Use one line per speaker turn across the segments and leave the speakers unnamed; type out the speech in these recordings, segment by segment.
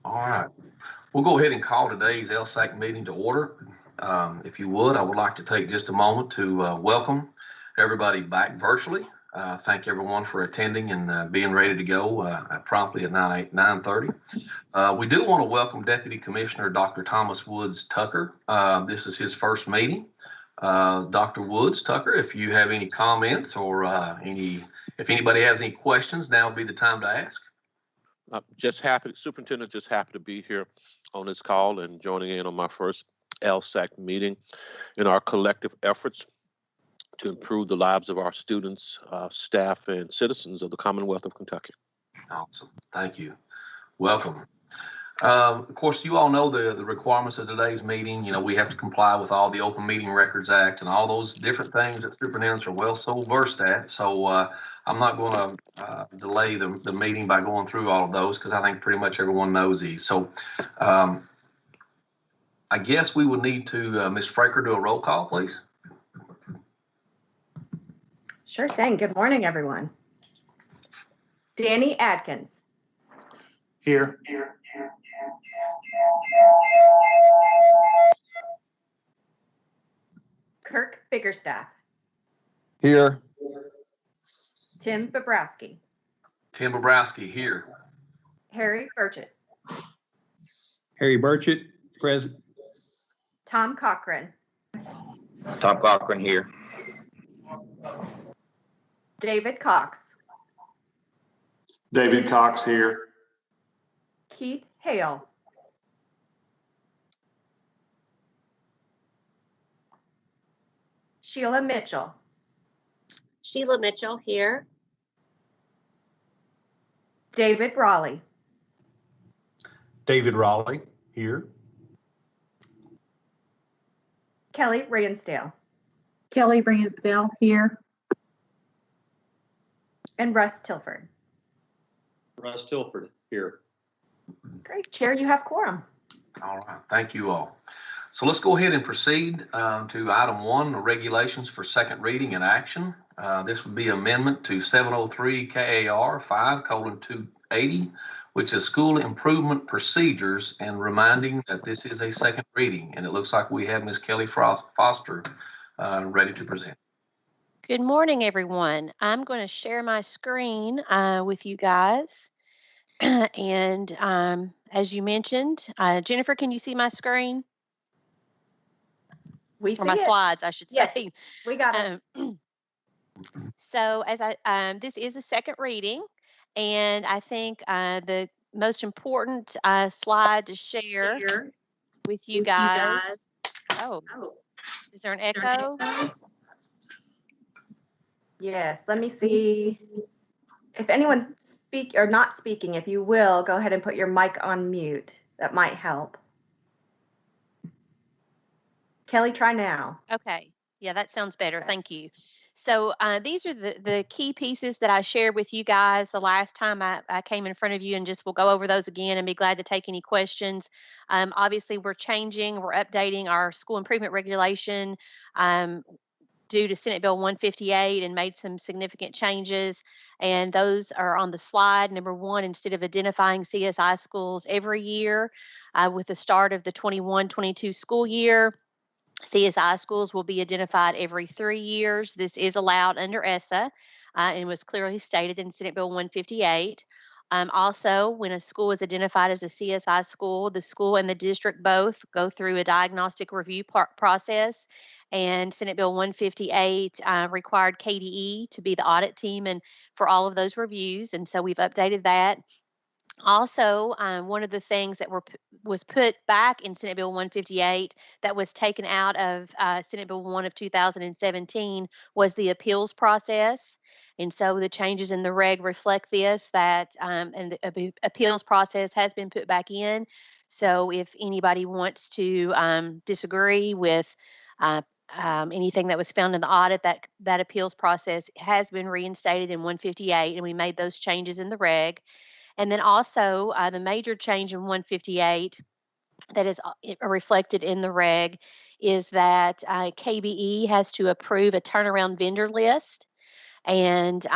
All right. We'll go ahead and call today's LSAC meeting to order. If you would, I would like to take just a moment to welcome everybody back virtually. Thank everyone for attending and being ready to go promptly at 9:30. We do want to welcome Deputy Commissioner Dr. Thomas Woods Tucker. This is his first meeting. Dr. Woods Tucker, if you have any comments or if anybody has any questions, now would be the time to ask.
Superintendent, just happy to be here on this call and joining in on my first LSAC meeting in our collective efforts to improve the lives of our students, staff, and citizens of the Commonwealth of Kentucky.
Awesome. Thank you. Welcome. Of course, you all know the requirements of today's meeting. You know, we have to comply with all the Open Meeting Records Act and all those different things that superintendents are so versed at. So I'm not going to delay the meeting by going through all of those because I think pretty much everyone knows these. So I guess we would need to, Ms. Fraker, do a roll call, please.
Sure thing. Good morning, everyone. Danny Adkins.
Here.
Kirk Biggerstaff.
Here.
Tim Bobrowski.
Tim Bobrowski here.
Harry Burchett.
Harry Burchett, present.
Tom Cochran.
Tom Cochran here.
David Cox.
David Cox here.
Keith Hale. Sheila Mitchell.
Sheila Mitchell here.
David Raleigh.
David Raleigh, here.
Kelly Ransdale.
Kelly Ransdale here.
And Russ Tilford.
Russ Tilford, here.
Great. Chair, you have quorum.
All right. Thank you all. So let's go ahead and proceed to item 1, the regulations for second reading and action. This would be amendment to 703 KAR 5:280, which is school improvement procedures, and reminding that this is a second reading. And it looks like we have Ms. Kelly Foster ready to present.
Good morning, everyone. I'm going to share my screen with you guys. And as you mentioned, Jennifer, can you see my screen?
We see
or my
it.
Slides, I should
Yes,
say.
we got it.
So as this is a second reading, and I think the most important slide to share with you guys. Oh, is there an echo?
Yes, let me see. If anyone's not speaking, if you will, go ahead and put your mic on mute. That might help. Kelly, try now.
Okay. Yeah, that sounds better. Thank you. So these are the key pieces that I shared with you guys the last time I came in front of you, and just we'll go over those again and be glad to take any questions. Obviously, we're updating our school improvement regulation due to Senate Bill 158 and made some significant changes. And those are on the slide. Number 1, instead of identifying CSI schools every year with the start of the 21-22 school year, CSI schools will be identified every 3 years. This is allowed under ESSA and was clearly stated in Senate Bill 158. Also, when a school is identified as a CSI school, the school and the district both go through a diagnostic review process. And Senate Bill 158 required KDE to be the audit team and for all of those reviews. And so we've updated that. Also, one of the things that was put back in Senate Bill 158 that was taken out of Senate Bill 1 of 2017 was the appeals process. And so the changes in the reg reflect this, and the appeals process has been put back in. So if anybody wants to disagree with anything that was found in the audit, that appeals process has been reinstated in 158, and we made those changes in the reg. And then also the major change in 158 that is reflected in the reg is that KBE has to approve a turnaround vendor list. And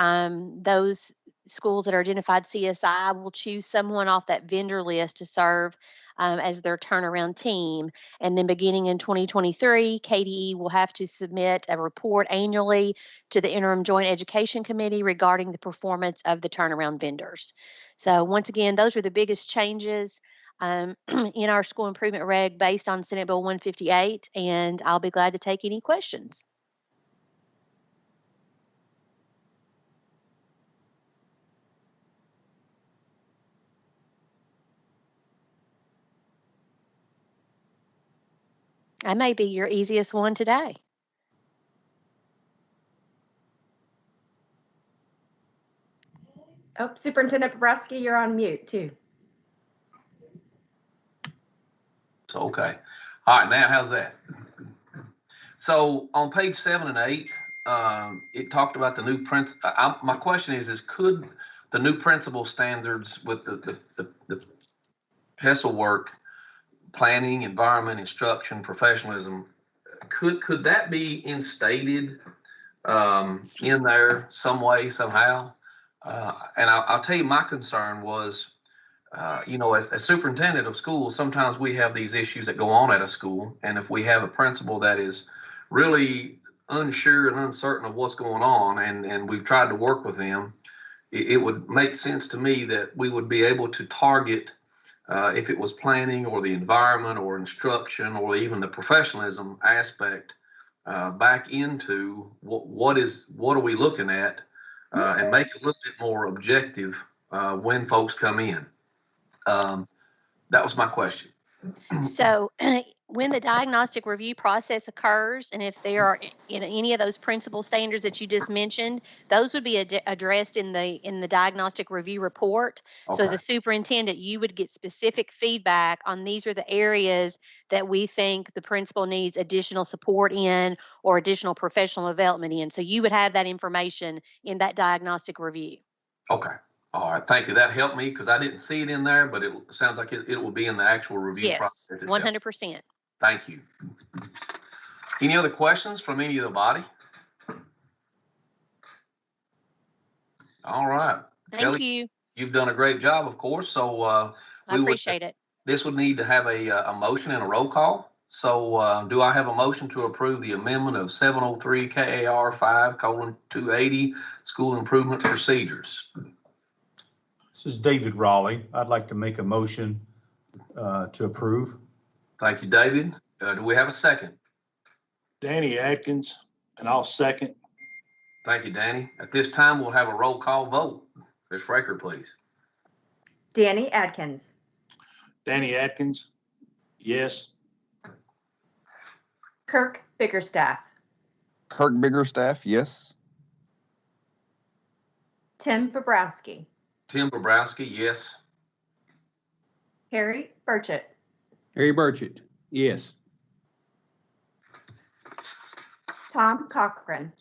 those schools that are identified CSI will choose someone off that vendor list to serve as their turnaround team. And then beginning in 2023, KDE will have to submit a report annually to the Interim Joint Education Committee regarding the performance of the turnaround vendors. So once again, those are the biggest changes in our school improvement reg based on Senate Bill 158, and I'll be glad to take any questions. I may be your easiest one today.
Oh, Superintendent Bobrowski, you're on mute too.
So, okay. All right, now how's that? So on page 7 and 8, it talked about the new my question is could the new principal standards with the PESL work, planning, environment, instruction, professionalism, could that be instated in there some way, somehow? And I'll tell you, my concern was, as superintendent of schools, sometimes we have these issues that go on at a school. And if we have a principal that is really unsure and uncertain of what's going on, and we've tried to work with them, it would make sense to me that we would be able to target, if it was planning or the environment or instruction or even the professionalism aspect, back into what are we looking at, and make it a little bit more objective when folks come in. That was my question.
So when the diagnostic review process occurs, and if there are in any of those principal standards that you just mentioned, those would be addressed in the diagnostic review report.
Okay.
So as a superintendent, you would get specific feedback on these are the areas that we think the principal needs additional support in or additional professional development in. So you would have that information in that diagnostic review.
Okay. All right. Thank you. That helped me because I didn't see it in there, but it sounds like it will be in the actual review
Yes,
process.
100%.
Thank you. Any other questions from any of the body? All right.
Thank
Kelly,
you.
you've done a great job, of course. So
I appreciate it.
This would need to have a motion and a roll call. So do I have a motion to approve the amendment of 703 KAR 5:280 school improvement procedures?
This is David Raleigh. I'd like to make a motion to approve.
Thank you, David. Do we have a second?
Danny Atkins, and I'll second.
Thank you, Danny. At this time, we'll have a roll call vote. Ms. Fraker, please.
Danny Adkins.
Danny Atkins, yes.
Kirk Biggerstaff.
Kirk Biggerstaff, yes.
Tim Bobrowski.
Tim Bobrowski, yes.
Harry Burchett.
Harry Burchett, yes.
Tom Cochran.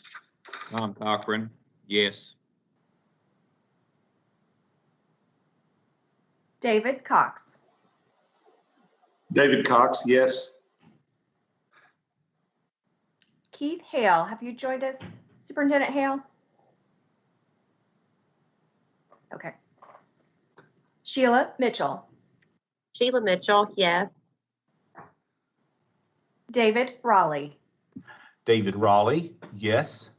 Tom Cochran, yes.
David Cox.
David Cox, yes.
Keith Hale, have you joined us, Superintendent Hale? Okay. Sheila Mitchell.
Sheila Mitchell, yes.
David Raleigh.
David Raleigh, yes.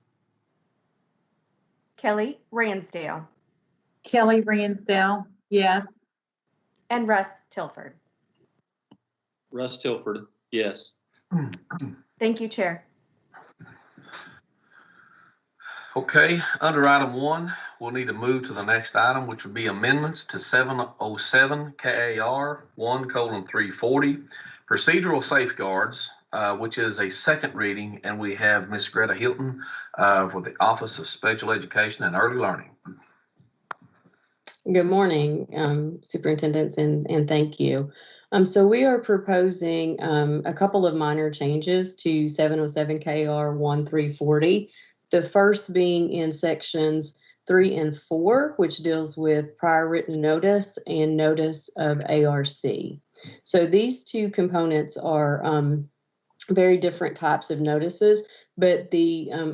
Kelly Ransdale.
Kelly Ransdale, yes.
And Russ Tilford.
Russ Tilford, yes.
Thank you, Chair.
Okay, under item 1, we'll need to move to the next item, which would be amendments to 707 KAR 1:340 procedural safeguards, which is a second reading, and we have Ms. Greta Hilton for the Office of Special Education and Early Learning.
Good morning, superintendents, and thank you. So we are proposing a couple of minor changes to 707 KR 1340. The first being in sections 3 and 4, which deals with prior written notice and notice of ARC. So these two components are very different types of notices. but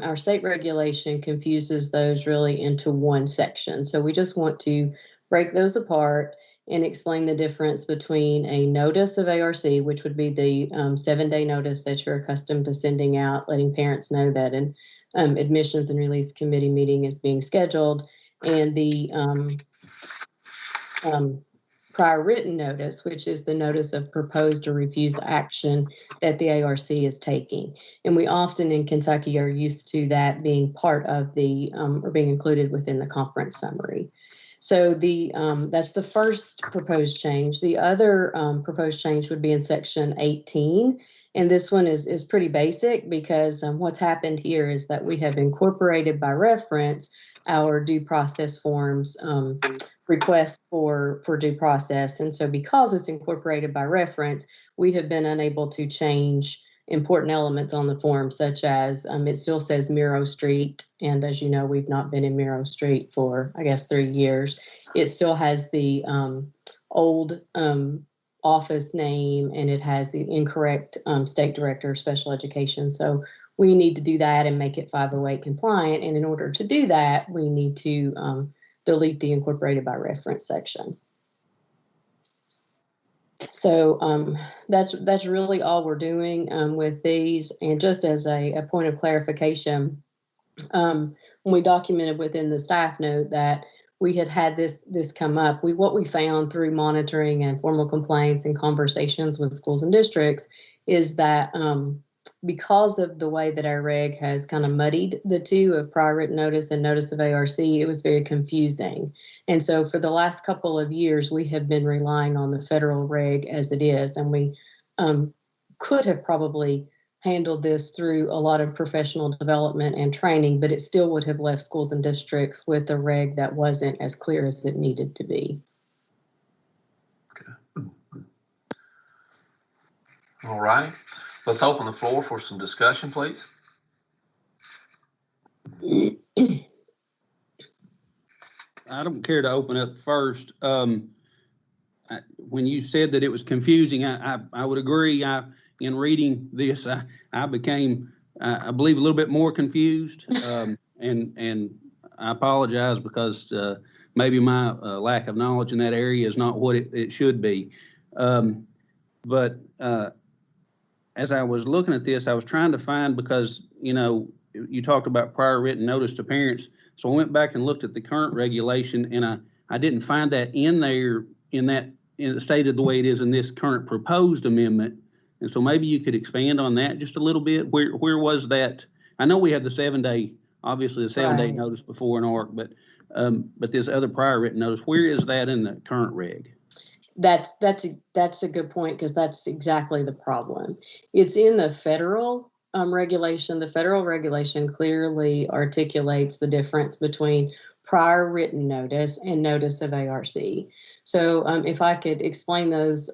our state regulation confuses those really into one section. So we just want to break those apart and explain the difference between a notice of ARC, which would be the 7-day notice that you're accustomed to sending out, letting parents know that an admissions and release committee meeting is being scheduled, and the prior written notice, which is the notice of proposed or refused action that the ARC is taking. And we often in Kentucky are used to that being part of the, or being included within the conference summary. So that's the first proposed change. The other proposed change would be in section 18. And this one is pretty basic because what's happened here is that we have incorporated by reference our due process forms request for due process. And so because it's incorporated by reference, we have been unable to change important elements on the form, such as it still says Miro Street. And as you know, we've not been in Miro Street for, I guess, 3 years. It still has the old office name, and it has the incorrect state director of special education. So we need to do that and make it 508 compliant. And in order to do that, we need to delete the incorporated by reference section. So that's really all we're doing with these. And just as a point of clarification, when we documented within the staff note that we had this come up, what we found through monitoring and formal complaints and conversations with schools and districts is that because of the way that our reg has kind of muddied the two of prior written notice and notice of ARC, it was very confusing. And so for the last couple of years, we have been relying on the federal reg as it is. And we could have probably handled this through a lot of professional development and training, but it still would have left schools and districts with a reg that wasn't as clear as it needed to be.
Okay. All right. Let's open the floor for some discussion, please.
I don't care to open up first. When you said that it was confusing, I would agree. In reading this, I became, I believe, a little bit more confused, and I apologize because maybe my lack of knowledge in that area is not what it should be. But as I was looking at this, I was trying to find, because, you know, you talked about prior written notice to parents. So I went back and looked at the current regulation, and I didn't find that in there, stated the way it is in this current proposed amendment. And so maybe you could expand on that just a little bit. Where was that? I know we have the 7-day, obviously the 7-day
Right.
notice before an ARC, but this other prior written notice, where is that in the current reg?
That's a good point, because that's exactly the problem. It's in the federal regulation. The federal regulation clearly articulates the difference between prior written notice and notice of ARC. So if I could explain those,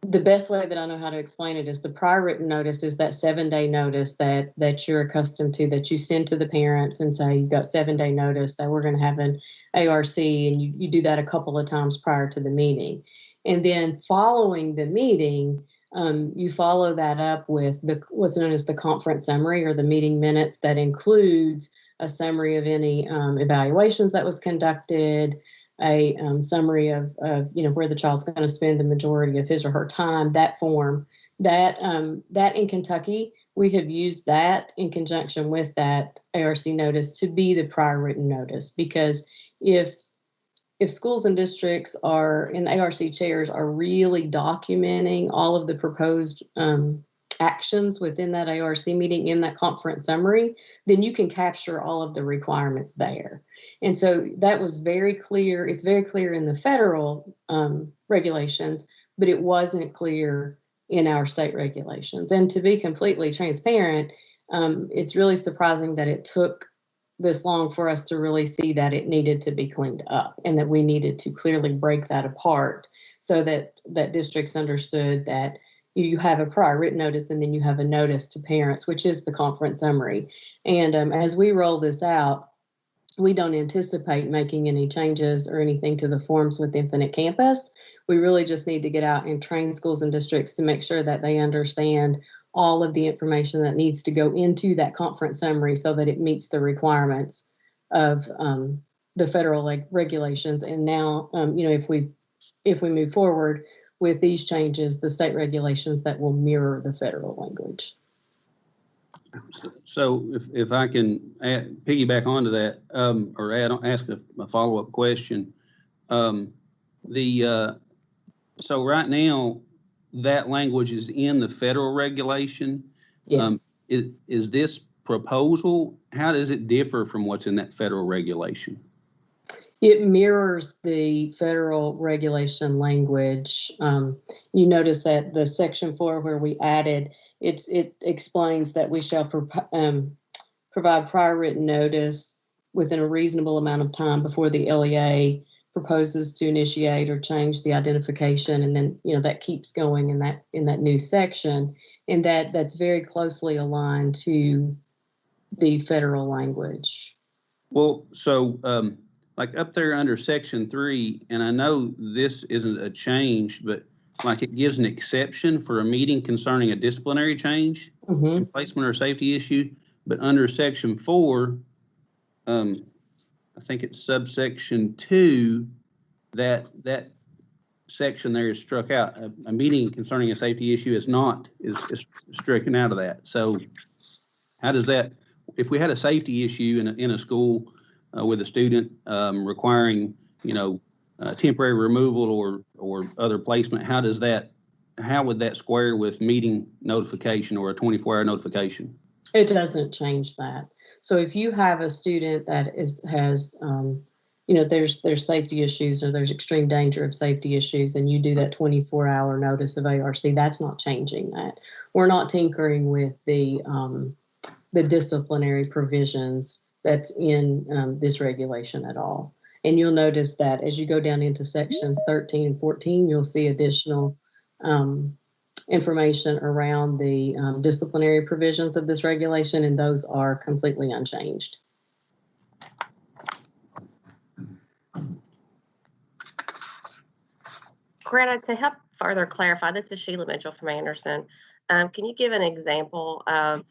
the best way that I know how to explain it is the prior written notice is that 7-day notice that you're accustomed to, that you send to the parents and say, you've got 7-day notice that we're going to have an ARC, and you do that a couple of times prior to the meeting. And then following the meeting, you follow that up with what's known as the conference summary, or the meeting minutes, that includes a summary of any evaluations that was conducted, a summary of where the child's going to spend the majority of his or her time, that form. That in Kentucky, we have used that in conjunction with that ARC notice to be the prior written notice, because if schools and districts and ARC chairs are really documenting all of the proposed actions within that ARC meeting in that conference summary, then you can capture all of the requirements there. And so that was very clear. It's very clear in the federal regulations, but it wasn't clear in our state regulations. And to be completely transparent, it's really surprising that it took this long for us to really see that it needed to be cleaned up, and that we needed to clearly break that apart so that districts understood that you have a prior written notice and then you have a notice to parents, which is the conference summary. And as we roll this out, we don't anticipate making any changes or anything to the forms with Infinite Campus. We really just need to get out and train schools and districts to make sure that they understand all of the information that needs to go into that conference summary so that it meets the requirements of the federal regulations. And now, if we move forward with these changes, the state regulations that will mirror the federal language.
So if I can piggyback onto that, or ask a follow-up question. So right now, that language is in the federal regulation.
Yes.
Is this proposal, how does it differ from what's in that federal regulation?
It mirrors the federal regulation language. You notice that the section 4 where we added, it explains that we shall provide prior written notice within a reasonable amount of time before the LEA proposes to initiate or change the identification, and then that keeps going in that new section, and that's very closely aligned to the federal language.
Well, so like up there under section 3, and I know this isn't a change, but like it gives an exception for a meeting concerning a disciplinary change, placement or safety issue, but under section 4, I think it's subsection 2, that section there is struck out. A meeting concerning a safety issue is stricken out of that. So how does that, if we had a safety issue in a school with a student requiring, temporary removal or other placement, how would that square with meeting notification or a 24-hour notification?
It doesn't change that. So if you have a student that has there's safety issues or there's extreme danger of safety issues, and you do that 24-hour notice of ARC, that's not changing that. We're not tinkering with the disciplinary provisions that's in this regulation at all. And you'll notice that as you go down into sections 13 and 14, you'll see additional information around the disciplinary provisions of this regulation, and those are completely unchanged.
Greta, to help further clarify, this is Sheila Mitchell from Anderson. Can you give an example of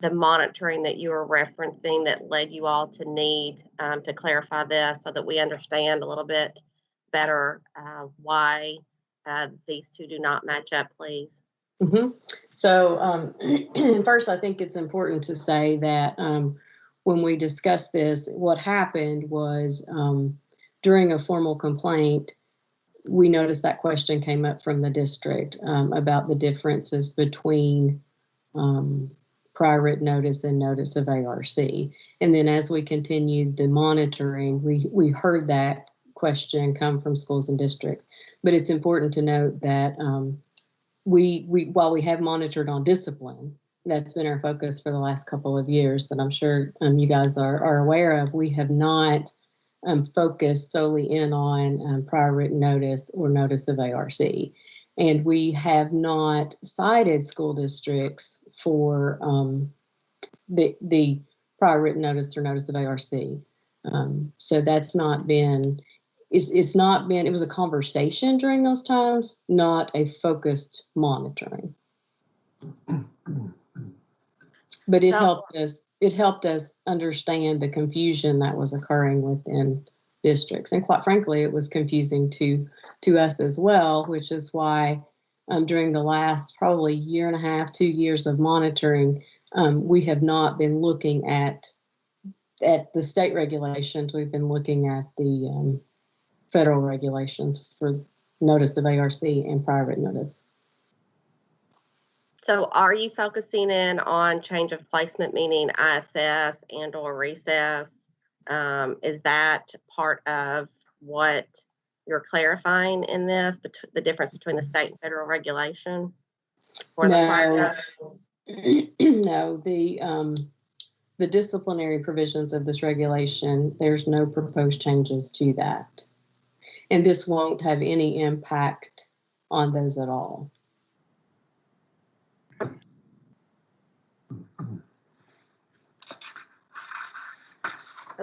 the monitoring that you were referencing that led you all to need to clarify this so that we understand a little bit better why these two do not match up, please?
So first, I think it's important to say that when we discussed this, what happened was during a formal complaint, we noticed that question came up from the district about the differences between prior written notice and notice of ARC. And then as we continued the monitoring, we heard that question come from schools and districts. But it's important to note that while we have monitored on discipline, that's been our focus for the last couple of years that I'm sure you guys are aware of, we have not focused solely in on prior written notice or notice of ARC. And we have not cited school districts for the prior written notice or notice of ARC. So that's not been, it was a conversation during those times, not a focused monitoring. But it helped us understand the confusion that was occurring within districts. And quite frankly, it was confusing to us as well, which is why during the last probably 1.5 to 2 years of monitoring, we have not been looking at the state regulations. We've been looking at the federal regulations for notice of ARC and prior written notice.
So are you focusing in on change of placement, meaning ISS and or recess? Is that part of what you're clarifying in this, the difference between the state and federal regulation? Or
no, the disciplinary provisions of this regulation, there's no proposed changes to that. And this won't have any impact on those at all.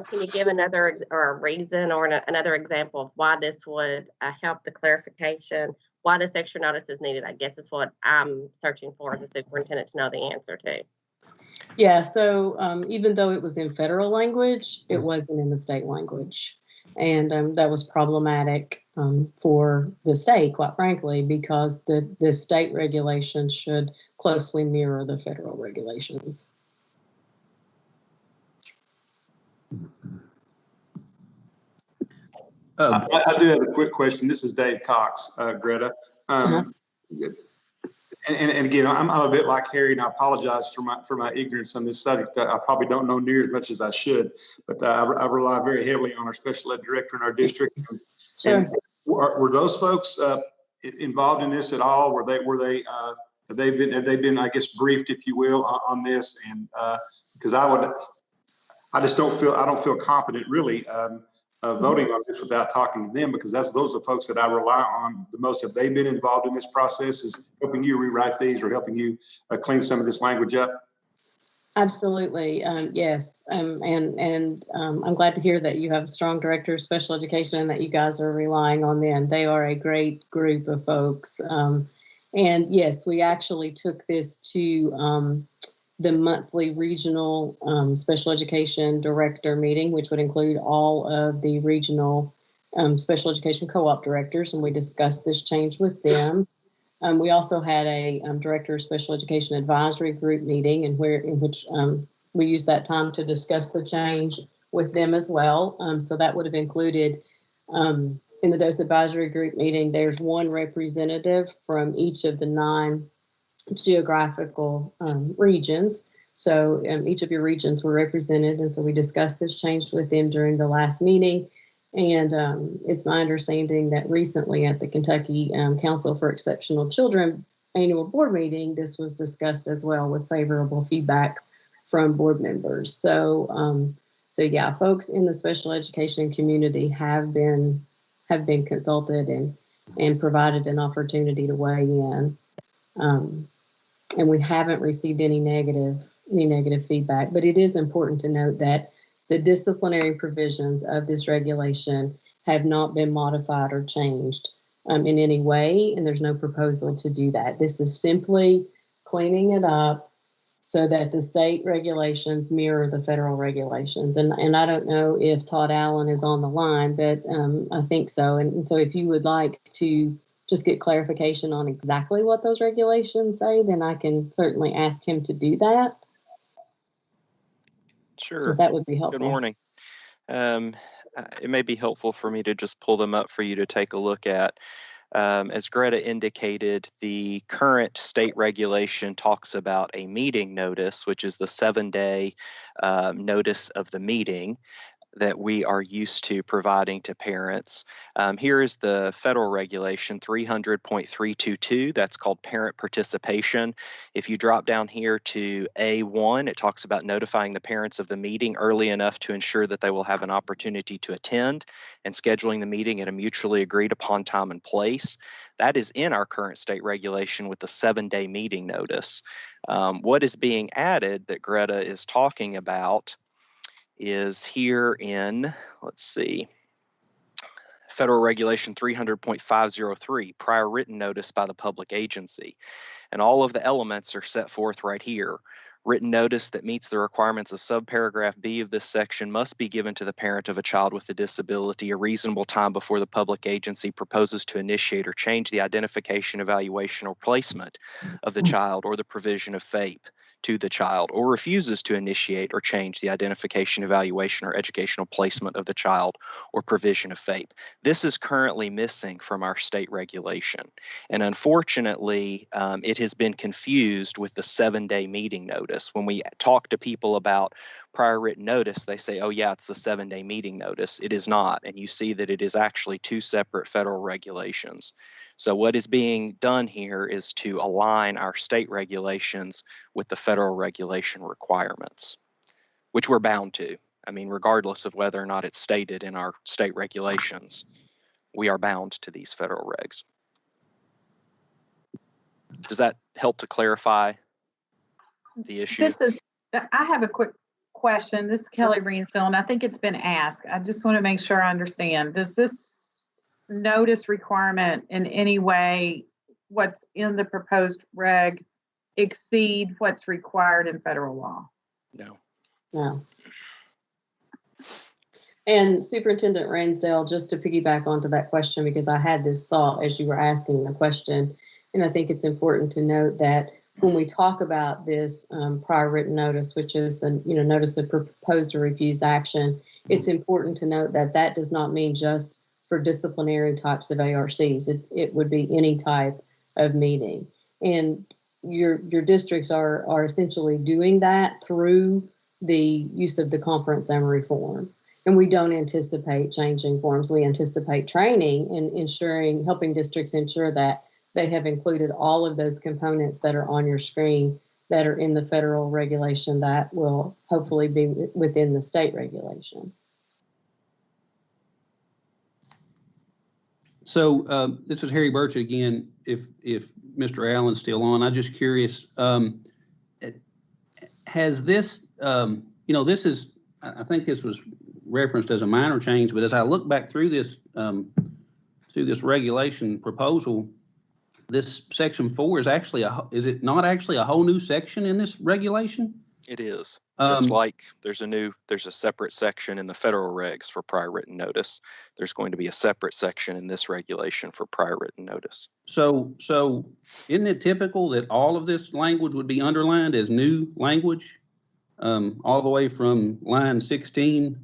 Can you give another or a reason or another example of why this would help the clarification why this extra notice is needed, I guess is what I'm searching for as a superintendent to know the answer to.
Yeah, so even though it was in federal language, it wasn't in the state language. And that was problematic for the state, quite frankly, because the state regulations should closely mirror the federal regulations.
I do have a quick question. This is Dave Cox, Greta. And again, I'm a bit like Harry, and I apologize for my ignorance on this subject. I probably don't know near as much as I should, but I rely very heavily on our special ed director in our district.
Sure.
And were those folks involved in this at all? Have they been, I guess, briefed, if you will, on this? And because I don't feel confident really voting on this without talking to them, because those are the folks that I rely on the most. Have they been involved in this process, is helping you rewrite these or helping you clean some of this language up?
Absolutely, yes. And I'm glad to hear that you have a strong director of special education and that you guys are relying on them. They are a great group of folks. And yes, we actually took this to the monthly regional special education director meeting, which would include all of the regional special education co-op directors, and we discussed this change with them. We also had a director of special education advisory group meeting, in which we used that time to discuss the change with them as well. So that would have included, in the DOS advisory group meeting, there's one representative from each of the 9 geographical regions. So each of your regions were represented, and so we discussed this change with them during the last meeting. And it's my understanding that recently at the Kentucky Council for Exceptional Children annual board meeting, this was discussed as well with favorable feedback from board members. So yeah, folks in the special education community have been consulted and provided an opportunity to weigh in. And we haven't received any negative feedback, but it is important to note that the disciplinary provisions of this regulation have not been modified or changed in any way, and there's no proposal to do that. This is simply cleaning it up so that the state regulations mirror the federal regulations. And I don't know if Todd Allen is on the line, but I think so. And so if you would like to just get clarification on exactly what those regulations say, then I can certainly ask him to do that.
Sure.
That would be helpful.
Good morning. It may be helpful for me to just pull them up for you to take a look at. As Greta indicated, the current state regulation talks about a meeting notice, which is the 7-day notice of the meeting that we are used to providing to parents. Here is the federal regulation 300.322. That's called parent participation. If you drop down here to A1, it talks about notifying the parents of the meeting early enough to ensure that they will have an opportunity to attend and scheduling the meeting at a mutually agreed upon time and place. That is in our current state regulation with the 7-day meeting notice. What is being added that Greta is talking about is here in, let's see, Federal Regulation 300.503, prior written notice by the public agency. And all of the elements are set forth right here. Written notice that meets the requirements of subparagraph B of this section must be given to the parent of a child with a disability a reasonable time before the public agency proposes to initiate or change the identification, evaluation, or placement of the child or the provision of FAPE to the child, or refuses to initiate or change the identification, evaluation, or educational placement of the child or provision of FAPE. This is currently missing from our state regulation. And unfortunately, it has been confused with the 7-day meeting notice. When we talk to people about prior written notice, they say, oh yeah, it's the 7-day meeting notice. It is not. And you see that it is actually 2 separate federal regulations. So what is being done here is to align our state regulations with the federal regulation requirements, which we're bound to. I mean, regardless of whether or not it's stated in our state regulations, we are bound to these federal regs. Does that help to clarify the issue?
I have a quick question. This is Kelly Reenstone. I think it's been asked. I just want to make sure I understand. Does this notice requirement in any way, what's in the proposed reg, exceed what's required in federal law?
No.
No. And Superintendent Ransdale, just to piggyback onto that question, because I had this thought as you were asking the question, and I think it's important to note that when we talk about this prior written notice, which is the notice of proposed or refused action, it's important to note that that does not mean just for disciplinary types of ARCs. It would be any type of meeting, and your districts are essentially doing that through the use of the conference summary form. And we don't anticipate changing forms. We anticipate training and helping districts ensure that they have included all of those components that are on your screen that are in the federal regulation that will hopefully be within the state regulation.
So this is Harry Birch again. If Mr. Allen's still on, I'm just curious. Has this, this is, I think this was referenced as a minor change, but as I look back through this regulation proposal, this section 4 is actually is it not actually a whole new section in this regulation?
It is. Just like there's a separate section in the federal regs for prior written notice. There's going to be a separate section in this regulation for prior written notice.
So isn't it typical that all of this language would be underlined as new language, all the way from line 16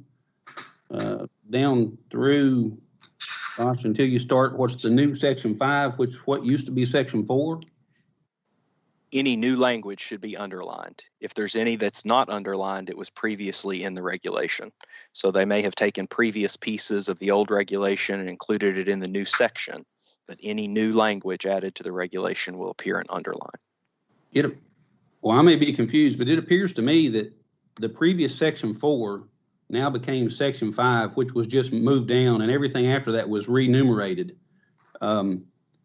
down through, gosh, until you start what's the new section 5, what used to be section 4?
Any new language should be underlined. If there's any that's not underlined, it was previously in the regulation. So they may have taken previous pieces of the old regulation and included it in the new section, but any new language added to the regulation will appear in underline.
Well, I may be confused, but it appears to me that the previous section 4 now became section 5, which was just moved down, and everything after that was renumerated. And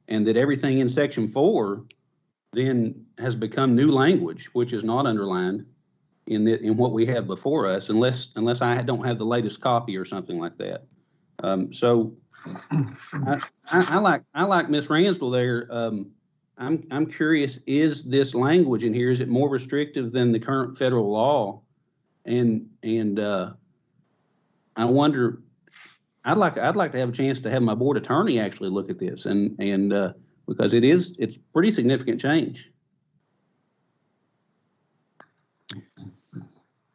that everything in section 4 then has become new language, which is not underlined in what we have before us, unless I don't have the latest copy or something like that. So I like Ms. Ransdell there. I'm curious, is this language in here, is it more restrictive than the current federal law? And I wonder, I'd like to have a chance to have my board attorney actually look at this, and because it's pretty significant change.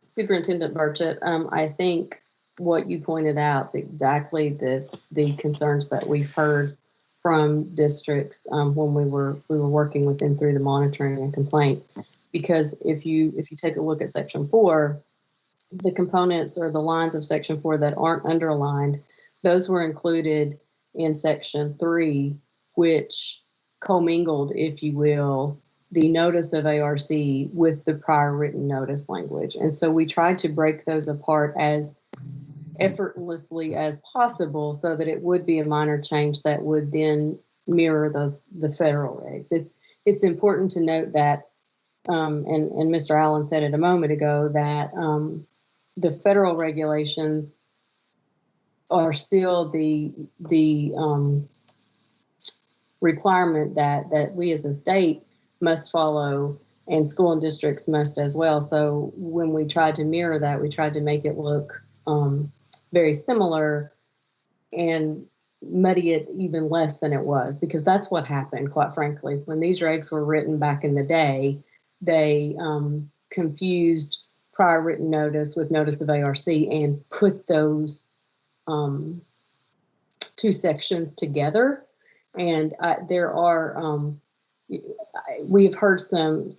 Superintendent Burchett, I think what you pointed out is exactly the concerns that we've heard from districts when we were working with them through the monitoring and complaint. Because if you take a look at section 4, the components or the lines of section 4 that aren't underlined, those were included in section 3, which commingled, if you will, the notice of ARC with the prior written notice language. And so we tried to break those apart as effortlessly as possible so that it would be a minor change that would then mirror the federal regs. It's important to note that, and Mr. Allen said it a moment ago, that the federal regulations are still the requirement that we as a state must follow, and school and districts must as well. So when we tried to mirror that, we tried to make it look very similar and muddy it even less than it was, because that's what happened, quite frankly. When these regs were written back in the day, they confused prior written notice with notice of ARC and put those two sections together. And there are, we've heard some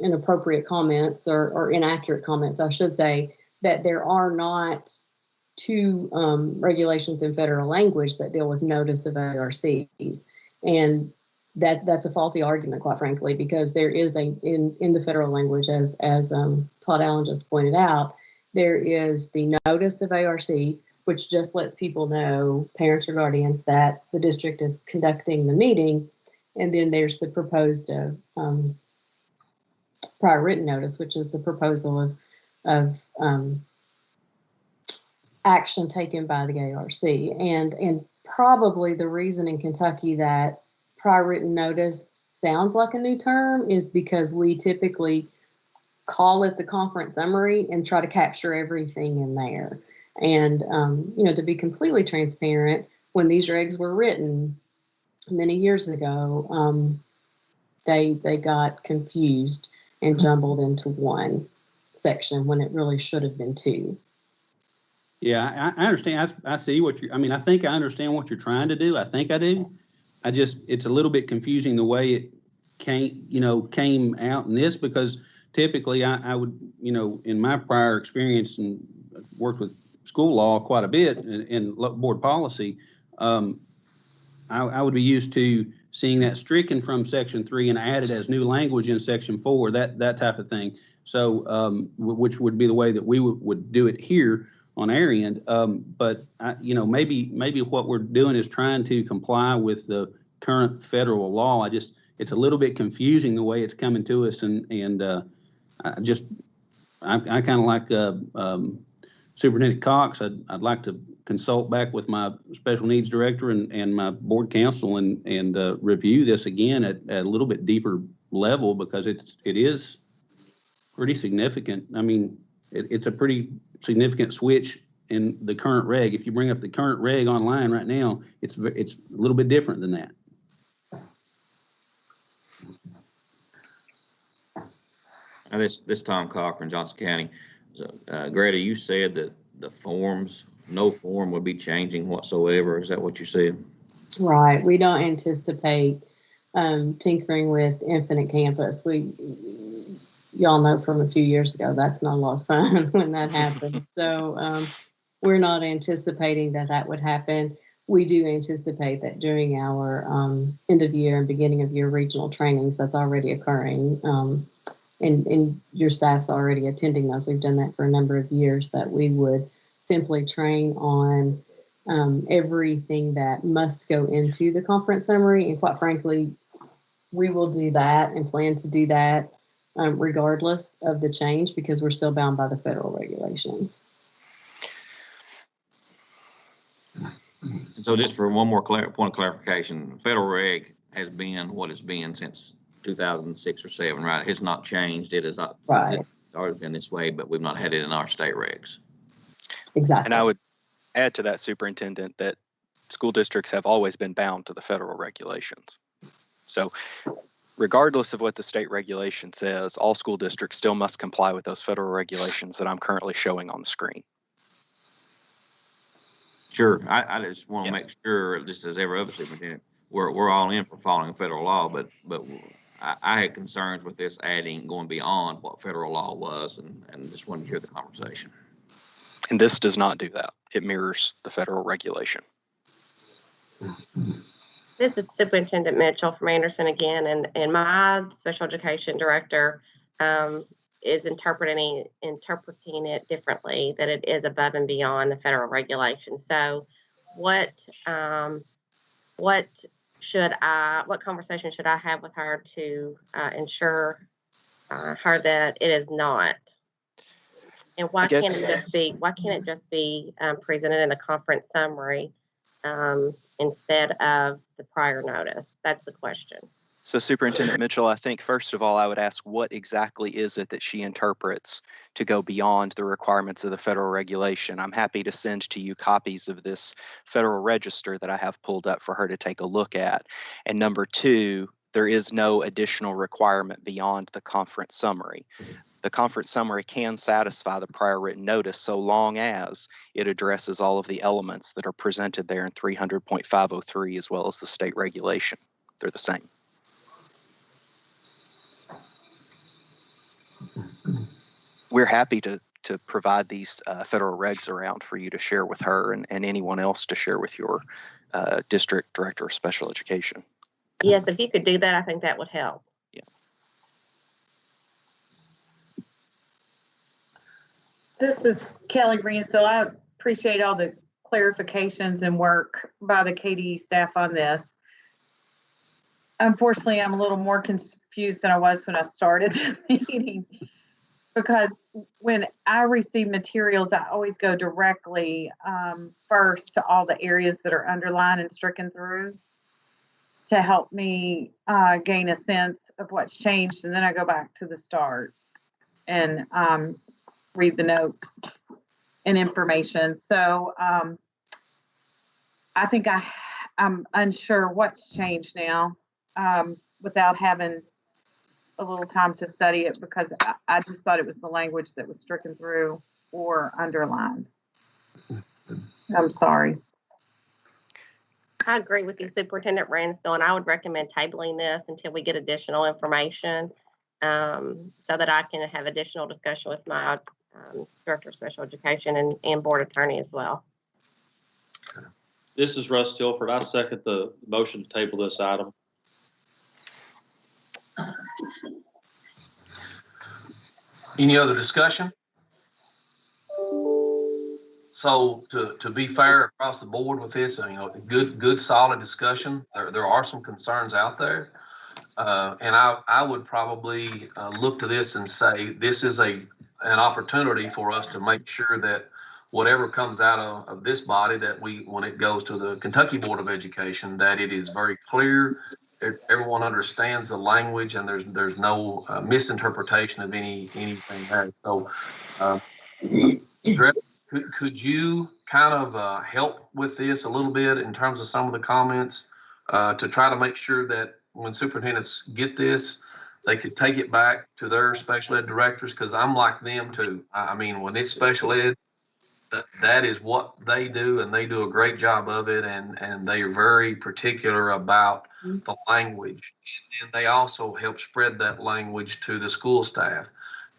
inappropriate comments or inaccurate comments, I should say, that there are not two regulations in federal language that deal with notice of ARCs. And that's a faulty argument, quite frankly, because there is in the federal language, as Todd Allen just pointed out, there is the notice of ARC, which just lets people know, parents or guardians, that the district is conducting the meeting. And then there's the proposed prior written notice, which is the proposal of action taken by the ARC. And probably the reason in Kentucky that prior written notice sounds like a new term is because we typically call it the conference summary and try to capture everything in there. And, to be completely transparent, when these regs were written many years ago, they got confused and jumbled into one section when it really should have been two.
Yeah, I understand. I see what I think I understand what you're trying to do. I think I do. It's a little bit confusing the way it came out in this, because typically I would, in my prior experience and worked with school law quite a bit in board policy, I would be used to seeing that stricken from Section 3 and added as new language in Section 4, that type of thing. So, which would be the way that we would do it here on our end. But maybe what we're doing is trying to comply with the current federal law. It's a little bit confusing the way it's coming to us, and I kind of like Superintendent Cox. I'd like to consult back with my special needs director and my board counsel and review this again at a little bit deeper level, because it is pretty significant. It's a pretty significant switch in the current reg. If you bring up the current reg online right now, it's a little bit different than that.
Now, this Tom Cochran, Johnson County. So, Greta, you said that the forms, no form would be changing whatsoever. Is that what you said?
Right. We don't anticipate tinkering with Infinite Campus. Y'all know from a few years ago, that's not a lot of fun when that happens. So we're not anticipating that would happen. We do anticipate that during our end of year and beginning of year regional trainings, that's already occurring. And your staff's already attending those. We've done that for a number of years, that we would simply train on everything that must go into the conference summary. And quite frankly, we will do that and plan to do that regardless of the change, because we're still bound by the federal regulation.
And so just for one more point of clarification, federal reg has been what it's been since 2006 or 7, right? It's not changed. It is not.
Right.
It's always been this way, but we've not had it in our state regs.
Exactly.
And I would add to that, Superintendent, that school districts have always been bound to the federal regulations. So regardless of what the state regulation says, all school districts still must comply with those federal regulations that I'm currently showing on the screen.
Sure. I just want to make sure, just as every other superintendent, we're all in for following federal law, but I had concerns with this going beyond what federal law was, and just wanted to hear the conversation.
And this does not do that. It mirrors the federal regulation.
This is Superintendent Mitchell from Anderson again, and my special education director is interpreting it differently, that it is above and beyond the federal regulation. So what conversation should I have with her to ensure her that it is not? And why can't it just be presented in the conference summary instead of the prior notice? That's the question.
So Superintendent Mitchell, I think first of all, I would ask, what exactly is it that she interprets to go beyond the requirements of the federal regulation? I'm happy to send to you copies of this Federal Register that I have pulled up for her to take a look at. And number two, there is no additional requirement beyond the conference summary. The conference summary can satisfy the prior written notice so long as it addresses all of the elements that are presented there in 300.503 as well as the state regulation. They're the same. We're happy to provide these federal regs around for you to share with her and anyone else to share with your district director of special education.
Yes, if you could do that, I think that would help.
Yeah.
This is Kelly Green. So I appreciate all the clarifications and work by the KDE staff on this. Unfortunately, I'm a little more confused than I was when I started the meeting. because when I receive materials, I always go directly first to all the areas that are underlined and stricken through to help me gain a sense of what's changed. And then I go back to the start and read the notes and information. So I think I'm unsure what's changed now without having a little time to study it, because I just thought it was the language that was stricken through or underlined. I'm sorry.
I agree with you, Superintendent Ransdell, and I would recommend tabling this until we get additional information so that I can have additional discussion with my Director of Special Education and Board Attorney as well.
This is Russ Tilford. I second the motion to table this item.
Any other discussion? So to be fair across the board with this, good solid discussion. There are some concerns out there. And I would probably look to this and say, this is an opportunity for us to make sure that whatever comes out of this body, that when it goes to the Kentucky Board of Education, that it is very clear. Everyone understands the language, and there's no misinterpretation of anything there. So, could you kind of help with this a little bit in terms of some of the comments to try to make sure that when superintendents get this, they could take it back to their special ed directors? Because I'm like them too. I mean, when it's special ed, that is what they do, and they do a great job of it, and they are very particular about the language, and they also help spread that language to the school staff.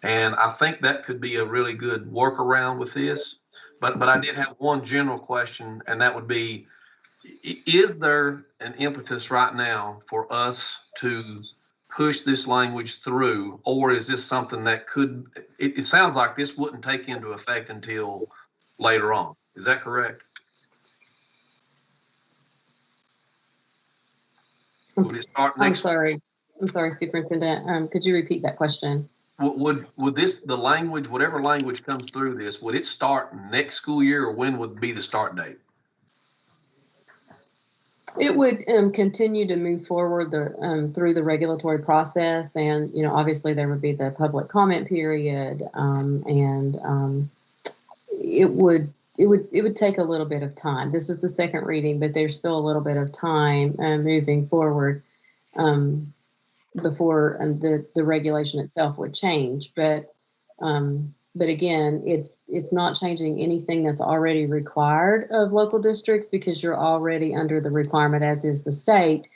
And I think that could be a really good workaround with this. But I did have one general question, and that would be, is there an impetus right now for us to push this language through, or is this something that could, it sounds like this wouldn't take into effect until later on. Is that correct? Would it start next?
I'm sorry, Superintendent. Could you repeat that question?
Would the language, whatever language comes through this, would it start next school year, or when would be the start date?
It would continue to move forward through the regulatory process, and obviously there would be the public comment period, and it would take a little bit of time. This is the second reading, but there's still a little bit of time moving forward before the regulation itself would change. But again, it's not changing anything that's already required of local districts, because you're already under the requirement, as is the state,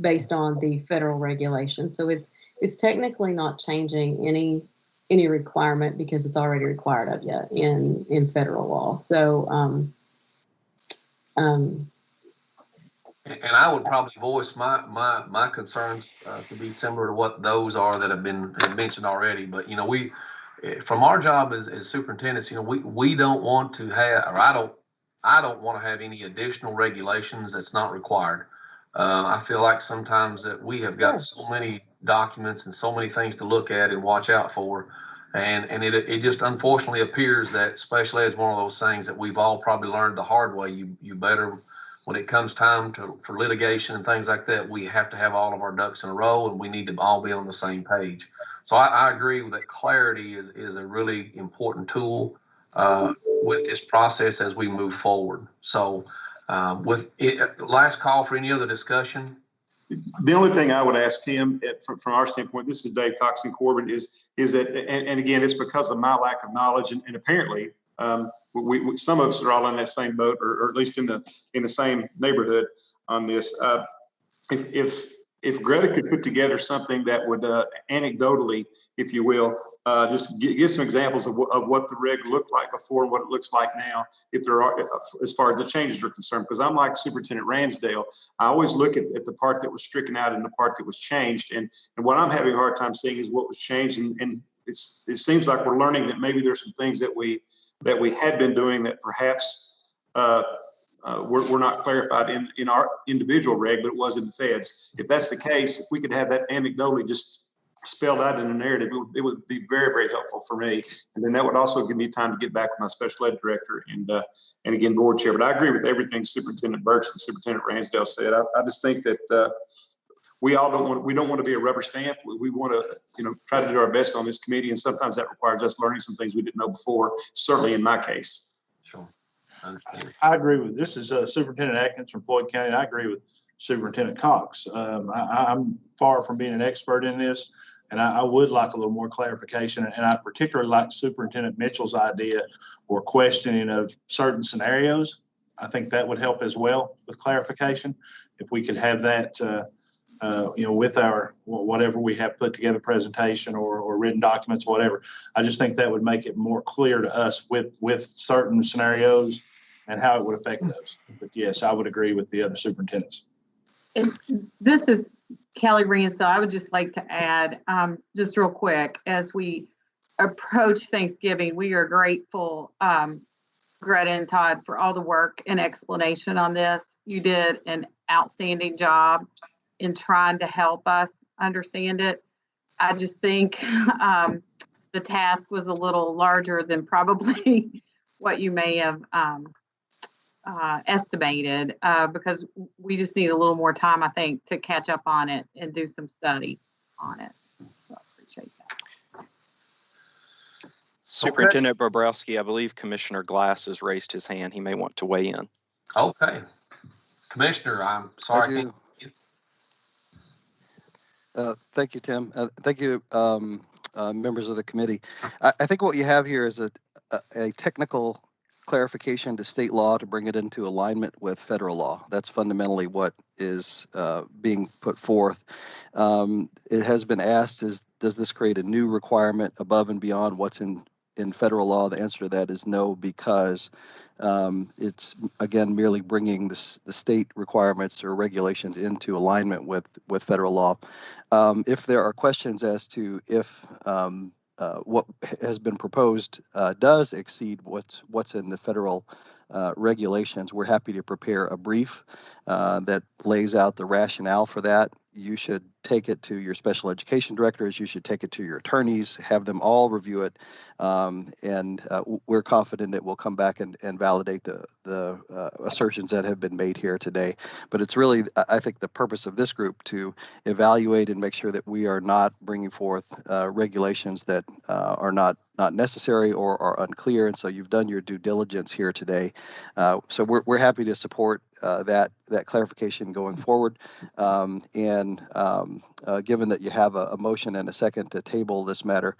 based on the federal regulation. So it's technically not changing any requirement, because it's already required of you in federal law. So
and I would probably voice my concerns to be similar to what those are that have been mentioned already. But we, from our job as superintendents, we don't want to have, or I don't want to have any additional regulations that's not required. I feel like sometimes that we have got so many documents and so many things to look at and watch out for. And it just unfortunately appears that special ed is one of those things that we've all probably learned the hard way. You better, when it comes time for litigation and things like that, we have to have all of our ducks in a row, and we need to all be on the same page. So I agree with that. Clarity is a really important tool with this process as we move forward. So with it, last call for any other discussion.
The only thing I would ask Tim, from our standpoint, this is Dave Cox and Corbin, is that, and again, it's because of my lack of knowledge, and apparently we some of us are all in that same boat, or at least in the same neighborhood on this. If Greta could put together something that would anecdotally, if you will, just give some examples of what the reg looked like before and what it looks like now, if there are, as far as the changes are concerned. Because I'm like Superintendent Ransdale, I always look at the part that was stricken out and the part that was changed. And what I'm having a hard time seeing is what was changed. And it seems like we're learning that maybe there's some things that we had been doing that perhaps we're not clarified in our individual reg, but it was in the feds. If that's the case, if we could have that anecdotally just spelled out in a narrative, it would be very, very helpful for me. And then that would also give me time to get back with my special ed director and again, board chair. But I agree with everything Superintendent Birch and Superintendent Ransdale said. I just think that we don't want to be a rubber stamp. We want to, try to do our best on this committee. And sometimes that requires us learning some things we didn't know before, certainly in my case.
Sure. I understand.
I agree with, this is Superintendent Atkins from Floyd County, and I agree with Superintendent Cox. I'm far from being an expert in this, and I would like a little more clarification. And I particularly like Superintendent Mitchell's idea or questioning of certain scenarios. I think that would help as well with clarification. If we could have that, with our, whatever we have put together, presentation or written documents, whatever. I just think that would make it more clear to us with certain scenarios and how it would affect those. But yes, I would agree with the other superintendents.
And this is Kelly Ransdale. I would just like to add, just real quick, as we approach Thanksgiving, we are grateful, Greta and Todd, for all the work and explanation on this. You did an outstanding job in trying to help us understand it. I just think the task was a little larger than probably what you may have estimated, because we just need a little more time, I think, to catch up on it and do some study on it. So I appreciate that.
Superintendent Bobrowski, I believe Commissioner Glass has raised his hand. He may want to weigh in.
Okay. Commissioner, I'm sorry.
Thank you, Tim. Thank you, members of the committee. I think what you have here is a technical clarification to state law to bring it into alignment with federal law. That's fundamentally what is being put forth. It has been asked, does this create a new requirement above and beyond what's in federal law? The answer to that is no, because it's, again, merely bringing the state requirements or regulations into alignment with federal law. If there are questions as to if what has been proposed does exceed what's in the federal regulations, we're happy to prepare a brief that lays out the rationale for that. You should take it to your special education directors. You should take it to your attorneys, have them all review it. And we're confident it will come back and validate the assertions that have been made here today. But it's really, I think, the purpose of this group to evaluate and make sure that we are not bringing forth regulations that are not necessary or are unclear. And so you've done your due diligence here today. So we're happy to support that clarification going forward. Given that you have a motion and a second to table this matter,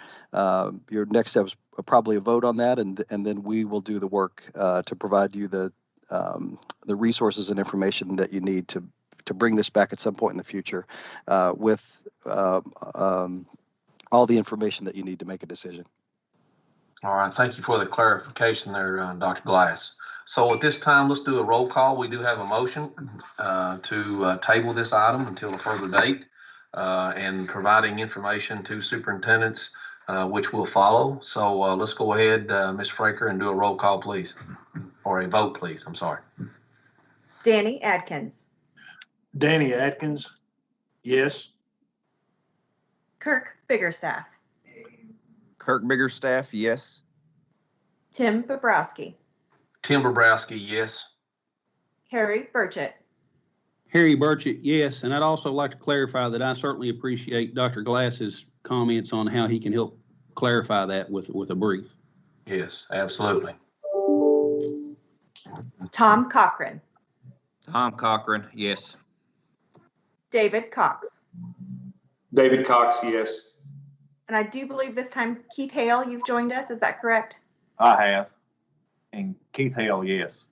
your next step is probably a vote on that, and then we will do the work to provide you the resources and information that you need to bring this back at some point in the future with all the information that you need to make a decision.
All right. Thank you for the clarification there, Dr. Glass. So at this time, let's do a roll call. We do have a motion to table this item until a further date and providing information to superintendents, which will follow. So let's go ahead, Ms. Fraker, and do a roll call, please, or a vote, please. I'm sorry.
Danny Adkins.
Danny Atkins, yes.
Kirk Biggerstaff.
Kirk Biggerstaff, yes.
Tim Bobrowski.
Tim Bobrowski, yes.
Harry Burchett.
Harry Burchett, yes. And I'd also like to clarify that I certainly appreciate Dr. Glass's comments on how he can help clarify that with a brief.
Yes, absolutely.
Tom Cochran.
Tom Cochran, yes.
David Cox.
David Cox, yes.
And I do believe this time, Keith Hale, you've joined us. Is that correct?
I have. And Keith Hale, yes.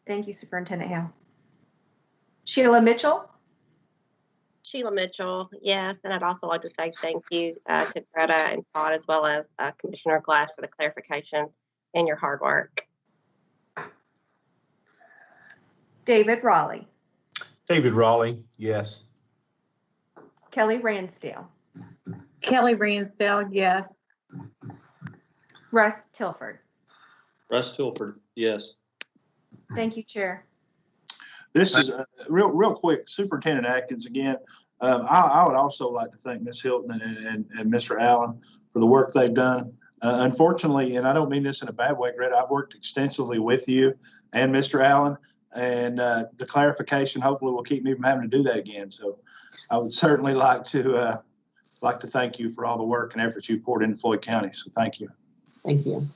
Thank you, Superintendent Hale. Sheila Mitchell.
Sheila Mitchell, yes. And I'd also like to say thank you to Greta and Todd, as well as Commissioner Glass, for the clarification and your hard work.
David Raleigh.
David Raleigh, yes.
Kelly Ransdale.
Kelly Ransdale, yes.
Russ Tilford.
Russ Tilford, yes.
Thank you, Chair.
This is real quick. Superintendent Atkins again. I would also like to thank Ms. Hilton and Mr. Allen for the work they've done. Unfortunately, and I don't mean this in a bad way, Greta, I've worked extensively with you and Mr. Allen, and the clarification hopefully will keep me from having to do that again. So I would certainly like to thank you for all the work and efforts you've poured into Floyd County. So thank you.
Thank you.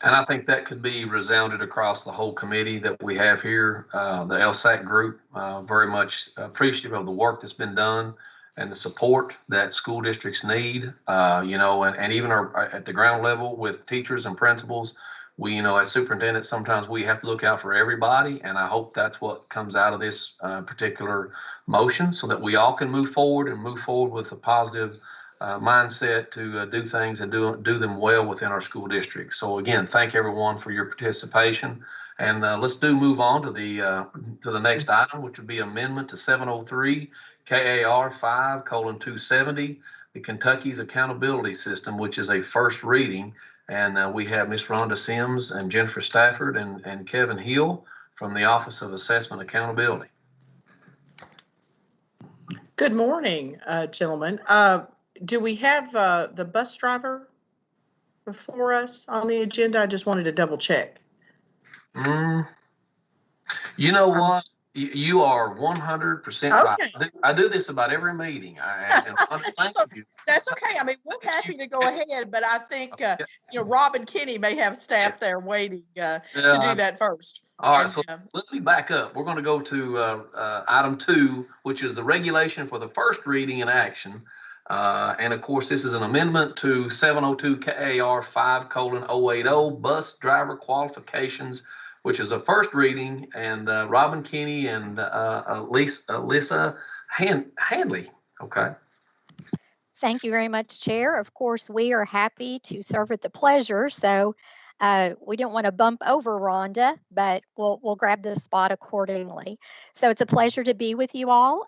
And I think that could be resounded across the whole committee that we have here. The LSAC group, very much appreciative of the work that's been done and the support that school districts need, and even at the ground level with teachers and principals. We, as superintendents, sometimes we have to look out for everybody. And I hope that's what comes out of this particular motion, so that we all can move forward with a positive mindset to do things and do them well within our school district. So again, thank everyone for your participation, and let's move on to the next item, which would be amendment to 703 KAR 5:270, the Kentucky's Accountability System, which is a first reading. And we have Ms. Rhonda Sims and Jennifer Stafford and Kevin Hill from the Office of Assessment Accountability.
Good morning, gentlemen. Do we have the bus driver before us on the agenda? I just wanted to double check.
You know what? You are 100%
Okay.
right. I do this about every meeting.
That's okay. I mean, we're happy to go ahead, but I think Rob and Kenny may have staff there waiting to do that first.
All right, so let me back up. We're going to go to item 2, which is the regulation for the first reading and action. And of course, this is an amendment to 702 KAR 5:080 bus driver qualifications, which is a first reading. And Robin Kinney and Lisa Handley. Okay.
Thank you very much, Chair. Of course, we are happy to serve at the pleasure. So we don't want to bump over Rhonda, but we'll grab this spot accordingly. So it's a pleasure to be with you all.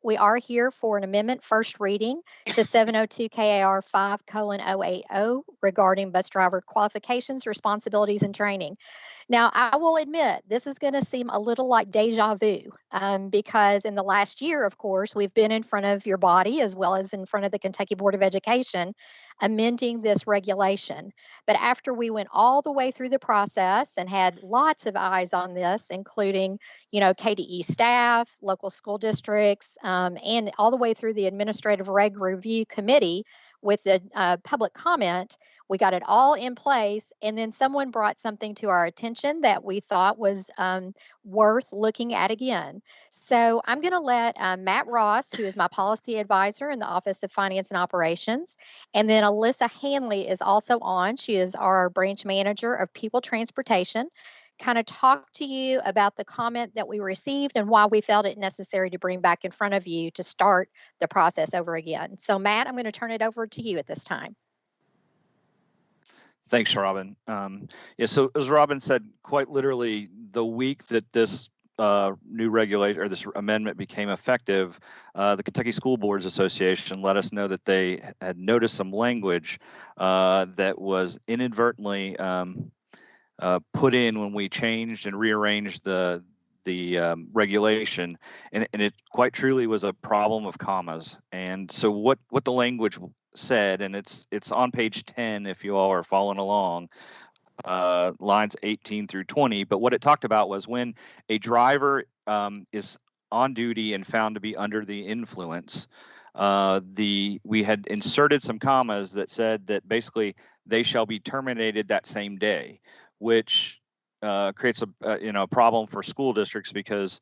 We are here for an amendment first reading to 702 KAR 5:080 regarding bus driver qualifications, responsibilities, and training. Now, I will admit, this is going to seem a little like deja vu because in the last year, of course, we've been in front of your body as well as in front of the Kentucky Board of Education amending this regulation. But after we went all the way through the process and had lots of eyes on this, including, KDE staff, local school districts, and all the way through the Administrative Reg Review Committee with the public comment, we got it all in place. And then someone brought something to our attention that we thought was worth looking at again. So I'm going to let Matt Ross, who is my policy advisor in the Office of Finance and Operations, and then Alyssa Hanley is also on. She is our branch manager of People Transportation, kind of talk to you about the comment that we received and why we felt it necessary to bring back in front of you to start the process over again. So Matt, I'm going to turn it over to you at this time.
Thanks, Robin. So as Robin said, quite literally the week that this new regulation or this amendment became effective, the Kentucky School Boards Association let us know that they had noticed some language that was inadvertently put in when we changed and rearranged the regulation, and it quite truly was a problem of commas. And so what the language said, and it's on page 10 if you all are following along, lines 18 through 20. But what it talked about was when a driver is on duty and found to be under the influence, we had inserted some commas that said that basically they shall be terminated that same day, which creates a problem for school districts because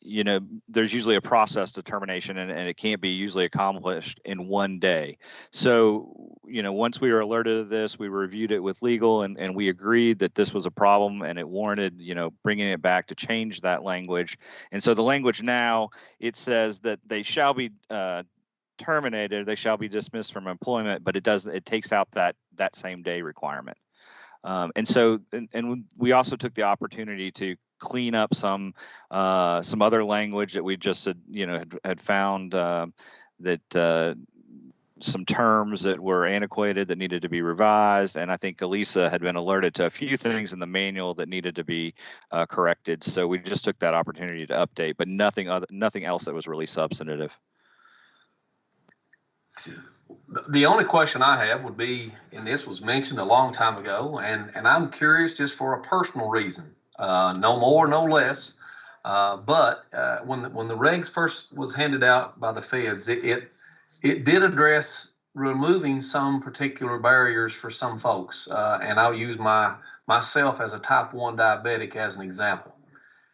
there's usually a process to termination and it can't be usually accomplished in one day. So, once we were alerted of this, we reviewed it with legal and we agreed that this was a problem and it warranted, bringing it back to change that language. And so the language now, it says that they shall be terminated, they shall be dismissed from employment, but it takes out that same day requirement. And we also took the opportunity to clean up some other language that we just had found that some terms that were antiquated that needed to be revised, and I think Elisa had been alerted to a few things in the manual that needed to be corrected. So we just took that opportunity to update, but nothing else that was really substantive.
The only question I have would be, and this was mentioned a long time ago, and I'm curious just for a personal reason, no more, no less. But when the regs first was handed out by the feds, it did address removing some particular barriers for some folks, and I'll use myself as a type 1 diabetic as an example.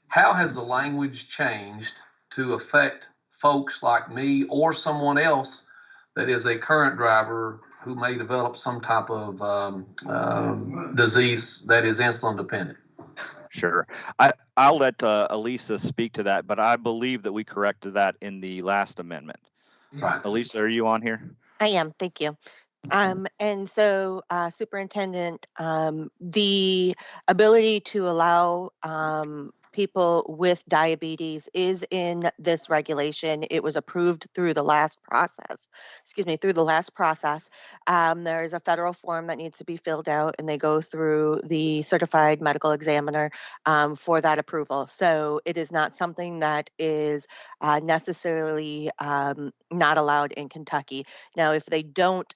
How has the language changed to affect folks like me or someone else that is a current driver who may develop some type of disease that is insulin dependent?
Sure. I'll let Elisa speak to that, but I believe that we corrected that in the last amendment.
Right.
Elisa, are you on here?
I am, thank you. And so, Superintendent, the ability to allow people with diabetes is in this regulation. It was approved through the last process. There's a federal form that needs to be filled out, and they go through the certified medical examiner for that approval. So it is not something that is necessarily not allowed in Kentucky. Now, if they don't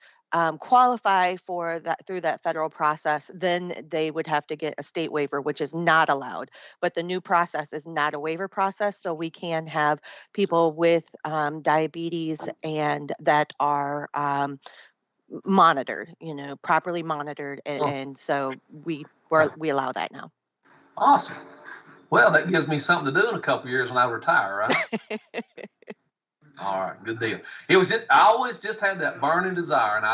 qualify for that through that federal process, then they would have to get a state waiver, which is not allowed. But the new process is not a waiver process, so we can have people with diabetes and that are monitored, properly monitored, and so we allow that now.
Awesome. Well, that gives me something to do in a couple of years when I retire, right? All right, good deal. It was just, I always just had that burning desire, and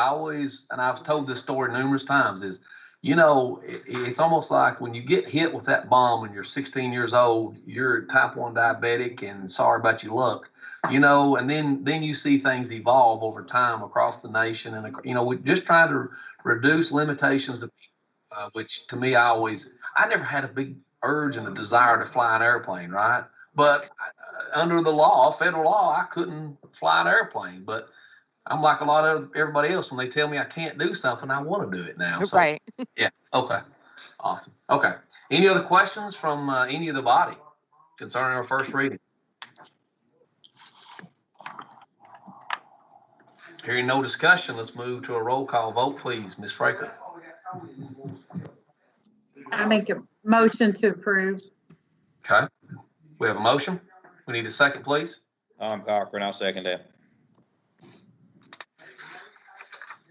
I've told this story numerous times, is, it's almost like when you get hit with that bomb when you're 16 years old, you're type 1 diabetic and sorry about your luck, and then you see things evolve over time across the nation. And, we're just trying to reduce limitations of which to me, I never had a big urge and a desire to fly an airplane, right? But under the law, federal law, I couldn't fly an airplane. But I'm like a lot of everybody else. When they tell me I can't do something, I want to do it now. So,
right.
Yeah. Okay. Awesome. Okay. Any other questions from any of the body concerning our first reading? Hearing no discussion, let's move to a roll call vote, please. Ms. Fraker.
I make a motion to approve.
Okay. We have a motion. We need a second, please.
Tom Cochran, I'll second that.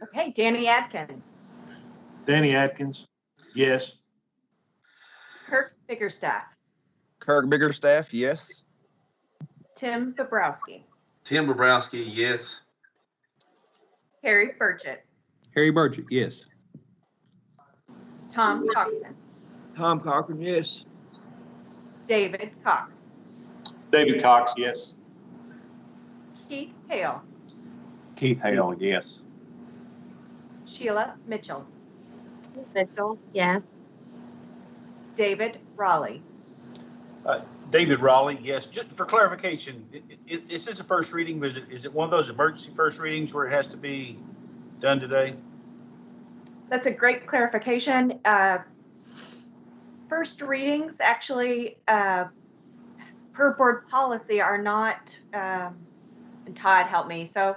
Okay, Danny Adkins,
Danny Atkins, yes.
Kirk Biggerstaff,
Kirk Biggerstaff, yes.
Tim Bobrowski,
Tim Bobrowski, yes.
Harry Burchett,
Harry Burchett, yes.
Tom Cochran,
Tom Cochran, yes.
David Cox,
David Cox, yes.
Keith Hale,
Keith Hale, yes.
Sheila Mitchell,
Mitchell, yes.
David Raleigh.
David Raleigh, yes. Just for clarification, is this a first reading? Is it one of those emergency first readings where it has to be done today?
That's a great clarification. First readings actually, per board policy, are not, and Todd helped me. So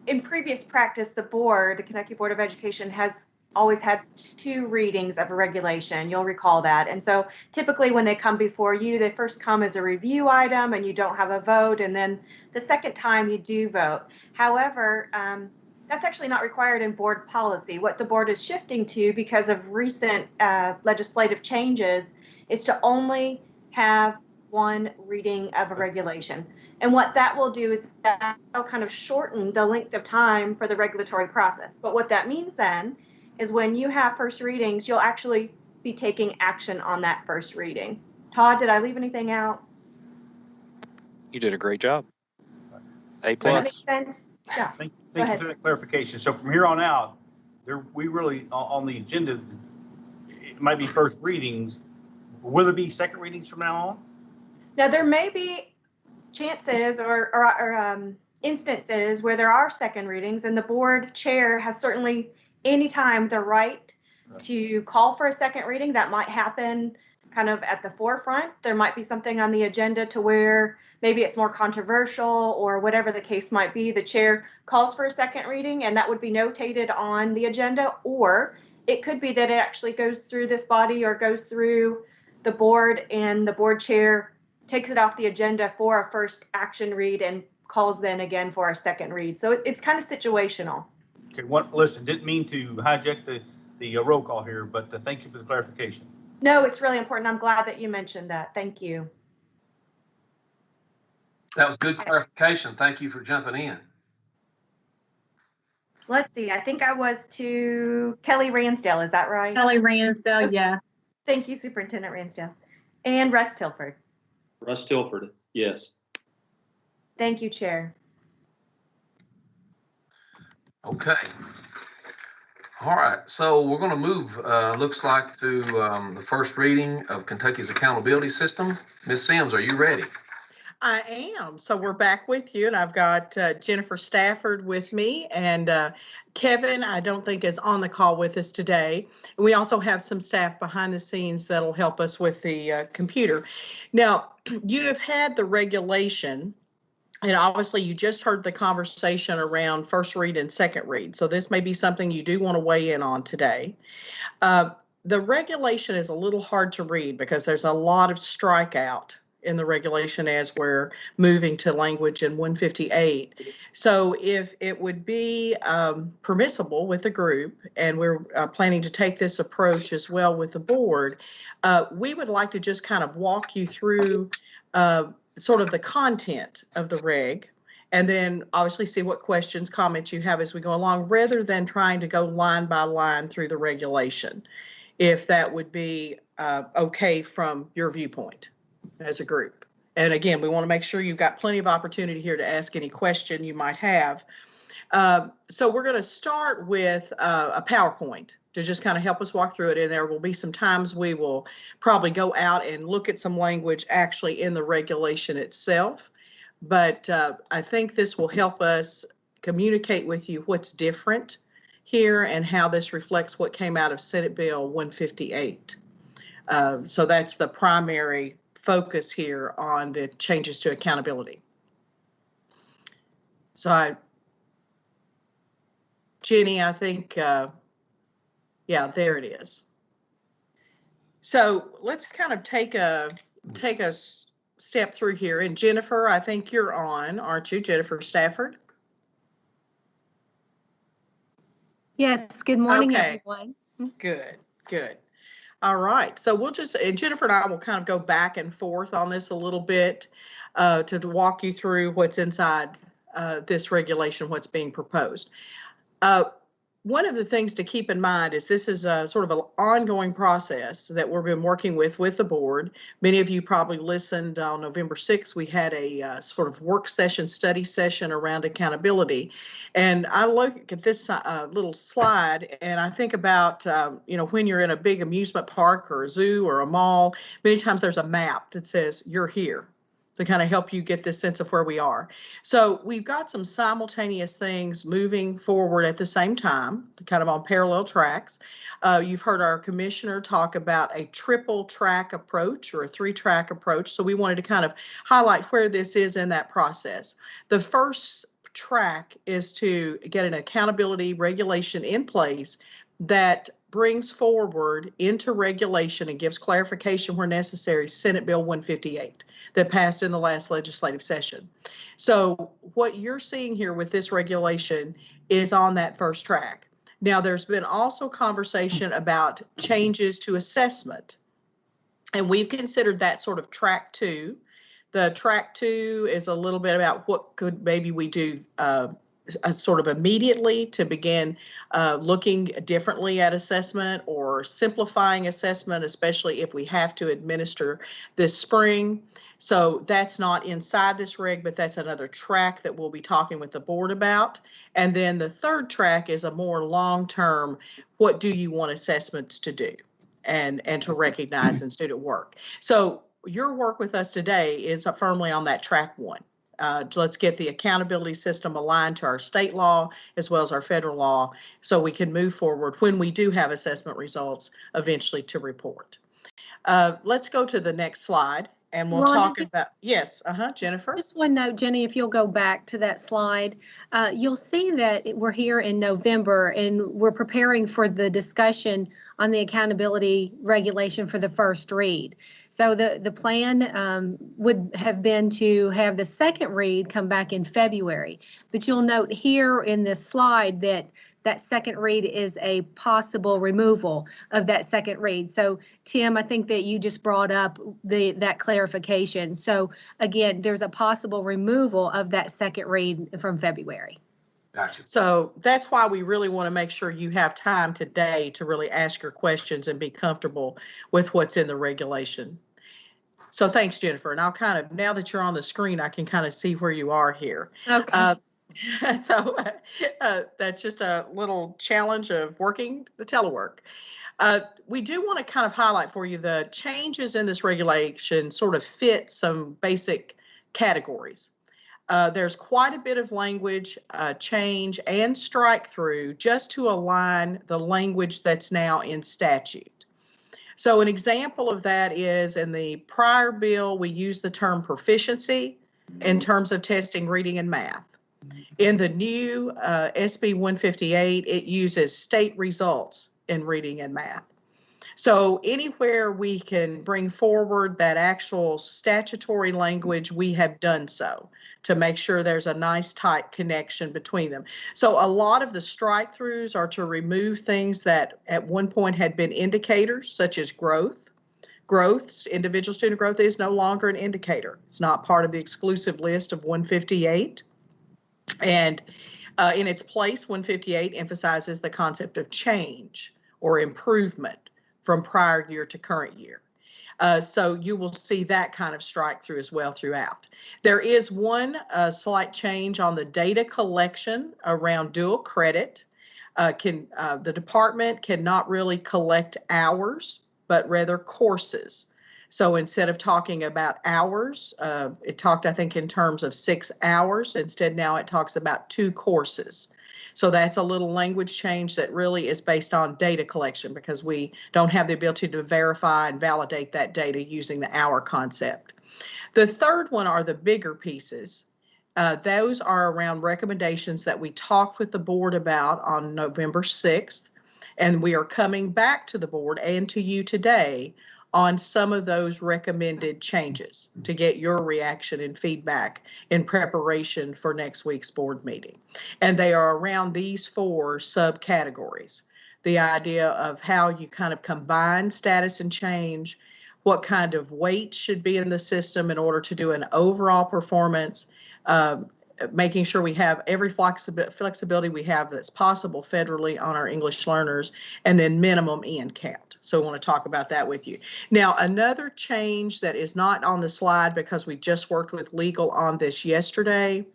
in previous practice, the Kentucky Board of Education has always had 2 readings of a regulation. You'll recall that. And so typically when they come before you, they first come as a review item and you don't have a vote. And then the second time you do vote. However, that's actually not required in board policy. What the board is shifting to because of recent legislative changes is to only have 1 reading of a regulation. And what that will do is that will kind of shorten the length of time for the regulatory process. But what that means then is when you have first readings, you'll actually be taking action on that first reading. Todd, did I leave anything out?
You did a great job. A+.
Does that make sense? Yeah.
Thank you for that clarification. So from here on out, we really, on the agenda, it might be first readings. Will there be second readings from now on?
Now, there may be chances or instances where there are second readings, and the board chair has certainly anytime the right to call for a second reading. That might happen kind of at the forefront. There might be something on the agenda to where maybe it's more controversial or whatever the case might be. The chair calls for a second reading and that would be notated on the agenda, or it could be that it actually goes through this body or goes through the board and the board chair takes it off the agenda for a first action read and calls then again for a second read. So it's kind of situational.
Okay, listen, didn't mean to hijack the roll call here, but thank you for the clarification.
No, it's really important. I'm glad that you mentioned that. Thank you.
That was good clarification. Thank you for jumping in.
Let's see. I think I was to Kelly Ransdale. Is that right?
Kelly Ransdale, yes.
Thank you, Superintendent Ransdale. And Russ Tilford.
Russ Tilford, yes.
Thank you, Chair.
Okay. All right, so we're going to move, looks like, to the first reading of Kentucky's accountability system. Ms. Sims, are you ready?
I am. So we're back with you, and I've got Jennifer Stafford with me, and Kevin, I don't think, is on the call with us today. And we also have some staff behind the scenes that'll help us with the computer. Now, you have had the regulation, and obviously you just heard the conversation around first read and second read. So this may be something you do want to weigh in on today. The regulation is a little hard to read because there's a lot of strikeout in the regulation as we're moving to language in 158. So if it would be permissible with the group, and we're planning to take this approach as well with the board, we would like to just kind of walk you through sort of the content of the reg, and then obviously see what questions, comments you have as we go along, rather than trying to go line by line through the regulation, if that would be okay from your viewpoint as a group. And again, we want to make sure you've got plenty of opportunity here to ask any question you might have. So we're going to start with a PowerPoint to just kind of help us walk through it. And there will be some times we will probably go out and look at some language actually in the regulation itself. But I think this will help us communicate with you what's different here and how this reflects what came out of Senate Bill 158. So that's the primary focus here on the changes to accountability. So Jenny, I think, yeah, there it is. So let's kind of take a step through here. And Jennifer, I think you're on, aren't you, Jennifer Stafford?
Yes, good morning,
okay.
Everyone.
Good, good. All right, so we'll just, and Jennifer and I will kind of go back and forth on this a little bit to walk you through what's inside this regulation, what's being proposed. One of the things to keep in mind is this is a sort of an ongoing process that we've been working with the board. Many of you probably listened on November 6th. We had a sort of work session, study session around accountability. And I look at this little slide and I think about, you know, when you're in a big amusement park or a zoo or a mall, many times there's a map that says you're here, to kind of help you get this sense of where we are. So we've got some simultaneous things moving forward at the same time, kind of on parallel tracks. You've heard our commissioner talk about a triple track approach or a 3-track approach. So we wanted to kind of highlight where this is in that process. The first track is to get an accountability regulation in place that brings forward into regulation and gives clarification where necessary Senate Bill 158 that passed in the last legislative session. So what you're seeing here with this regulation is on that first track. Now, there's been also conversation about changes to assessment, and we've considered that sort of track 2. The track 2 is a little bit about what could maybe we do sort of immediately to begin looking differently at assessment or simplifying assessment, especially if we have to administer this spring. So that's not inside this reg, but that's another track that we'll be talking with the board about. And then the third track is a more long-term, what do you want assessments to do and to recognize in student work. So your work with us today is firmly on that track 1. Let's get the accountability system aligned to our state law as well as our federal law so we can move forward when we do have assessment results eventually to report. Let's go to the next slide and we'll
Rhonda,
talk
just-
about, yes, Jennifer.
Just one note, Jenny, if you'll go back to that slide, you'll see that we're here in November and we're preparing for the discussion on the accountability regulation for the first read. So the plan would have been to have the second read come back in February. But you'll note here in this slide that that second read is a possible removal of that second read. So Tim, I think that you just brought up that clarification. So again, there's a possible removal of that second read from February.
Gotcha.
So that's why we really want to make sure you have time today to really ask your questions and be comfortable with what's in the regulation. So thanks, Jennifer. And I'll kind of, now that you're on the screen, I can kind of see where you are here.
Okay.
So that's just a little challenge of working the telework. We do want to kind of highlight for you the changes in this regulation sort of fit some basic categories. There's quite a bit of language change and strike through just to align the language that's now in statute. So an example of that is in the prior bill, we use the term proficiency in terms of testing reading and math. In the new SB 158, it uses state results in reading and math. So anywhere we can bring forward that actual statutory language, we have done so to make sure there's a nice tight connection between them. So a lot of the strike throughs are to remove things that at one point had been indicators, such as growth. Growth, individual student growth, is no longer an indicator. It's not part of the exclusive list of 158. And in its place, 158 emphasizes the concept of change or improvement from prior year to current year. So you will see that kind of strike through as well throughout. There is one slight change on the data collection around dual credit. The department cannot really collect hours, but rather courses. So instead of talking about hours, it talked, I think, in terms of 6 hours. Instead, now it talks about 2 courses. So that's a little language change that really is based on data collection because we don't have the ability to verify and validate that data using the hour concept. The third one are the bigger pieces. Those are around recommendations that we talked with the board about on November 6th, and we are coming back to the board and to you today on some of those recommended changes to get your reaction and feedback in preparation for next week's board meeting. And they are around these 4 subcategories. The idea of how you kind of combine status and change, what kind of weight should be in the system in order to do an overall performance, making sure we have every flexibility we have that's possible federally on our English learners, and then minimum end count. So we want to talk about that with you. Now, another change that is not on the slide because we just worked with legal on this yesterday,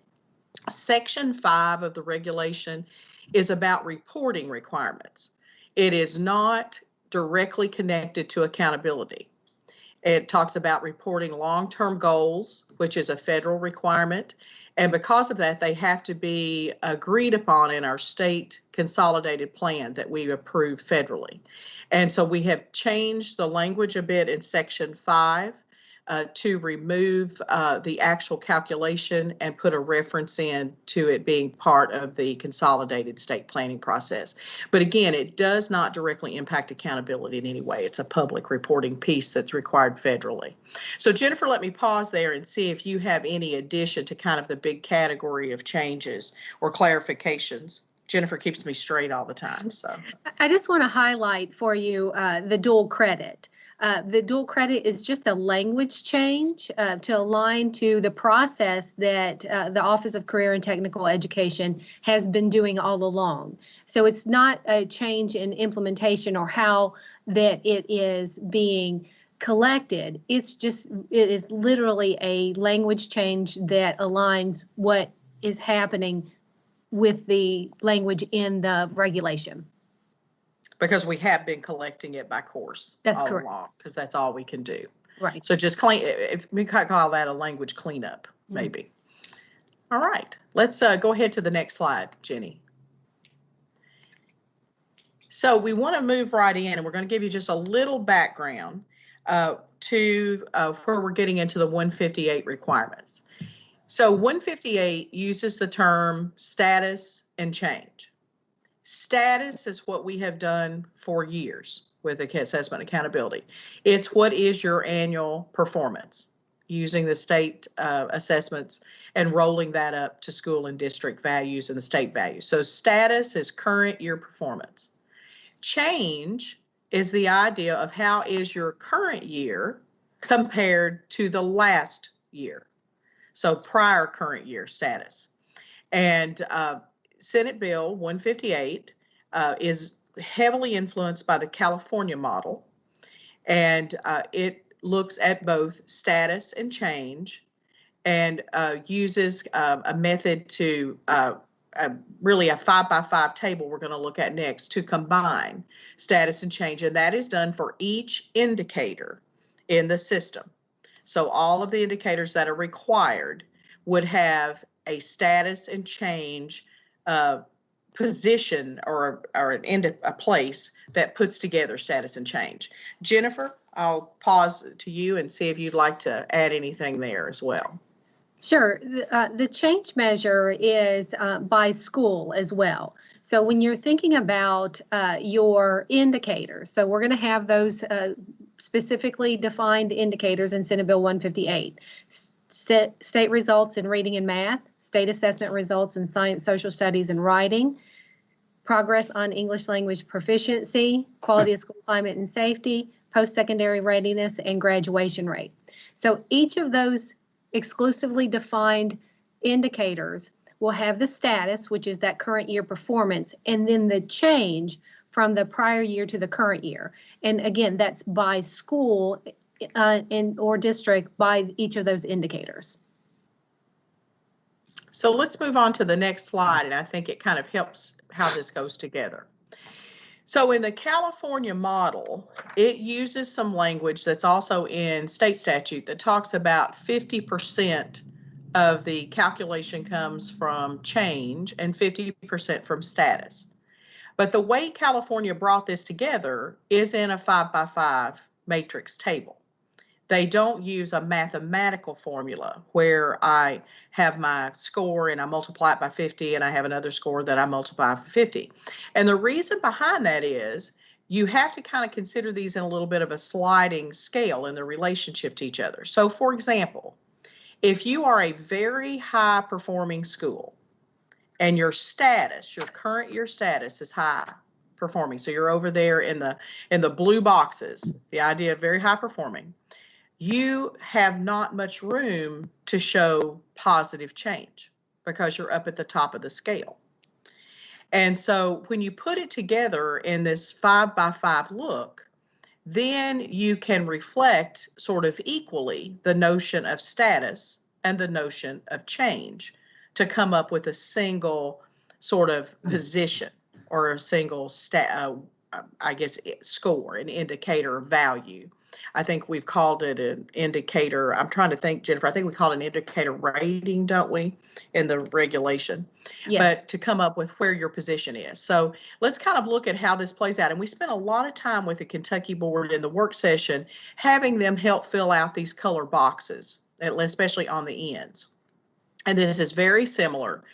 Section 5 of the regulation is about reporting requirements. It is not directly connected to accountability. It talks about reporting long-term goals, which is a federal requirement. And because of that, they have to be agreed upon in our state consolidated plan that we approve federally. And so we have changed the language a bit in Section 5 to remove the actual calculation and put a reference in to it being part of the consolidated state planning process. But again, it does not directly impact accountability in any way. It's a public reporting piece that's required federally. So Jennifer, let me pause there and see if you have any addition to kind of the big category of changes or clarifications. Jennifer keeps me straight all the time. So
I just want to highlight for you the dual credit. The dual credit is just a language change to align to the process that the Office of Career and Technical Education has been doing all along. So it's not a change in implementation or how that it is being collected. It is literally a language change that aligns what is happening with the language in the regulation.
Because we have been collecting it by course.
That's
all
correct.
along, because that's all we can do.
Right.
So just we could call that a language cleanup, maybe. All right, let's go ahead to the next slide, Jenny. So we want to move right in, and we're going to give you just a little background to where we're getting into the 158 requirements. So 158 uses the term status and change. Status is what we have done for years with assessment accountability. It's what is your annual performance using the state assessments and rolling that up to school and district values and the state values. So status is current year performance. Change is the idea of how is your current year compared to the last year. So prior current year status. And Senate Bill 158 is heavily influenced by the California model, and it looks at both status and change, and uses a method to really a 5x5 table we're going to look at next to combine status and change, and that is done for each indicator in the system. So all of the indicators that are required would have a status and change position or a place that puts together status and change. Jennifer, I'll pause to you and see if you'd like to add anything there as well.
Sure. The change measure is by school as well. So when you're thinking about your indicators, so we're going to have those specifically defined indicators in Senate Bill 158. State results in reading and math, state assessment results in science, social studies, and writing, progress on English language proficiency, quality of school climate and safety, post-secondary readiness, and graduation rate. So each of those exclusively defined indicators will have the status, which is that current year performance, and then the change from the prior year to the current year. And again, that's by school or district by each of those indicators.
So let's move on to the next slide, and I think it kind of helps how this goes together. So in the California model, it uses some language that's also in state statute that talks about 50% of the calculation comes from change and 50% from status. But the way California brought this together is in a 5x5 matrix table. They don't use a mathematical formula where I have my score and I multiply it by 50 and I have another score that I multiply by 50. And the reason behind that is you have to kind of consider these in a little bit of a sliding scale in their relationship to each other. So for example, if you are a very high performing school and your status, your current year status is high performing, so you're over there in the blue boxes, the idea of very high performing, you have not much room to show positive change because you're up at the top of the scale. And so when you put it together in this 5x5 look, then you can reflect sort of equally the notion of status and the notion of change to come up with a single sort of position or a single score, an indicator value. I think we've called it an indicator. I'm trying to think, Jennifer, I think we call it an indicator rating, don't we, in the regulation?
Yes.
But to come up with where your position is. So let's kind of look at how this plays out. And we spent a lot of time with the Kentucky board in the work session, having them help fill out these color boxes, especially on the ends. And this is very similar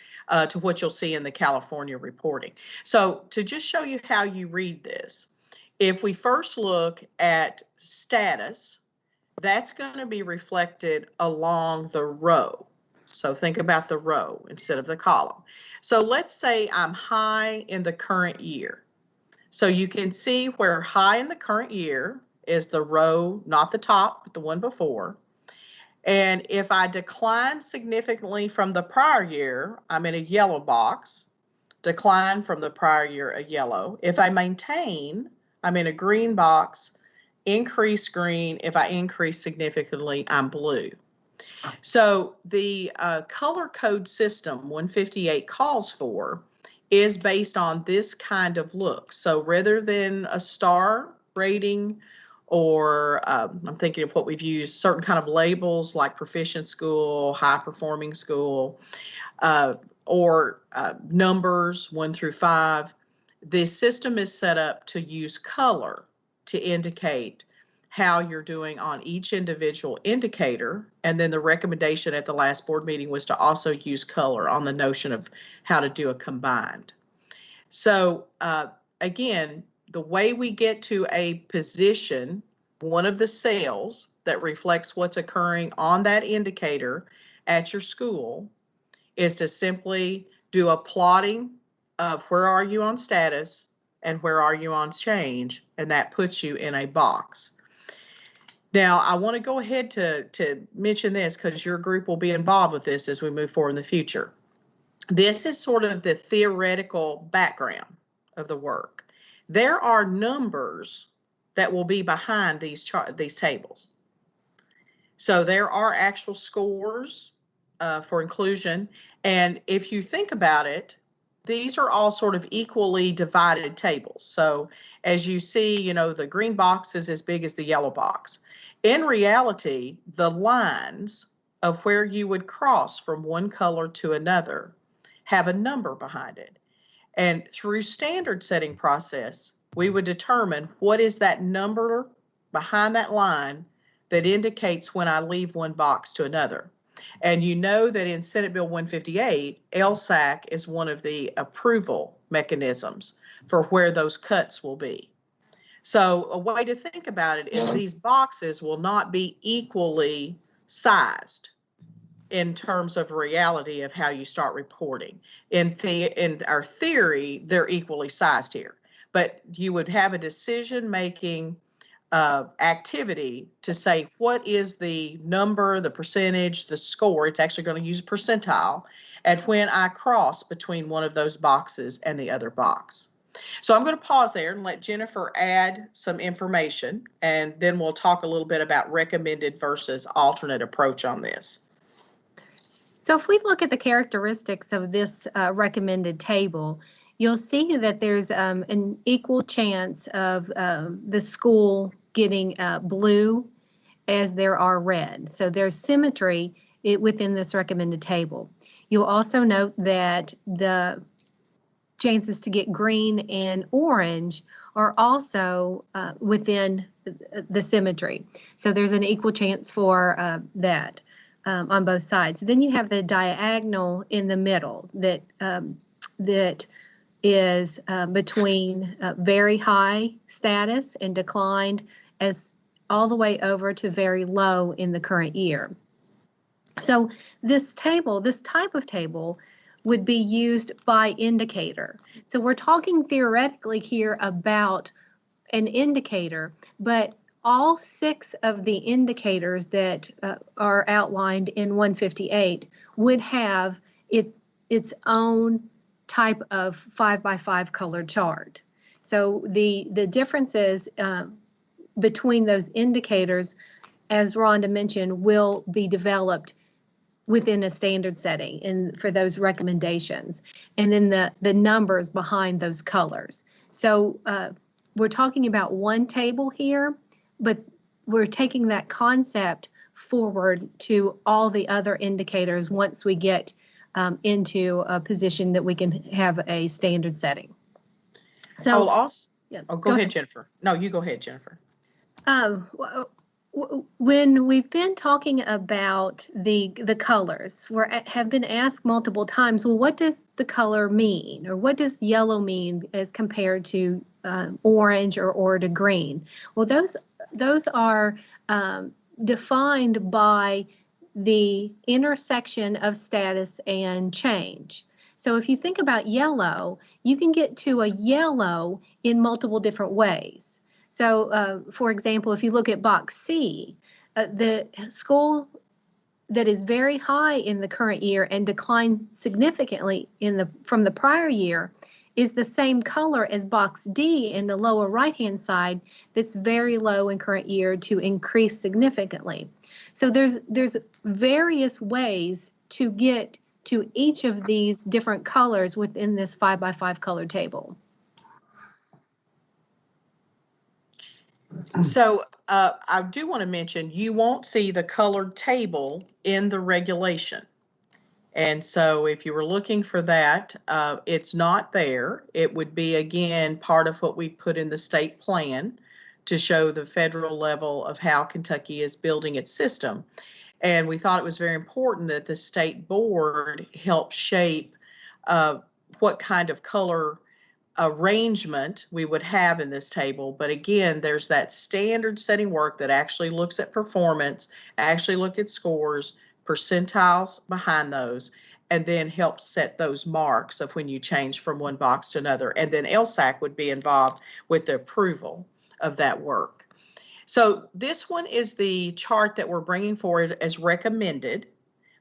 to what you'll see in the California reporting. So to just show you how you read this, if we first look at status, that's going to be reflected along the row. So think about the row instead of the column. So let's say I'm high in the current year. So you can see where high in the current year is the row, not the top, but the one before. And if I decline significantly from the prior year, I'm in a yellow box. Decline from the prior year, a yellow. If I maintain, I'm in a green box. Increase green. If I increase significantly, I'm blue. So the color code system 158 calls for is based on this kind of look. So rather than a star rating or I'm thinking of what we've used, certain kind of labels like proficient school, high performing school, or numbers 1 through 5. The system is set up to use color to indicate how you're doing on each individual indicator. And then the recommendation at the last board meeting was to also use color on the notion of how to do a combined. So again, the way we get to a position, one of the cells that reflects what's occurring on that indicator at your school, is to simply do a plotting of where are you on status and where are you on change, and that puts you in a box. Now, I want to go ahead to mention this because your group will be involved with this as we move forward in the future. This is sort of the theoretical background of the work. There are numbers that will be behind these tables. So there are actual scores for inclusion. And if you think about it, these are all sort of equally divided tables. So as you see, you know, the green box is as big as the yellow box. In reality, the lines of where you would cross from one color to another have a number behind it. And through standard setting process, we would determine what is that number behind that line that indicates when I leave one box to another. And you know that in Senate Bill 158, LSAC is one of the approval mechanisms for where those cuts will be. So a way to think about it is these boxes will not be equally sized in terms of reality of how you start reporting. In our theory, they're equally sized here, but you would have a decision-making activity to say what is the number, the percentage, the score. It's actually going to use a percentile at when I cross between one of those boxes and the other box. So I'm going to pause there and let Jennifer add some information, and then we'll talk a little bit about recommended versus alternate approach on this.
So if we look at the characteristics of this recommended table, you'll see that there's an equal chance of the school getting blue as there are red. So there's symmetry within this recommended table. You'll also note that the chances to get green and orange are also within the symmetry. So there's an equal chance for that on both sides. Then you have the diagonal in the middle that is between very high status and declined as all the way over to very low in the current year. So this type of table would be used by indicator. So we're talking theoretically here about an indicator, but all 6 of the indicators that are outlined in 158 would have its own type of 5x5 colored chart. So the differences between those indicators, as Rhonda mentioned, will be developed within a standard setting and for those recommendations, and then the numbers behind those colors. So we're talking about one table here, but we're taking that concept forward to all the other indicators once we get into a position that we can have a standard setting. So
go ahead, Jennifer. No, you go ahead, Jennifer.
When we've been talking about the colors, have been asked multiple times, well, what does the color mean? Or what does yellow mean as compared to orange or to green? Well, those are defined by the intersection of status and change. So if you think about yellow, you can get to a yellow in multiple different ways. So, for example, if you look at box C, the school that is very high in the current year and declined significantly from the prior year is the same color as box D in the lower right-hand side that's very low in current year to increase significantly. So there's various ways to get to each of these different colors within this 5x5 color table.
So I do want to mention, you won't see the colored table in the regulation. And so if you were looking for that, it's not there. It would be, again, part of what we put in the state plan to show the federal level of how Kentucky is building its system. And we thought it was very important that the state board help shape what kind of color arrangement we would have in this table. But again, there's that standard setting work that actually looks at performance, actually look at scores, percentiles behind those, and then help set those marks of when you change from one box to another. And then LSAC would be involved with the approval of that work. So this one is the chart that we're bringing forward as recommended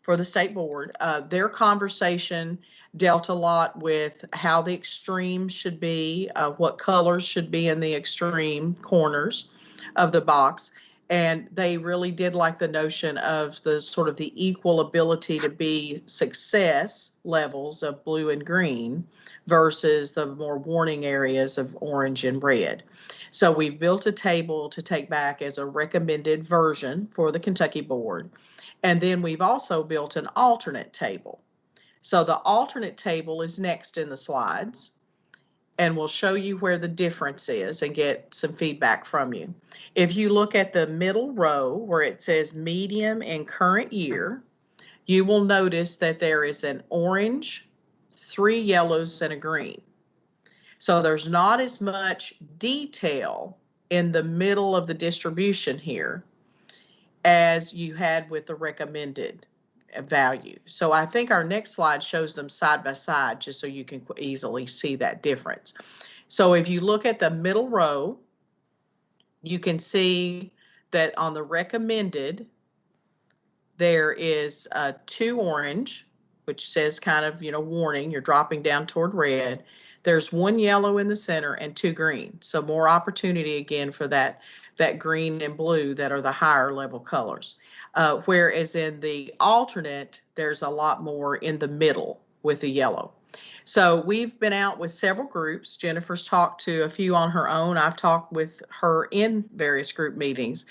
for the state board. Their conversation dealt a lot with how the extremes should be, what colors should be in the extreme corners of the box. And they really did like the notion of the sort of the equal ability to be success levels of blue and green versus the more warning areas of orange and red. So we've built a table to take back as a recommended version for the Kentucky board. And then we've also built an alternate table. So the alternate table is next in the slides, and we'll show you where the difference is and get some feedback from you. If you look at the middle row where it says medium and current year, you will notice that there is an orange, 3 yellows, and a green. So there's not as much detail in the middle of the distribution here as you had with the recommended value. So I think our next slide shows them side by side just so you can easily see that difference. So if you look at the middle row, you can see that on the recommended, there is 2 orange, which says kind of, warning, you're dropping down toward red. There's 1 yellow in the center and 2 green. So more opportunity again for that green and blue that are the higher level colors. Whereas in the alternate, there's a lot more in the middle with the yellow. So we've been out with several groups. Jennifer's talked to a few on her own. I've talked with her in various group meetings.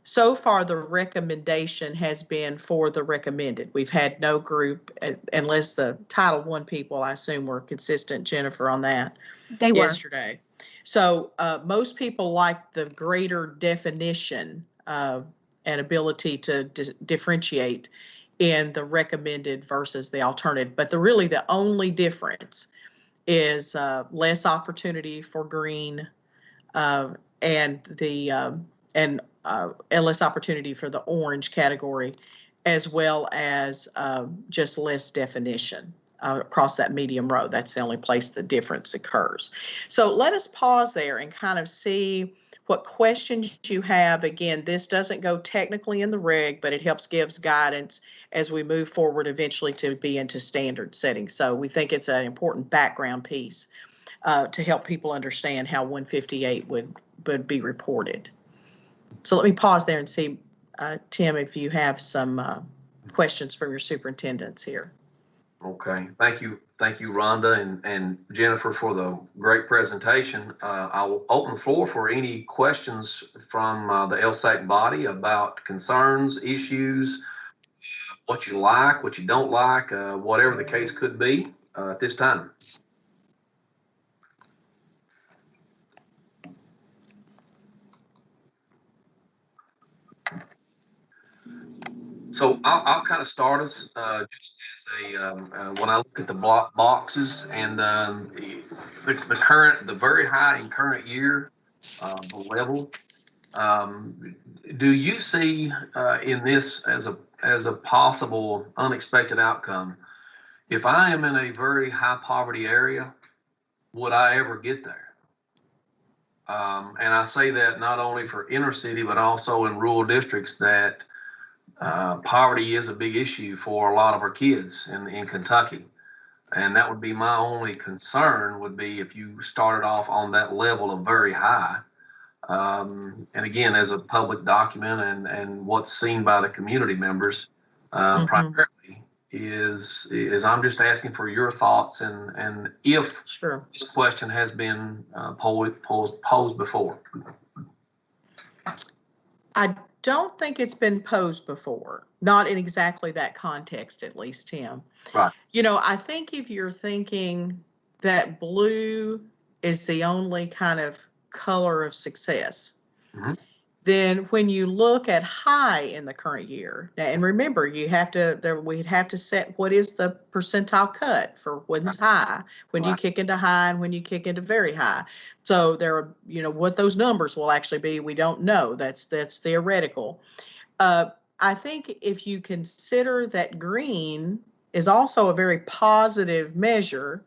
So far, the recommendation has been for the recommended. We've had no group, unless the Title I people, I assume, were consistent, Jennifer, on that.
They were.
Yesterday. So most people like the greater definition and ability to differentiate in the recommended versus the alternative. But really the only difference is less opportunity for green and less opportunity for the orange category, as well as just less definition across that medium row. That's the only place the difference occurs. So let us pause there and kind of see what questions you have. Again, this doesn't go technically in the reg, but it helps gives guidance as we move forward eventually to be into standard settings. So we think it's an important background piece to help people understand how 158 would be reported. So let me pause there and see, Tim, if you have some questions from your superintendents here.
Okay, thank you, Rhonda and Jennifer, for the great presentation. I will open the floor for any questions from the LSAC body about concerns, issues, what you like, what you don't like, whatever the case could be at this time. So I'll kind of start us just as a when I look at the block boxes and the very high and current year the level. Do you see in this as a possible unexpected outcome? If I am in a very high poverty area, would I ever get there? And I say that not only for inner city, but also in rural districts that poverty is a big issue for a lot of our kids in Kentucky. And that would be my only concern, would be if you started off on that level of very high. And again, as a public document and what's seen by the community members, primarily is I'm just asking for your thoughts and if this question has been posed before.
I don't think it's been posed before, not in exactly that context, at least, Tim.
Right.
You know, I think if you're thinking that blue is the only kind of color of success, then when you look at high in the current year, and remember, we'd have to set what is the percentile cut for what's high, when you kick into high and when you kick into very high. So there are, you know, what those numbers will actually be, we don't know. That's theoretical. I think if you consider that green is also a very positive measure,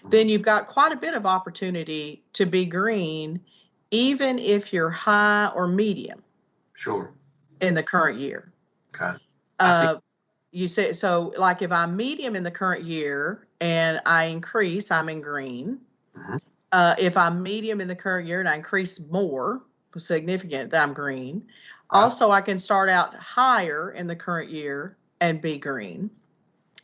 then you've got quite a bit of opportunity to be green, even if you're high or medium.
Sure.
In the current year.
Okay.
You say, so like if I'm medium in the current year and I increase, I'm in green. If I'm medium in the current year and I increase more, significant, I'm green. Also, I can start out higher in the current year and be green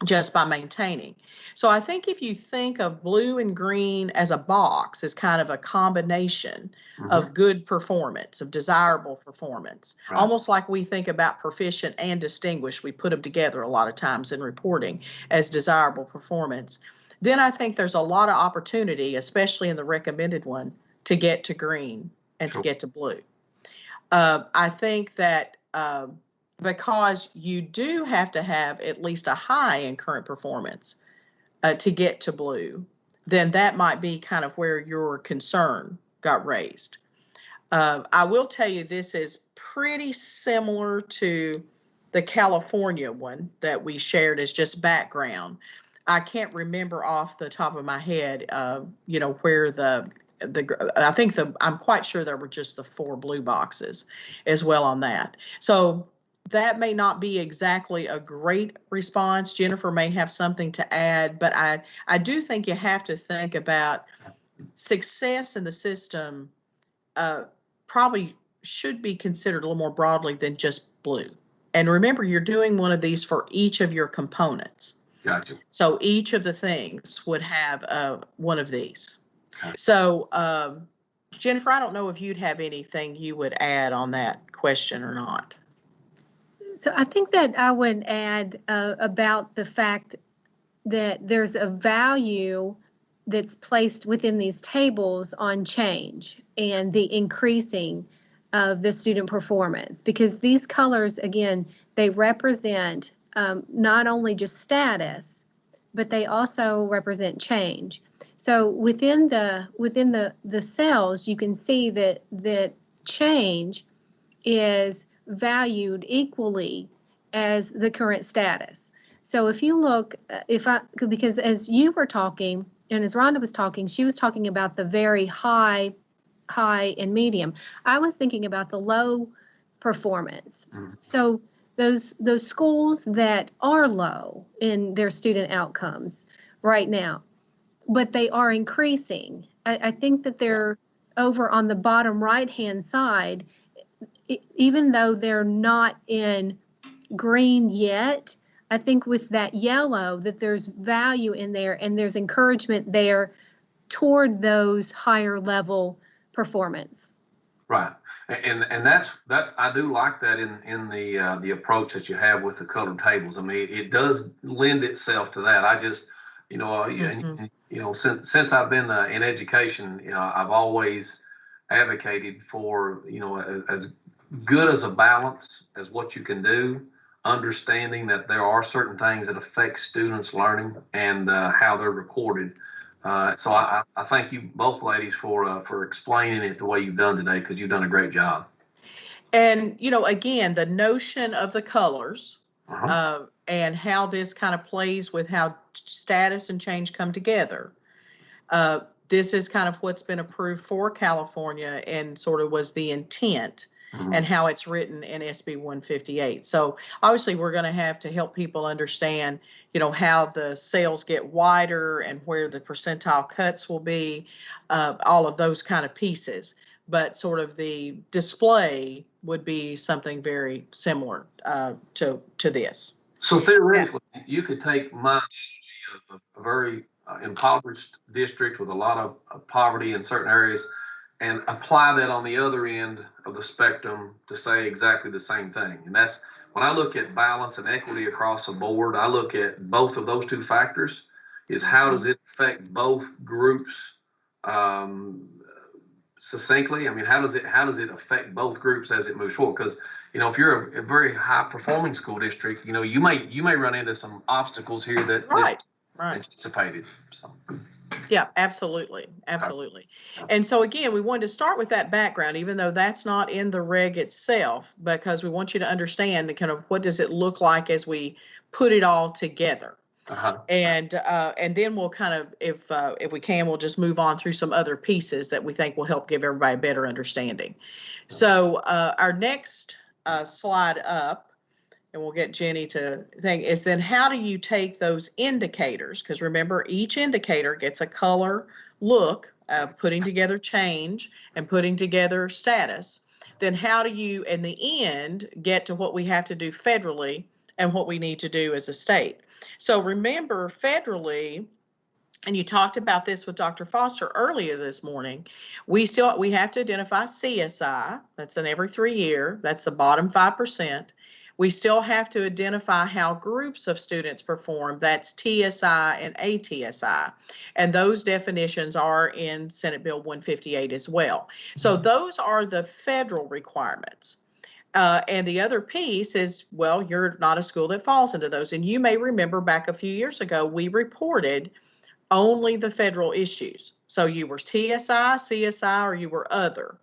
just by maintaining. So I think if you think of blue and green as a box, as kind of a combination of good performance, of desirable performance, almost like we think about proficient and distinguished, we put them together a lot of times in reporting as desirable performance, then I think there's a lot of opportunity, especially in the recommended one, to get to green and to get to blue. I think that because you do have to have at least a high in current performance to get to blue, then that might be kind of where your concern got raised. I will tell you this is pretty similar to the California one that we shared as just background. I can't remember off the top of my head, you know, where I'm quite sure there were just the 4 blue boxes as well on that. So that may not be exactly a great response. Jennifer may have something to add, but I do think you have to think about success in the system probably should be considered a little more broadly than just blue. And remember, you're doing one of these for each of your components.
Gotcha.
So each of the things would have one of these. So Jennifer, I don't know if you'd have anything you would add on that question or not.
So I think that I would add about the fact that there's a value that's placed within these tables on change and the increasing of the student performance, because these colors, again, they represent not only just status, but they also represent change. So within the cells, you can see that change is valued equally as the current status. So if you look, because as you were talking and as Rhonda was talking, she was talking about the very high, and medium. I was thinking about the low performance. So those schools that are low in their student outcomes right now, but they are increasing. I think that they're over on the bottom right-hand side, even though they're not in green yet, I think with that yellow that there's value in there and there's encouragement there toward those higher level performance.
Right. And that's I do like that in the approach that you have with the colored tables. I mean, it does lend itself to that. I just, you know, since I've been in education, you know, I've always advocated for, you know, as good as a balance as what you can do, understanding that there are certain things that affect students' learning and how they're recorded. So I thank you both ladies for explaining it the way you've done today, because you've done a great job.
And, you know, again, the notion of the colors and how this kind of plays with how status and change come together. This is kind of what's been approved for California and sort of was the intent and how it's written in SB 158. So obviously we're going to have to help people understand, you know, how the cells get wider and where the percentile cuts will be, all of those kind of pieces. But sort of the display would be something very similar to this.
So theoretically, you could take my of a very impoverished district with a lot of poverty in certain areas and apply that on the other end of the spectrum to say exactly the same thing. And that's when I look at balance and equity across the board, I look at both of those two factors is how does it affect both groups succinctly? I mean, how does it affect both groups as it moves forward? Because, you know, if you're a very high performing school district, you know, you may run into some obstacles here that
Right.
anticipated. So.
Yeah, absolutely. Absolutely. And so again, we wanted to start with that background, even though that's not in the reg itself, because we want you to understand the kind of what does it look like as we put it all together. And then we'll kind of, if we can, we'll just move on through some other pieces that we think will help give everybody a better understanding. So our next slide up, and we'll get Jenny to think, is then how do you take those indicators? Because remember, each indicator gets a color look, putting together change and putting together status. Then how do you, in the end, get to what we have to do federally and what we need to do as a state? So remember, federally, and you talked about this with Dr. Foster earlier this morning, we have to identify CSI. That's an every 3 year. That's the bottom 5%. We still have to identify how groups of students perform. That's TSI and ATSI. And those definitions are in Senate Bill 158 as well. So those are the federal requirements. And the other piece is, well, you're not a school that falls into those. And you may remember back a few years ago, we reported only the federal issues. So you were TSI, CSI, or you were other.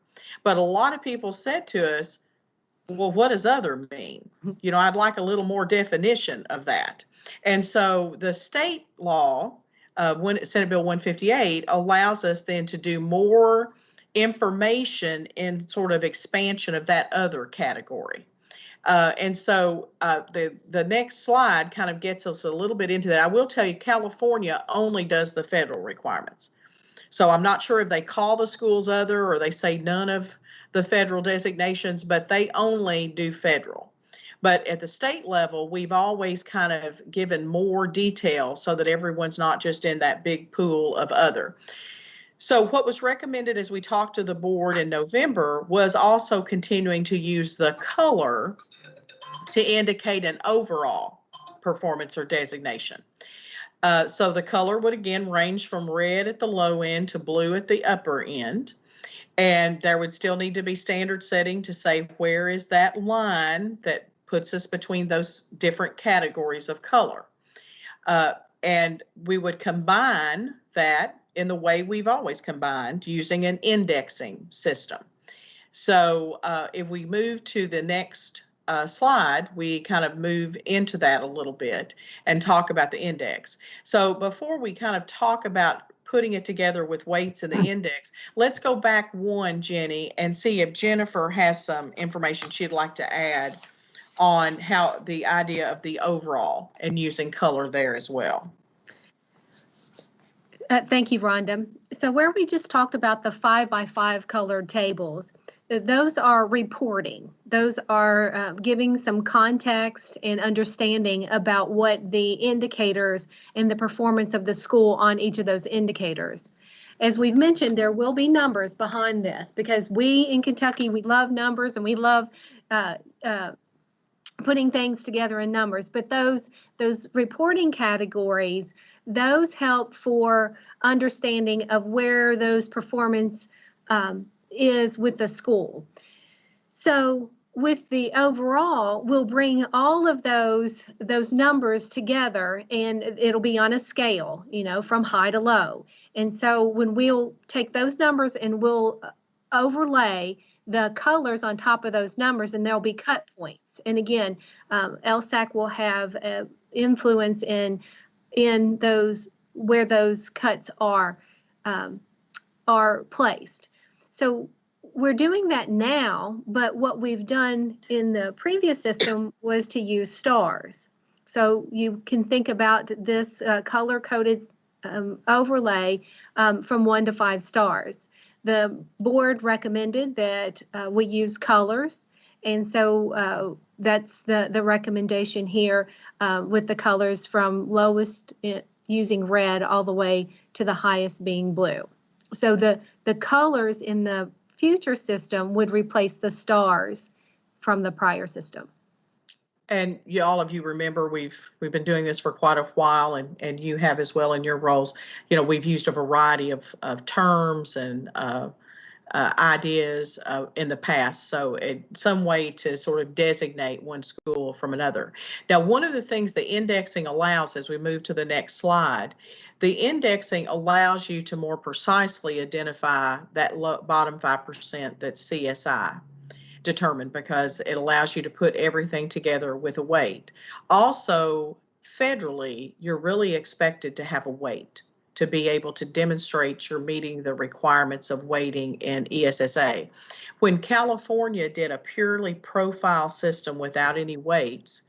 But a lot of people said to us, well, what does other mean? You know, I'd like a little more definition of that. And so the state law, Senate Bill 158, allows us then to do more information in sort of expansion of that other category. And so the next slide kind of gets us a little bit into that. I will tell you, California only does the federal requirements. So I'm not sure if they call the schools other or they say none of the federal designations, but they only do federal. But at the state level, we've always kind of given more detail so that everyone's not just in that big pool of other. So what was recommended as we talked to the board in November was also continuing to use the color to indicate an overall performance or designation. So the color would again range from red at the low end to blue at the upper end. And there would still need to be standard setting to say where is that line that puts us between those different categories of color. And we would combine that in the way we've always combined, using an indexing system. So if we move to the next slide, we kind of move into that a little bit and talk about the index. So before we kind of talk about putting it together with weights in the index, let's go back one, Jenny, and see if Jennifer has some information she'd like to add on how the idea of the overall and using color there as well.
Thank you, Rhonda. So where we just talked about the 5x5 colored tables, those are reporting. Those are giving some context and understanding about what the indicators and the performance of the school on each of those indicators. As we've mentioned, there will be numbers behind this because we in Kentucky, we love numbers and we love putting things together in numbers. But those reporting categories, those help for understanding of where those performance is with the school. So with the overall, we'll bring all of those numbers together and it'll be on a scale, you know, from high to low. And so when we'll take those numbers and we'll overlay the colors on top of those numbers and there'll be cut points. And again, LSAC will have influence in those where those cuts are placed. So we're doing that now, but what we've done in the previous system was to use stars. So you can think about this color-coded overlay from 1 to 5 stars. The board recommended that we use colors, and so that's the recommendation here with the colors from lowest using red all the way to the highest being blue. So the colors in the future system would replace the stars from the prior system.
And all of you remember we've been doing this for quite a while, and you have as well in your roles. We've used a variety of terms and ideas in the past. So some way to sort of designate one school from another. Now, one of the things the indexing allows, as we move to the next slide, the indexing allows you to more precisely identify that bottom 5% that's CSI determined, because it allows you to put everything together with a weight. Also, federally, you're really expected to have a weight to be able to demonstrate you're meeting the requirements of weighting in ESSA. When California did a purely profile system without any weights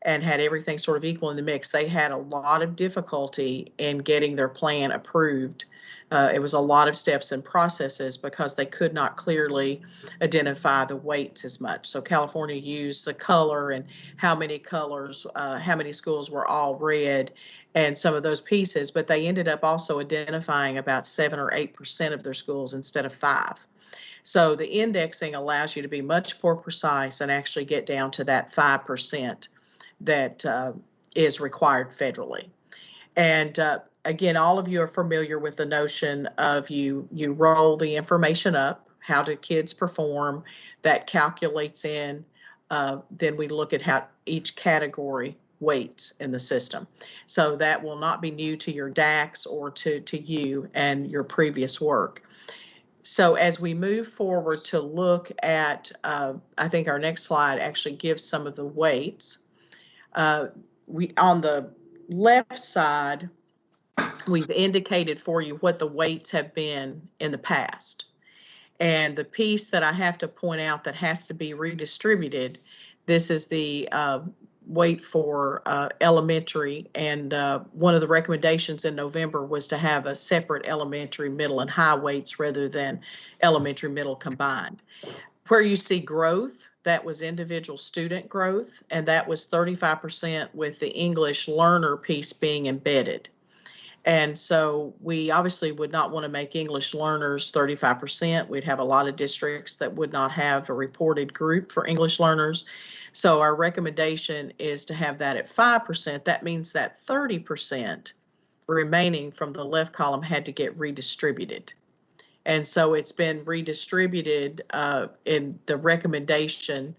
and had everything sort of equal in the mix, they had a lot of difficulty in getting their plan approved. It was a lot of steps and processes because they could not clearly identify the weights as much. So California used the color and how many colors, how many schools were all red, and some of those pieces, but they ended up also identifying about 7 or 8% of their schools instead of 5. So the indexing allows you to be much more precise and actually get down to that 5% that is required federally. And again, all of you are familiar with the notion of you roll the information up, how do kids perform, that calculates in, then we look at how each category weights in the system. So that will not be new to your DAX or to you and your previous work. So as we move forward to look at, I think our next slide actually gives some of the weights. We on the left side, we've indicated for you what the weights have been in the past. And the piece that I have to point out that has to be redistributed, this is the weight for elementary, and one of the recommendations in November was to have a separate elementary, middle, and high weights rather than elementary, middle combined. Where you see growth, that was individual student growth, and that was 35% with the English learner piece being embedded. And so we obviously would not want to make English learners 35%. We'd have a lot of districts that would not have a reported group for English learners. So our recommendation is to have that at 5%. That means that 30% remaining from the left column had to get redistributed. And so it's been redistributed in the recommendation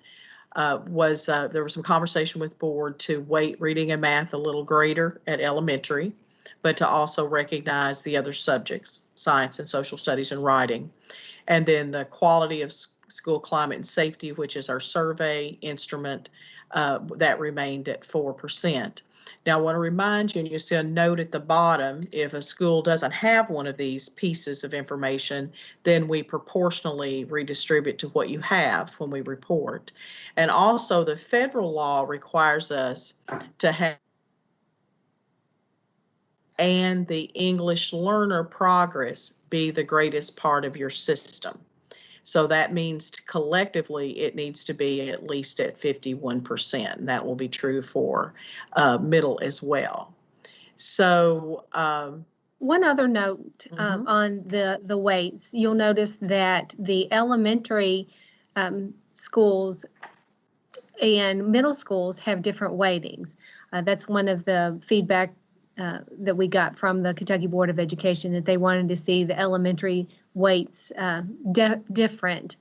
there was some conversation with board to weight reading and math a little greater at elementary, but to also recognize the other subjects, science and social studies and writing. And then the quality of school climate and safety, which is our survey instrument, that remained at 4%. Now, I want to remind you, and you see a note at the bottom, if a school doesn't have one of these pieces of information, then we proportionally redistribute to what you have when we report. And also, the federal law requires us to have and the English learner progress be the greatest part of your system. So that means collectively it needs to be at least at 51%. And that will be true for middle as well. So
one other note on the weights, you'll notice that the elementary schools and middle schools have different weightings. That's one of the feedback that we got from the Kentucky Board of Education, that they wanted to see the elementary weights different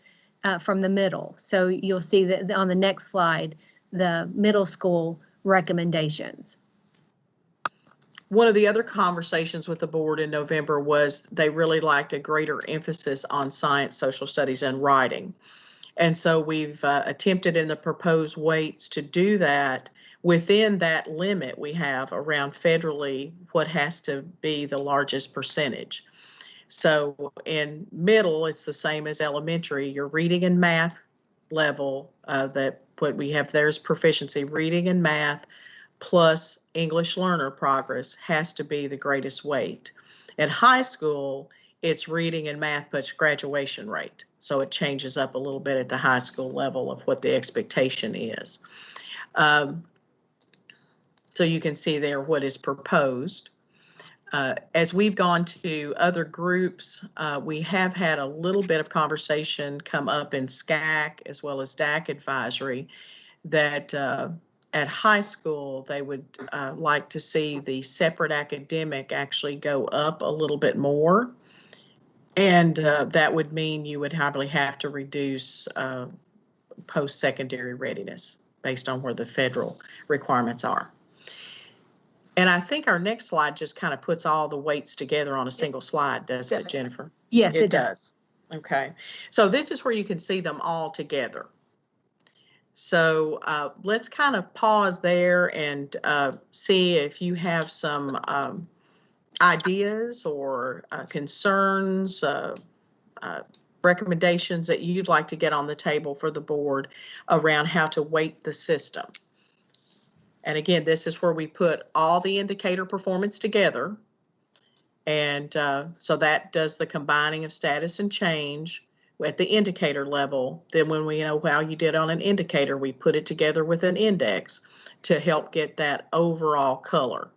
from the middle. So you'll see that on the next slide, the middle school recommendations.
One of the other conversations with the board in November was they really liked a greater emphasis on science, social studies, and writing. And so we've attempted in the proposed weights to do that. Within that limit, we have around federally what has to be the largest percentage. So in middle, it's the same as elementary. Your reading and math level, that what we have there is proficiency. Reading and math plus English learner progress has to be the greatest weight. At high school, it's reading and math plus graduation rate. So it changes up a little bit at the high school level of what the expectation is. So you can see there what is proposed. As we've gone to other groups, we have had a little bit of conversation come up in SCAC as well as DAC advisory that at high school, they would like to see the separate academic actually go up a little bit more. And that would mean you would probably have to reduce post-secondary readiness based on where the federal requirements are. And I think our next slide just kind of puts all the weights together on a single slide, doesn't it, Jennifer?
Yes, it does.
Okay. So this is where you can see them all together. So let's kind of pause there and see if you have some ideas or concerns, recommendations that you'd like to get on the table for the board around how to weight the system. And again, this is where we put all the indicator performance together. And so that does the combining of status and change at the indicator level. Then when we know how you did on an indicator, we put it together with an index to help get that overall color.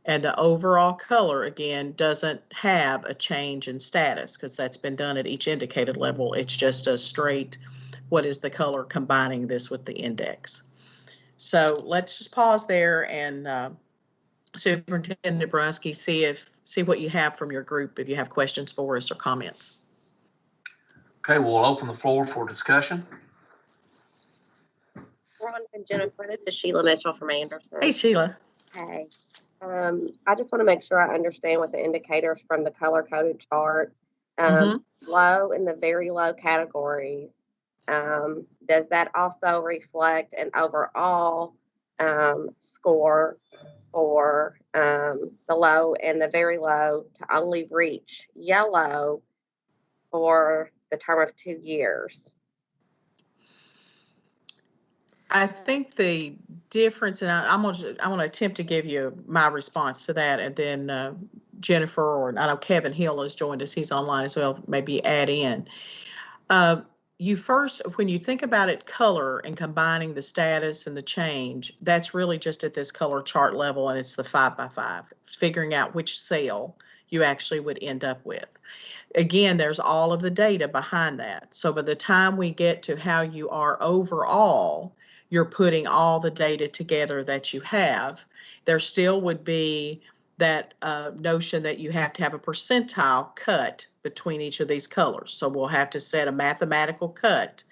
And the overall color, again, doesn't have a change in status because that's been done at each indicator level. It's just a straight, what is the color combining this with the index. So let's just pause there and Superintendent Brusky, see what you have from your group, if you have questions for us or comments.
Okay, we'll open the floor for discussion.
Ron and Jennifer, this is Sheila Mitchell from Anderson.
Hey, Sheila.
Hey. I just want to make sure I understand what the indicators from the color-coded chart. Low and the very low categories. Does that also reflect an overall score for the low and the very low to only reach yellow for the term of 2 years?
I think the difference, and I'm going to attempt to give you my response to that, and then Jennifer, or I know Kevin Hill has joined us, he's online as well, maybe add in. You first, when you think about it, color and combining the status and the change, that's really just at this color chart level, and it's the 5x5, figuring out which cell you actually would end up with. Again, there's all of the data behind that. So by the time we get to how you are overall, you're putting all the data together that you have. There still would be that notion that you have to have a percentile cut between each of these colors. So we'll have to set a mathematical cut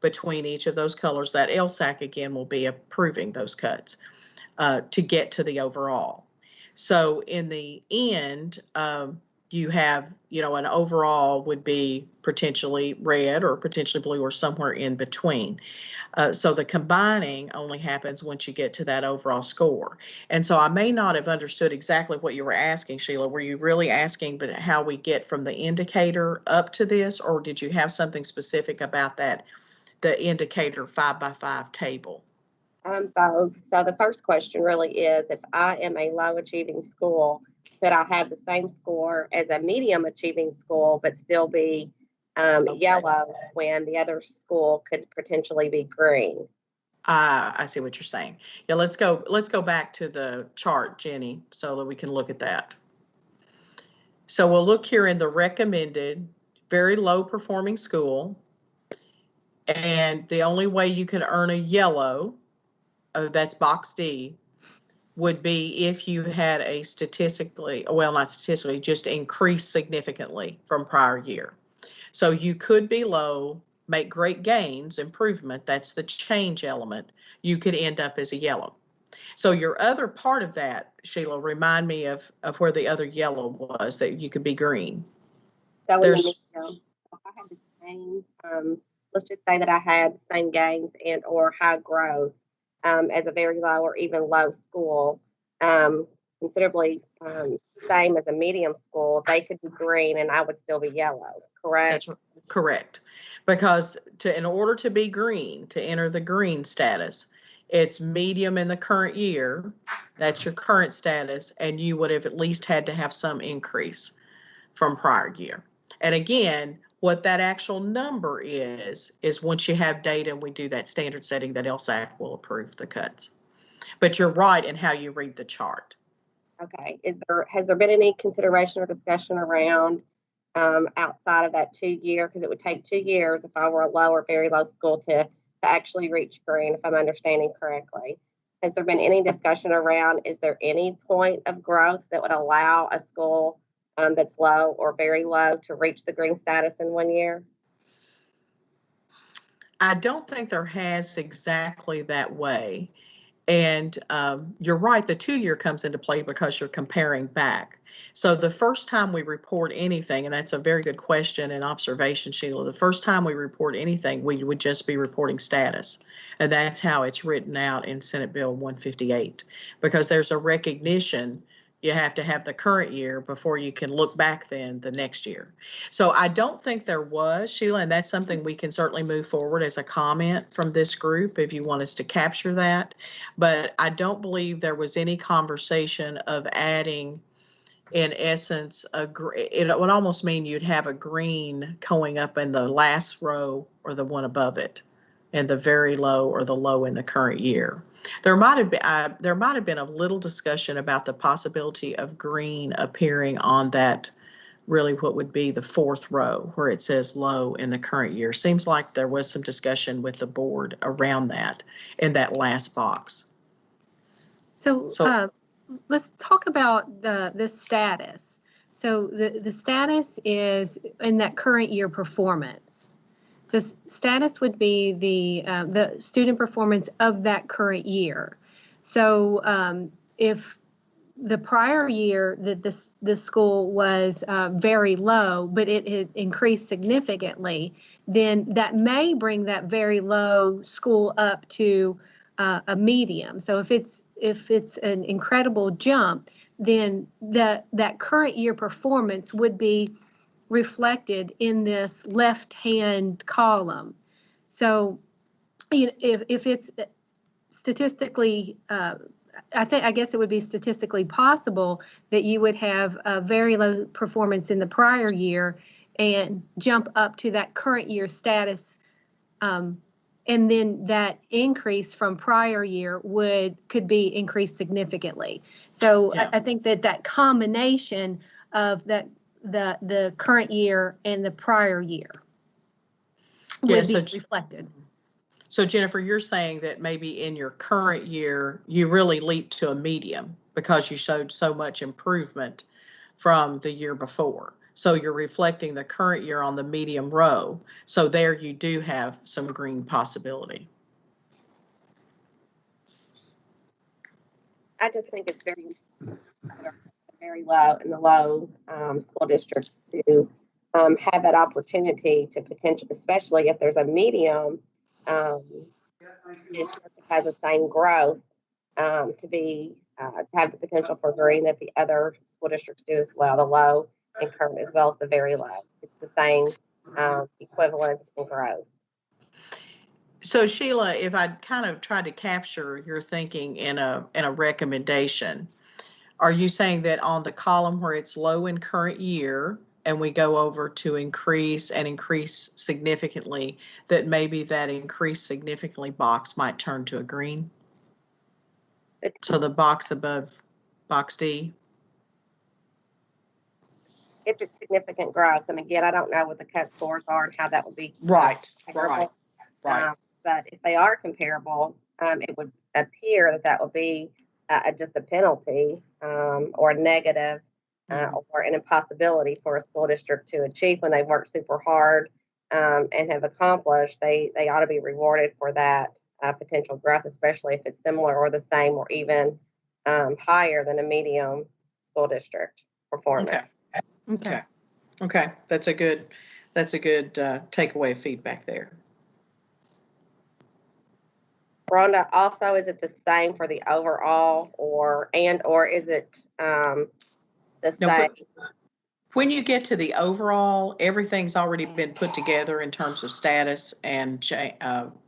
between each of those colors. That LSAC, again, will be approving those cuts to get to the overall. So in the end, you have, an overall would be potentially red or potentially blue or somewhere in between. So the combining only happens once you get to that overall score. And so I may not have understood exactly what you were asking, Sheila. Were you really asking but how we get from the indicator up to this, or did you have something specific about that, the indicator 5x5 table?
Both. So the first question really is, if I am a low achieving school, could I have the same score as a medium achieving school, but still be yellow when the other school could potentially be green?
I see what you're saying. Yeah, let's go back to the chart, Jenny, so that we can look at that. So we'll look here in the recommended, very low performing school. And the only way you could earn a yellow, that's box D, would be if you had a statistically, well, not statistically, just increased significantly from prior year. So you could be low, make great gains, improvement, that's the change element. You could end up as a yellow. So your other part of that, Sheila, remind me of where the other yellow was, that you could be green.
So if I had the same, let's just say that I had the same gains and or high growth as a very low or even low school, considerably same as a medium school, they could be green and I would still be yellow, correct?
That's correct. Because in order to be green, to enter the green status, it's medium in the current year, that's your current status, and you would have at least had to have some increase from prior year. And again, what that actual number is once you have data and we do that standard setting, that LSAC will approve the cuts. But you're right in how you read the chart.
Okay, has there been any consideration or discussion around outside of that 2 year? Because it would take 2 years if I were a low or very low school to actually reach green, if I'm understanding correctly. Has there been any discussion around, is there any point of growth that would allow a school that's low or very low to reach the green status in 1 year?
I don't think there has exactly that way. And you're right, the 2 year comes into play because you're comparing back. So the first time we report anything, and that's a very good question and observation, Sheila, the first time we report anything, we would just be reporting status. And that's how it's written out in Senate Bill 158, because there's a recognition you have to have the current year before you can look back then the next year. So I don't think there was, Sheila, and that's something we can certainly move forward as a comment from this group if you want us to capture that. But I don't believe there was any conversation of adding, in essence, it would almost mean you'd have a green going up in the last row or the one above it, and the very low or the low in the current year. There might have been a little discussion about the possibility of green appearing on that, really what would be the fourth row where it says low in the current year. Seems like there was some discussion with the board around that in that last box.
So let's talk about the status. So the status is in that current year performance. So status would be the student performance of that current year. So if the prior year that the school was very low, but it has increased significantly, then that may bring that very low school up to a medium. So if it's an incredible jump, then that current year performance would be reflected in this left-hand column. So if it's statistically, I guess it would be statistically possible that you would have a very low performance in the prior year and jump up to that current year status, and then that increase from prior year could be increased significantly. So yeah. I think that combination of the current year and the prior year would be reflected.
So Jennifer, you're saying that maybe in your current year, you really leaped to a medium because you showed so much improvement from the year before. So you're reflecting the current year on the medium row. So there you do have some green possibility.
I just think it's very low in the low school districts to have that opportunity to potentially, especially if there's a medium district that has the same growth, to have the potential for green that the other school districts do as well, the low and current as well as the very low. It's the same equivalence in growth.
So Sheila, if I kind of tried to capture your thinking in a recommendation, are you saying that on the column where it's low in current year and we go over to increase and increase significantly, that maybe that increase significantly box might turn to a green? So the box above box D?
If it's significant growth, and again, I don't know what the cut scores are and how that would be.
Right.
But if they are comparable, it would appear that would be just a penalty or a negative or an impossibility for a school district to achieve when they work super hard and have accomplished. They ought to be rewarded for that potential growth, especially if it's similar or the same or even higher than a medium school district performance.
Okay. That's a good takeaway feedback there.
Rhonda, also, is it the same for the overall or is it the same?
When you get to the overall, everything's already been put together in terms of status and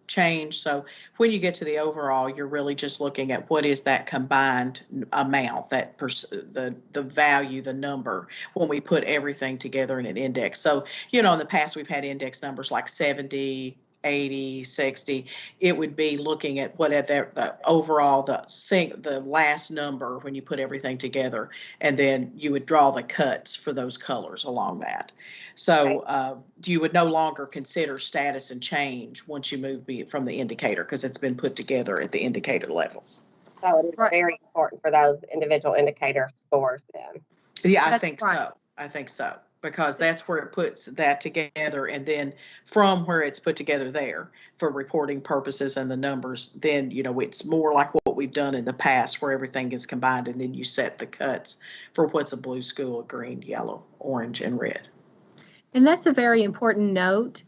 change. So when you get to the overall, you're really just looking at what is that combined amount, that the value, the number, when we put everything together in an index. So, in the past we've had index numbers like 70, 80, 60. It would be looking at what at the overall, the last number when you put everything together, and then you would draw the cuts for those colors along that. So you would no longer consider status and change once you move from the indicator, because it's been put together at the indicator level.
So it is very important for those individual indicator scores then.
Yeah, I think so. I think so, because that's where it puts that together, and then from where it's put together there for reporting purposes and the numbers, then, you know, it's more like what we've done in the past where everything gets combined, and then you set the cuts for what's a blue school, green, yellow, orange, and red.
And that's a very important note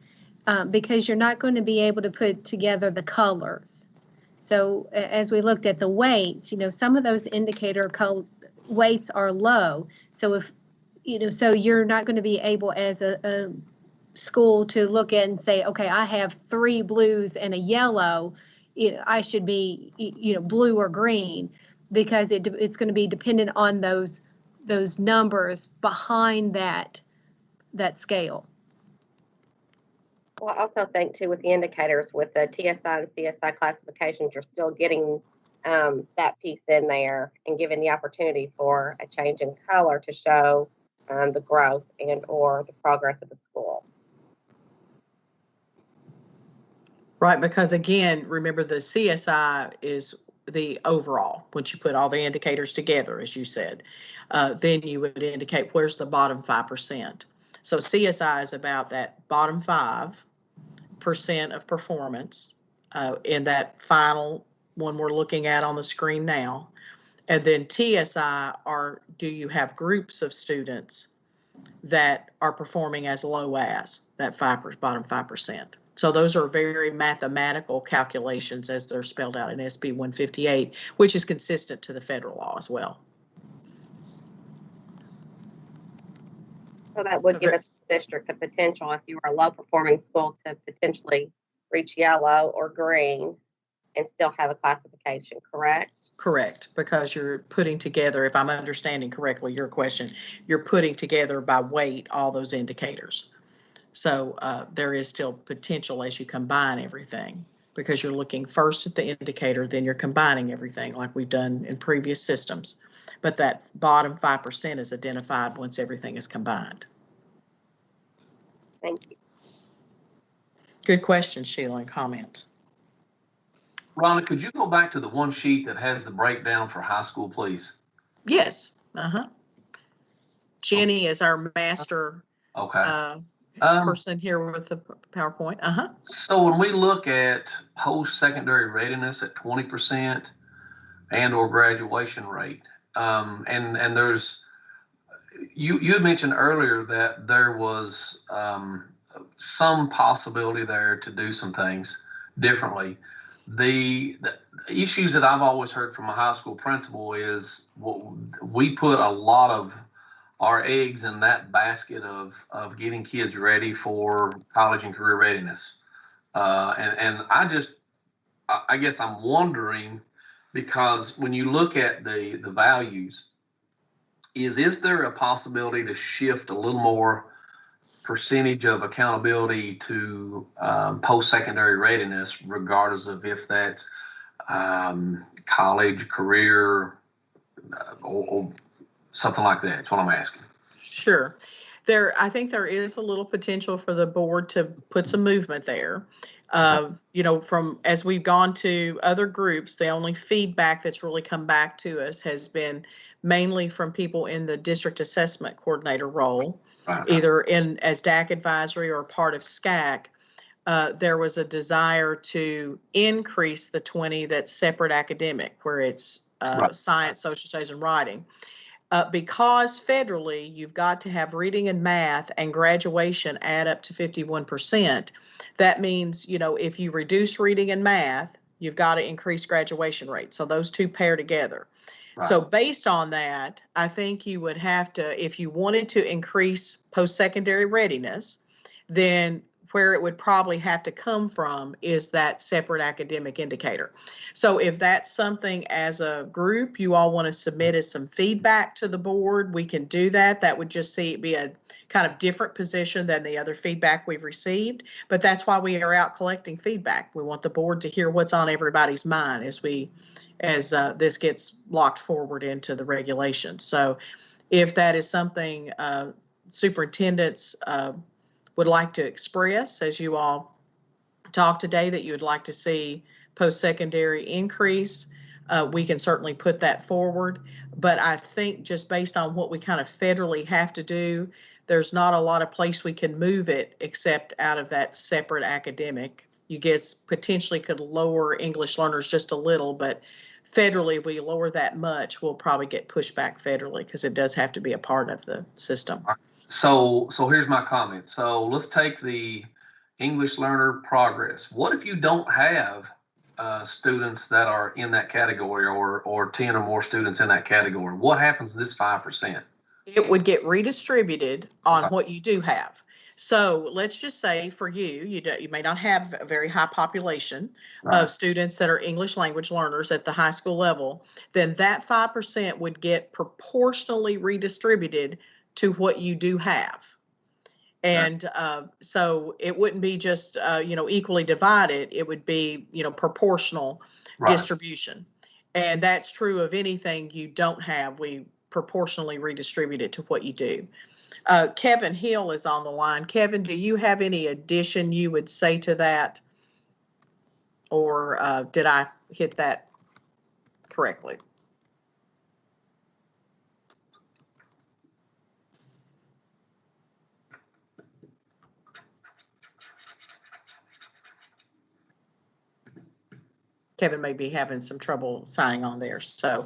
because you're not going to be able to put together the colors. So as we looked at the weights, you know, some of those indicator weights are low. So if, you know, so you're not going to be able as a school to look at and say, okay, I have 3 blues and a yellow, you know, I should be, you know, blue or green, because it's going to be dependent on those numbers behind that scale.
Well, I also think too with the indicators, with the TSI and CSI classifications, you're still getting that piece in there and giving the opportunity for a change in color to show the growth and or the progress of the school.
Right, because again, remember the CSI is the overall. Once you put all the indicators together, as you said, then you would indicate where's the bottom 5%. So CSI is about that bottom 5% of performance in that final one we're looking at on the screen now. And then TSI do you have groups of students that are performing as low as that bottom 5%. So those are very mathematical calculations as they're spelled out in SB 158, which is consistent to the federal law as well.
So that would give us the district the potential, if you were a low performing school, to potentially reach yellow or green and still have a classification, correct?
Correct, because you're putting together, if I'm understanding correctly your question, you're putting together by weight all those indicators. So there is still potential as you combine everything, because you're looking first at the indicator, then you're combining everything like we've done in previous systems. But that bottom 5% is identified once everything is combined.
Thank you.
Good question, Sheila, and comment.
Rhonda, could you go back to the one sheet that has the breakdown for high school, please?
Yes. Jenny is our master person here with the PowerPoint.
So when we look at post-secondary readiness at 20% and or graduation rate, and there's, you had mentioned earlier that there was some possibility there to do some things differently. The issues that I've always heard from a high school principal is we put a lot of our eggs in that basket of getting kids ready for college and career readiness. And I guess I'm wondering, because when you look at the values, is there a possibility to shift a little more percentage of accountability to post-secondary readiness, regardless of if that's college, career, or something like that? That's what I'm asking.
Sure. I think there is a little potential for the board to put some movement there. You know, as we've gone to other groups, the only feedback that's really come back to us has been mainly from people in the district assessment coordinator role, either as DAC advisory or part of SCAC. There was a desire to increase the 20 that's separate academic, where it's science, social studies, and writing. Because federally, you've got to have reading and math and graduation add up to 51%. That means, you know, if you reduce reading and math, you've got to increase graduation rate. So those two pair together. Right. So based on that, I think you would have to, if you wanted to increase post-secondary readiness, then where it would probably have to come from is that separate academic indicator. So if that's something as a group you all want to submit as some feedback to the board, we can do that. That would just be a kind of different position than the other feedback we've received. But that's why we are out collecting feedback. We want the board to hear what's on everybody's mind as this gets locked forward into the regulations. So if that is something superintendents would like to express, as you all talked today, that you would like to see post-secondary increase, we can certainly put that forward. But I think just based on what we kind of federally have to do, there's not a lot of place we can move it except out of that separate academic. You guess potentially could lower English learners just a little, but federally, if we lower that much, we'll probably get pushed back federally because it does have to be a part of the system.
So here's my comment. So let's take the English learner progress. What if you don't have students that are in that category, or 10 or more students in that category? What happens to this 5%?
It would get redistributed on what you do have. So let's just say for you may not have a very high population of students that are English language learners at the high school level. Then that 5% would get proportionally redistributed to what you do have. And so it wouldn't be just, equally divided. It would be, proportional distribution. And that's true of anything you don't have. We proportionally redistribute it to what you do. Kevin Hill is on the line. Kevin, do you have any addition you would say to that? Or did I hit that correctly? Kevin may be having some trouble signing on there. So,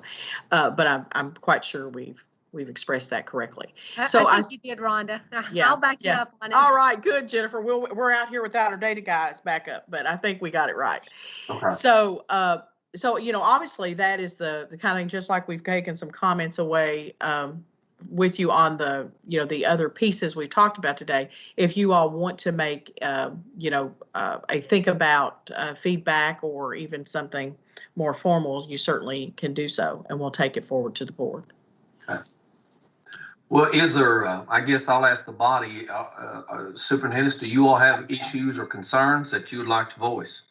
but I'm quite sure we've expressed that correctly. So
I think you did, Rhonda.
Yeah,
I'll back you up on it.
All right, good, Jennifer. We're out here without our data guys back up, but I think we got it right. Okay. So, obviously that is the kind of, just like we've taken some comments away with you on the, the other pieces we talked about today. If you all want to make, a think about feedback or even something more formal, you certainly can do so, and we'll take it forward to the board.
Okay. Well, is there, I guess I'll ask the body, superintendents, do you all have issues or concerns that you would like to voice?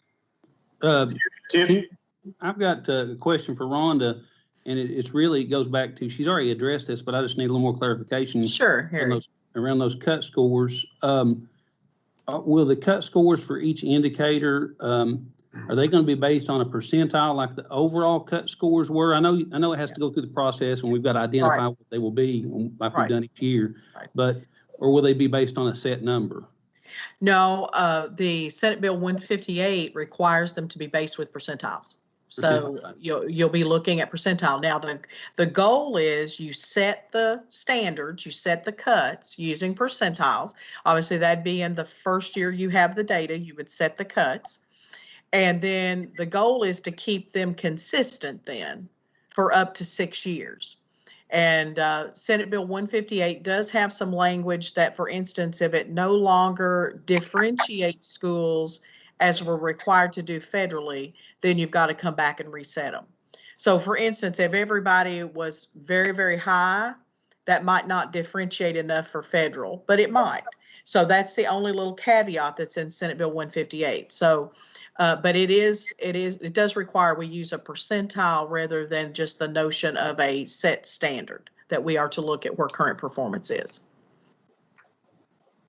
I've got a question for Rhonda, and it really goes back to, she's already addressed this, but I just need a little more clarification.
Sure, Harry.
Around those cut scores. Will the cut scores for each indicator, are they going to be based on a percentile like the overall cut scores were? I know it has to go through the process, and we've got to identify what they will be, like we've done each year. But, or will they be based on a set number?
No, the Senate Bill 158 requires them to be based with percentiles. So you'll be looking at percentile. Now the goal is you set the standards, you set the cuts using percentiles. Obviously that'd be in the first year you have the data, you would set the cuts. And then the goal is to keep them consistent then for up to 6 years. And Senate Bill 158 does have some language that, for instance, if it no longer differentiates schools as we're required to do federally, then you've got to come back and reset them. So for instance, if everybody was very, very high, that might not differentiate enough for federal, but it might. So that's the only little caveat that's in Senate Bill 158. So, but it does require we use a percentile rather than just the notion of a set standard that we are to look at where current performance is.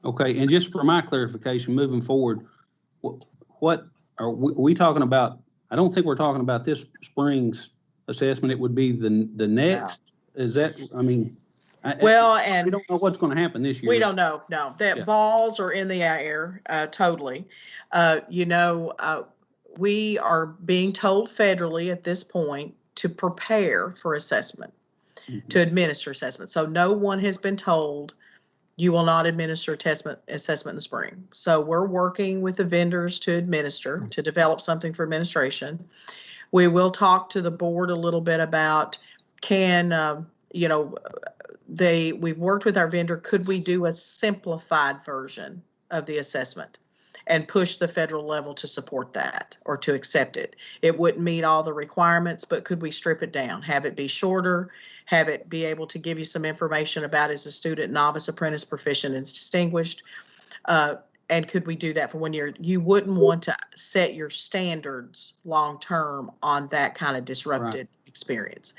Okay, and just for my clarification, moving forward, what are we talking about? I don't think we're talking about this spring's assessment. It would be the next. No. Is that? I mean,
and
we don't know what's going to happen this year.
We don't know. No, balls are in the air totally. We are being told federally at this point to prepare for assessment, to administer assessment. So no one has been told you will not administer assessment in the spring. So we're working with the vendors to develop something for administration. We will talk to the board a little bit about we've worked with our vendor, could we do a simplified version of the assessment? and push the federal level to support that or to accept it. It wouldn't meet all the requirements, but could we strip it down, have it be shorter, have it be able to give you some information about as a student, novice, apprentice, proficient, and distinguished? And could we do that for 1 year? You wouldn't want to set your standards long-term on that kind of disrupted experience.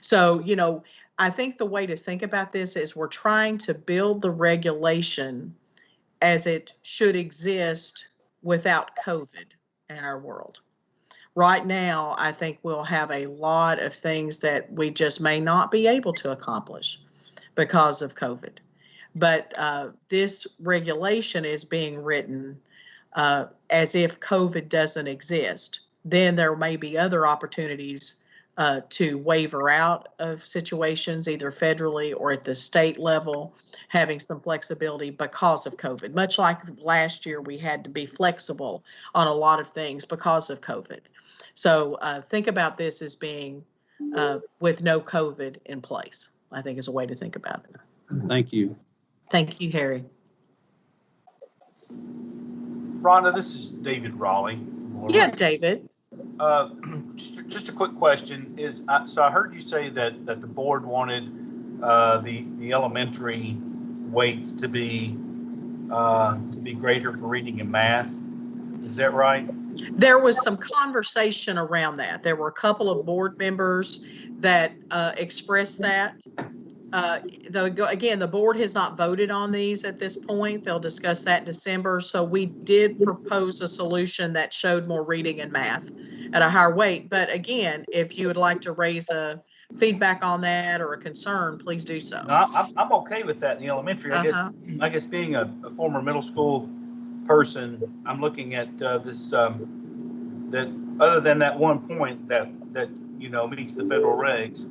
So, you know, I think the way to think about this is we're trying to build the regulation as it should exist without COVID in our world. Right now, I think we'll have a lot of things that we just may not be able to accomplish because of COVID. But this regulation is being written as if COVID doesn't exist. Then there may be other opportunities to waiver out of situations, either federally or at the state level, having some flexibility because of COVID. Much like last year, we had to be flexible on a lot of things because of COVID. So think about this as being with no COVID in place, I think is a way to think about it.
Thank you.
Thank you, Harry.
Rhonda, this is David Raleigh.
Yeah, David.
Just a quick question is, so I heard you say that the board wanted the elementary weights to be greater for reading and math. Is that right?
There was some conversation around that. There were a couple of board members that expressed that. Again, the board has not voted on these at this point. They'll discuss that in December. So we did propose a solution that showed more reading and math at a higher weight. But again, if you would like to raise a feedback on that or a concern, please do so.
No, I'm okay with that in the elementary. I guess being a former middle school person, I'm looking at this that other than that one point that you know meets the federal regs,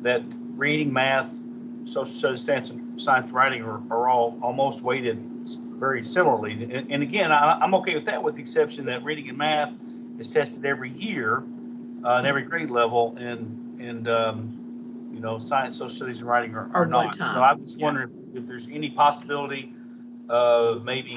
that reading, math, social studies, science, writing are all almost weighted very similarly. And again, I'm okay with that, with the exception that reading and math is tested every year at every grade level, and you know, science, social studies, and writing are not. So I'm just wondering if there's any possibility of maybe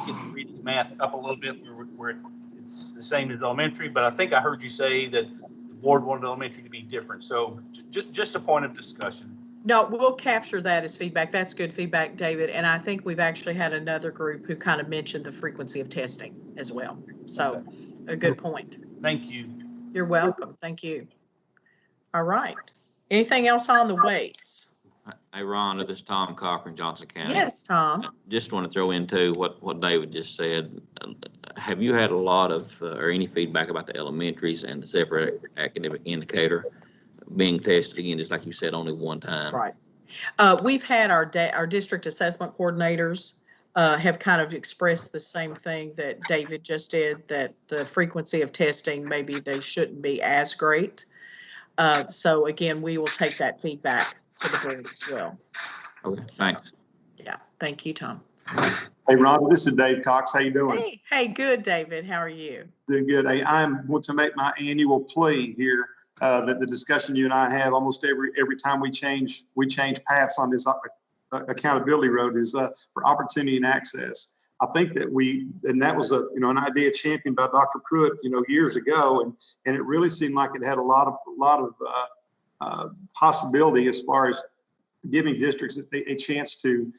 getting reading and math up a little bit where it's the same as elementary. But I think I heard you say that the board wanted elementary to be different. So just a point of discussion.
No, we'll capture that as feedback. That's good feedback, David. And I think we've actually had another group who kind of mentioned the frequency of testing as well. So a good point.
Thank you.
You're welcome. Thank you. All right. Anything else on the weights?
Hey, Rhonda, this is Tom Cochran, Johnson County.
Yes, Tom.
Just want to throw into what David just said. Have you had a lot of or any feedback about the elementaries and the separate academic indicator being tested again, just like you said, only one time?
Right. We've had our district assessment coordinators have kind of expressed the same thing that David just did, that the frequency of testing, maybe they shouldn't be as great. So again, we will take that feedback to the board as well.
Okay, thanks.
Yeah, thank you, Tom.
Hey, Rhonda, this is Dave Cox. How you doing?
Hey, good, David. How are you?
Doing good. Hey, I'm going to make my annual plea here that the discussion you and I have almost every time we change paths on this accountability road is for opportunity and access. I think that that was an idea championed by Dr. Pruitt, years ago, and it really seemed like it had a lot of possibility as far as giving districts a chance to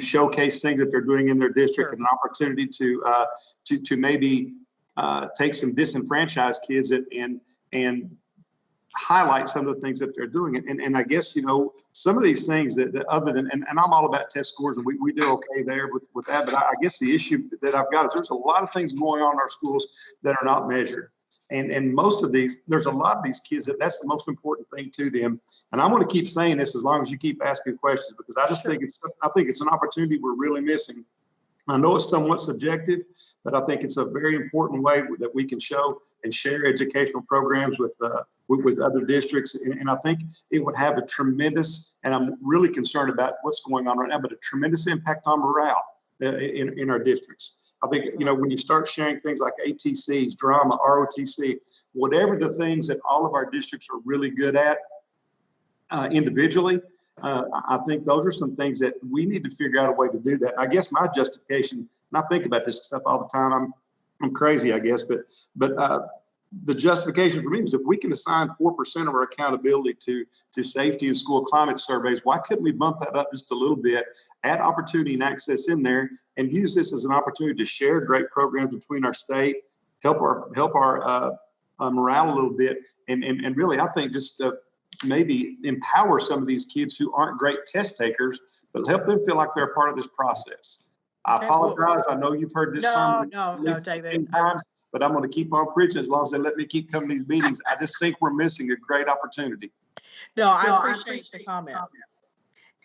showcase things that they're doing in their district, and an opportunity to maybe take some disenfranchised kids and highlight some of the things that they're doing. And I guess, some of these things that other than, and I'm all about test scores, and we do okay there with that, but I guess the issue that I've got is there's a lot of things going on in our schools that are not measured. And most of these, there's a lot of these kids that's the most important thing to them. And I'm going to keep saying this as long as you keep asking questions, because I just think it's an opportunity we're really missing. I know it's somewhat subjective, but I think it's a very important way that we can show and share educational programs with other districts. And I think it would have a tremendous, and I'm really concerned about what's going on right now, but a tremendous impact on morale in our districts. I think, when you start sharing things like ATCs, drama, ROTC, whatever the things that all of our districts are really good at individually, I think those are some things that we need to figure out a way to do that. And I guess my justification, and I think about this stuff all the time, I'm crazy, I guess, but the justification for me is if we can assign 4% of our accountability to safety and school climate surveys, why couldn't we bump that up just a little bit, add opportunity and access in there, and use this as an opportunity to share great programs between our state, help our morale a little bit, and really, I think just maybe empower some of these kids who aren't great test takers, but help them feel like they're a part of this process. I apologize. I know you've heard this
No,
sermon
David.
10 times, but I'm going to keep on preaching as long as they let me keep coming to these meetings. I just think we're missing a great opportunity.
No, I appreciate the comment.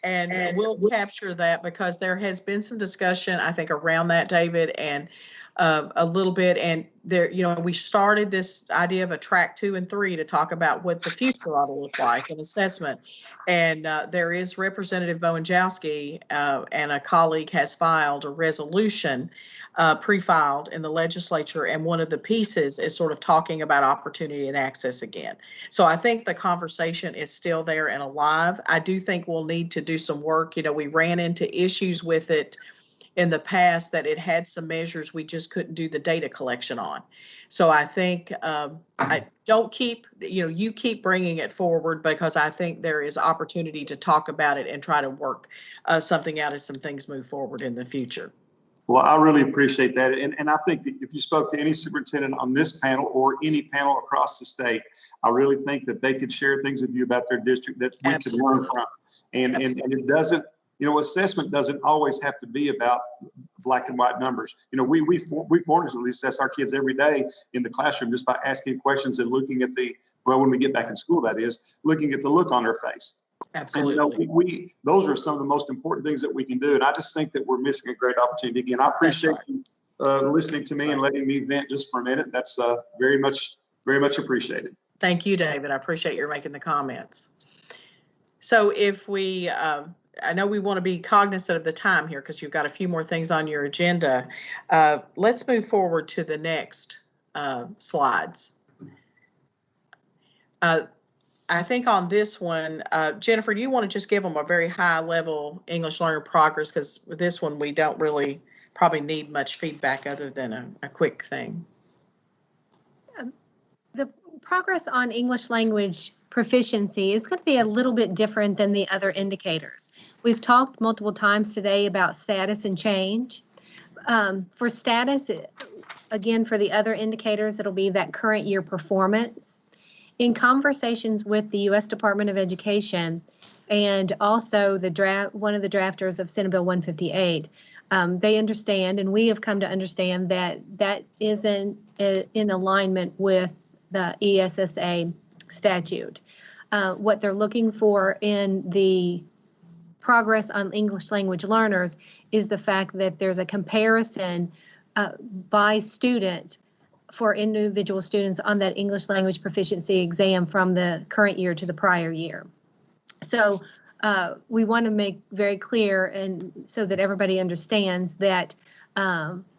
And we'll capture that because there has been some discussion, I think, around that, David, and a little bit. And there, we started this idea of a track 2 and 3 to talk about what the future ought to look like in assessment. And there is Representative Bowenjowski and a colleague has filed a resolution pre-filed in the legislature. And one of the pieces is sort of talking about opportunity and access again. So I think the conversation is still there and alive. I do think we'll need to do some work. We ran into issues with it in the past that it had some measures we just couldn't do the data collection on. So I think I don't keep, you keep bringing it forward because I think there is opportunity to talk about it and try to work something out as some things move forward in the future.
Well, I really appreciate that. And I think that if you spoke to any superintendent on this panel or any panel across the state, I really think that they could share things with you about their district that we could learn from. And it doesn't, assessment doesn't always have to be about black and white numbers. We fortunately assess our kids every day in the classroom just by asking questions and looking at when we get back in school, that is, looking at the look on their face.
Absolutely.
And, those are some of the most important things that we can do. And I just think that we're missing a great opportunity. Again, I appreciate you listening to me and letting me vent just for a minute. That's very much appreciated.
Thank you, David. I appreciate your making the comments. So if we, I know we want to be cognizant of the time here because you've got a few more things on your agenda. Let's move forward to the next slides. I think on this one, Jennifer, do you want to just give them a very high level English learner progress? Because with this one, we don't really probably need much feedback other than a quick thing.
The progress on English language proficiency is going to be a little bit different than the other indicators. We've talked multiple times today about status and change. For status, again, for the other indicators, it'll be that current year performance. In conversations with the U.S. Department of Education and also one of the drafters of Senate Bill 158, they understand, and we have come to understand that isn't in alignment with the ESSA statute. What they're looking for in the progress on English language learners is the fact that there's a comparison by student for individual students on that English language proficiency exam from the current year to the prior year. So we want to make very clear and so that everybody understands that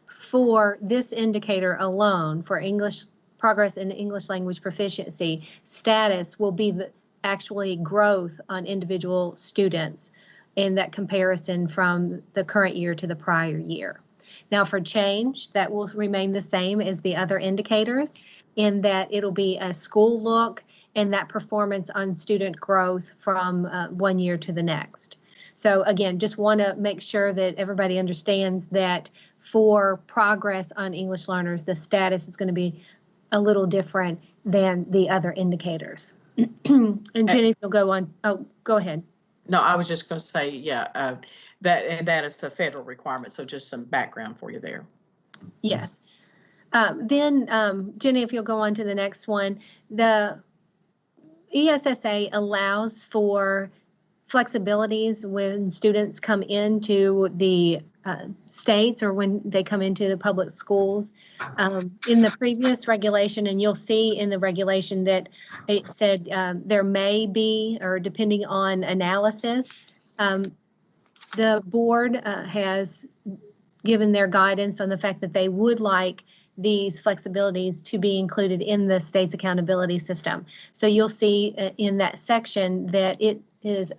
for this indicator alone, for English progress in English language proficiency, status will be actually growth on individual students in that comparison from the current year to the prior year. Now for change, that will remain the same as the other indicators in that it'll be a school look and that performance on student growth from one year to the next. So again, just want to make sure that everybody understands that for progress on English learners, the status is going to be a little different than the other indicators. And Jenny, you'll go on. Oh, go ahead.
No, I was just going to say, yeah, that is a federal requirement. So just some background for you there.
Yes. Then, Jenny, if you'll go on to the next one, the ESSA allows for flexibilities when students come into the states or when they come into the public schools. In the previous regulation, and you'll see in the regulation that it said there may be, or depending on analysis, the board has given their guidance on the fact that they would like these flexibilities to be included in the state's accountability system. So you'll see in that section that it is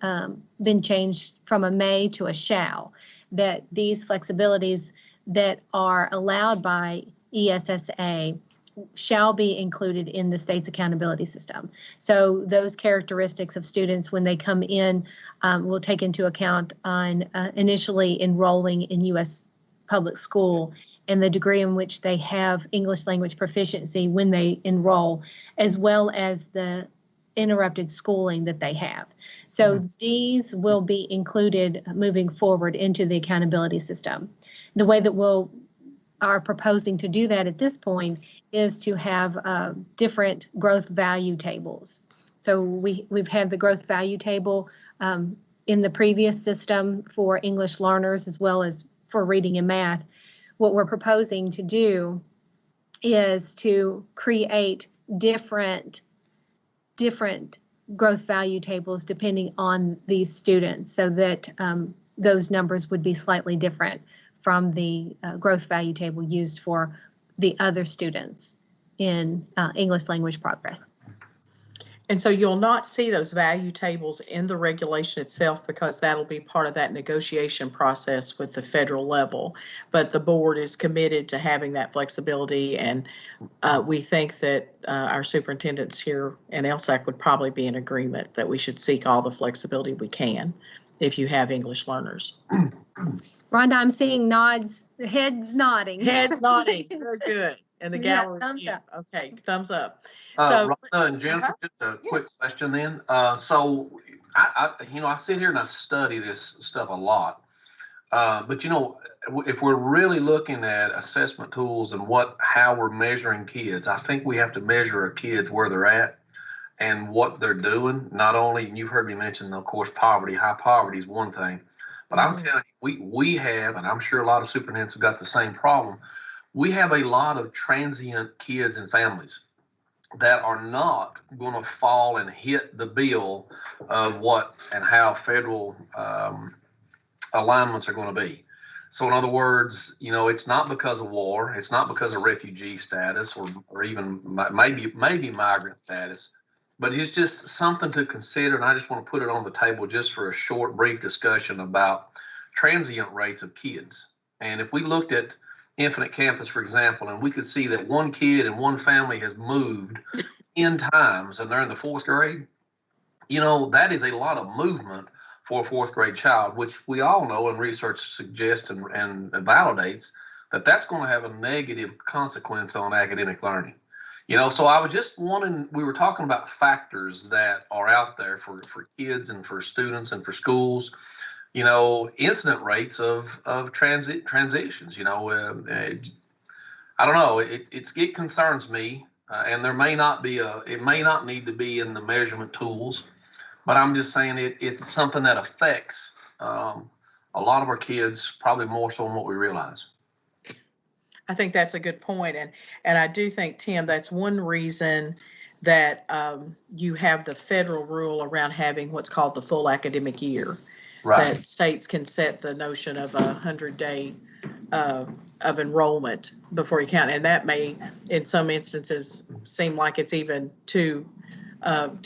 been changed from a may to a shall, that these flexibilities that are allowed by ESSA shall be included in the state's accountability system. So those characteristics of students when they come in will take into account on initially enrolling in U.S. public school and the degree in which they have English language proficiency when they enroll, as well as the interrupted schooling that they have. So these will be included moving forward into the accountability system. The way that we'll are proposing to do that at this point is to have different growth value tables. So we've had the growth value table in the previous system for English learners as well as for reading and math. What we're proposing to do is to create different growth value tables depending on these students so that those numbers would be slightly different from the growth value table used for the other students in English language progress.
And so you'll not see those value tables in the regulation itself because that'll be part of that negotiation process with the federal level. But the board is committed to having that flexibility, and we think that our superintendents here and LSAC would probably be in agreement that we should seek all the flexibility we can if you have English learners.
Rhonda, I'm seeing nods, heads nodding.
Heads nodding, very good. And the gallery,
thumbs up.
Okay, thumbs up.
So, Rhonda and Jennifer, just a quick question then. So I sit here and I study this stuff a lot. But if we're really looking at assessment tools and how we're measuring kids, I think we have to measure our kids where they're at and what they're doing. Not only, and you've heard me mention, of course, poverty. High poverty is one thing. But I'm telling you, we have, and I'm sure a lot of superintendents have got the same problem, we have a lot of transient kids and families that are not going to fall and hit the bill of what and how federal alignments are going to be. So in other words, it's not because of war, it's not because of refugee status or even maybe migrant status, but it's just something to consider. And I just want to put it on the table just for a short, brief discussion about transient rates of kids. And if we looked at Infinite Campus, for example, and we could see that one kid and one family has moved 10 times and they're in the 4th grade, that is a lot of movement for a 4th grade child, which we all know and research suggests and validates that that's going to have a negative consequence on academic learning. So I was just wondering, we were talking about factors that are out there for kids and for students and for schools. Incident rates of transitions. I don't know. It concerns me, and there may not be it may not need to be in the measurement tools, but I'm just saying it's something that affects a lot of our kids, probably more so than what we realize.
I think that's a good point, and I do think, Tim, that's one reason that you have the federal rule around having what's called the full academic year. Right. That states can set the notion of 100-day of enrollment before you count, and that may, in some instances, seem like it's even too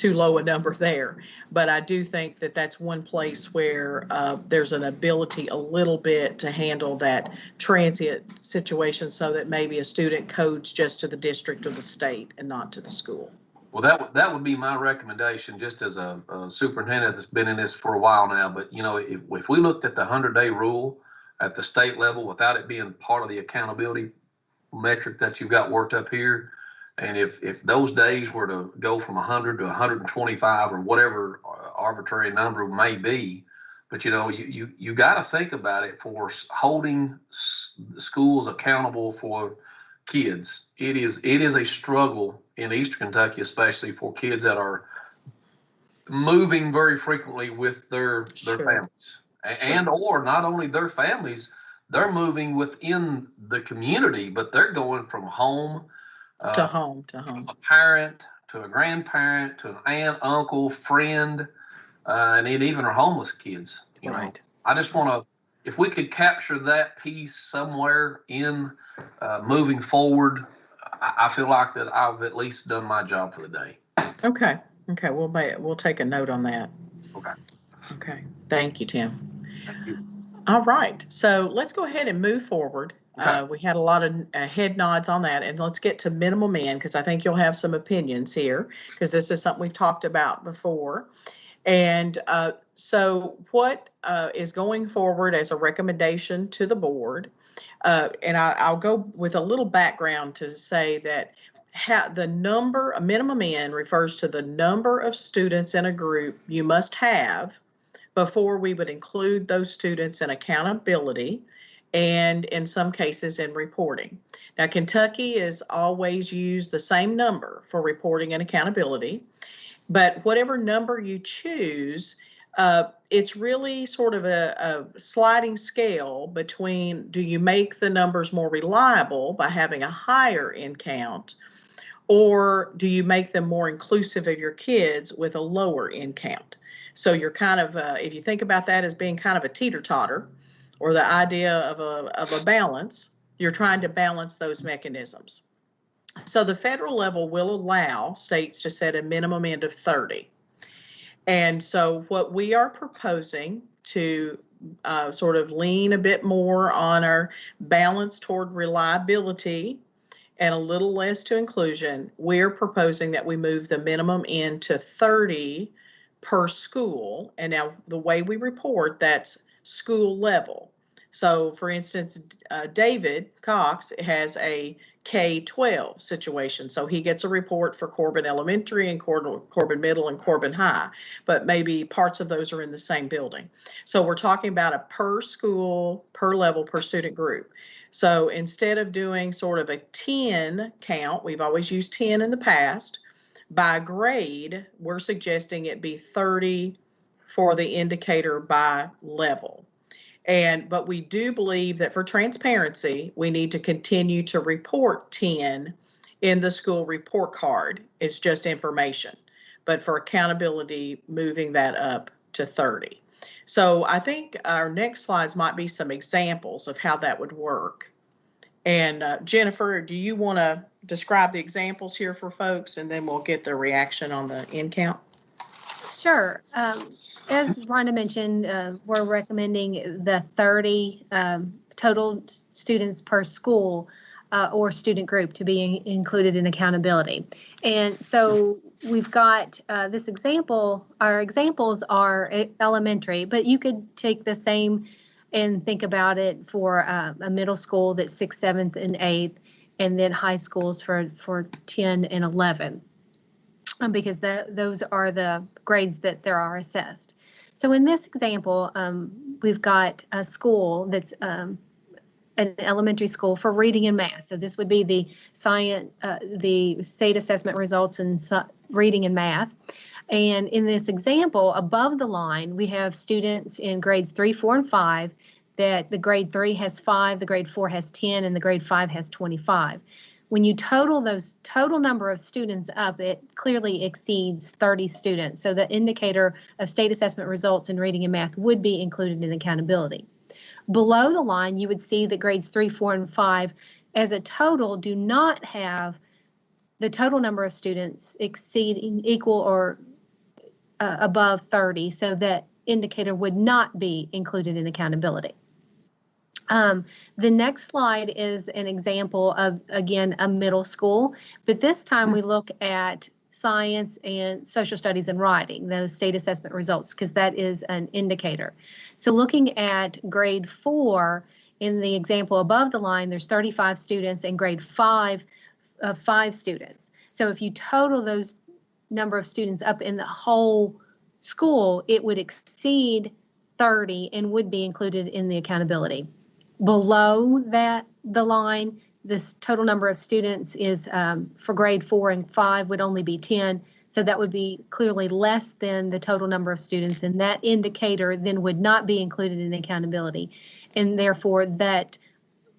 low a number there. But I do think that that's one place where there's an ability a little bit to handle that transient situation, so that maybe a student codes just to the district or the state and not to the school.
Well, that would be my recommendation, just as a superintendent that's been in this for a while now. But if we looked at the 100-day rule at the state level without it being part of the accountability metric that you've got worked up here, and if those days were to go from 100 to 125 or whatever arbitrary number may be, but you got to think about it for holding schools accountable for kids. It is a struggle in Eastern Kentucky, especially for kids that are moving very frequently with their families, and or not only their families, they're moving within the community, but they're going from home
to home,
a parent to a grandparent to an aunt, uncle, friend, and even our homeless kids.
Right.
I just want to, if we could capture that piece somewhere in moving forward, I feel like that I've at least done my job for the day.
Okay. We'll take a note on that.
Okay.
Okay, thank you, Tim.
Thank you.
All right, so let's go ahead and move forward.
Okay.
We had a lot of head nods on that, and let's get to minimum in, because I think you'll have some opinions here, because this is something we've talked about before. And so what is going forward as a recommendation to the board, and I'll go with a little background to say that the number, a minimum in refers to the number of students in a group you must have before we would include those students in accountability and in some cases in reporting. Now, Kentucky has always used the same number for reporting and accountability, but whatever number you choose, it's really sort of a sliding scale between, do you make the numbers more reliable by having a higher in count, or do you make them more inclusive of your kids with a lower in count? So you're kind of, if you think about that as being kind of a teeter-totter, or the idea of a balance, you're trying to balance those mechanisms. So the federal level will allow states to set a minimum end of 30. And so what we are proposing to sort of lean a bit more on our balance toward reliability and a little less to inclusion, we're proposing that we move the minimum in to 30 per school. And now the way we report, that's school level. So for instance, David Cox has a K-12 situation. So he gets a report for Corbin Elementary and Corbin Middle and Corbin High, but maybe parts of those are in the same building. So we're talking about a per school, per level, per student group. So instead of doing sort of a 10 count, we've always used 10 in the past, by grade, we're suggesting it be 30 for the indicator by level. But we do believe that for transparency, we need to continue to report 10 in the school report card. It's just information. But for accountability, moving that up to 30. So I think our next slides might be some examples of how that would work. And Jennifer, do you want to describe the examples here for folks, and then we'll get their reaction on the in count?
Sure. As Rhonda mentioned, we're recommending the 30 total students per school or student group to be included in accountability. And so we've got this example. Our examples are elementary, but you could take the same and think about it for a middle school that's 6th, 7th, and 8th, and then high schools for 10 and 11. Because those are the grades that there are assessed. So in this example, we've got a school that's an elementary school for reading and math. So this would be the state assessment results in reading and math. And in this example, above the line, we have students in grades 3, 4, and 5 that the grade 3 has 5, the grade 4 has 10, and the grade 5 has 25. When you total those total number of students up, it clearly exceeds 30 students. So the indicator of state assessment results in reading and math would be included in accountability. Below the line, you would see that grades 3, 4, and 5 as a total do not have the total number of students exceeding equal or above 30. So that indicator would not be included in accountability. The next slide is an example of, again, a middle school, but this time we look at science and social studies and writing, those state assessment results, because that is an indicator. So looking at grade 4, in the example above the line, there's 35 students, and grade 5, 5 students. So if you total those number of students up in the whole school, it would exceed 30 and would be included in the accountability. Below that, the line, this total number of students is for grade 4 and 5 would only be 10. So that would be clearly less than the total number of students, and that indicator then would not be included in accountability. And therefore, that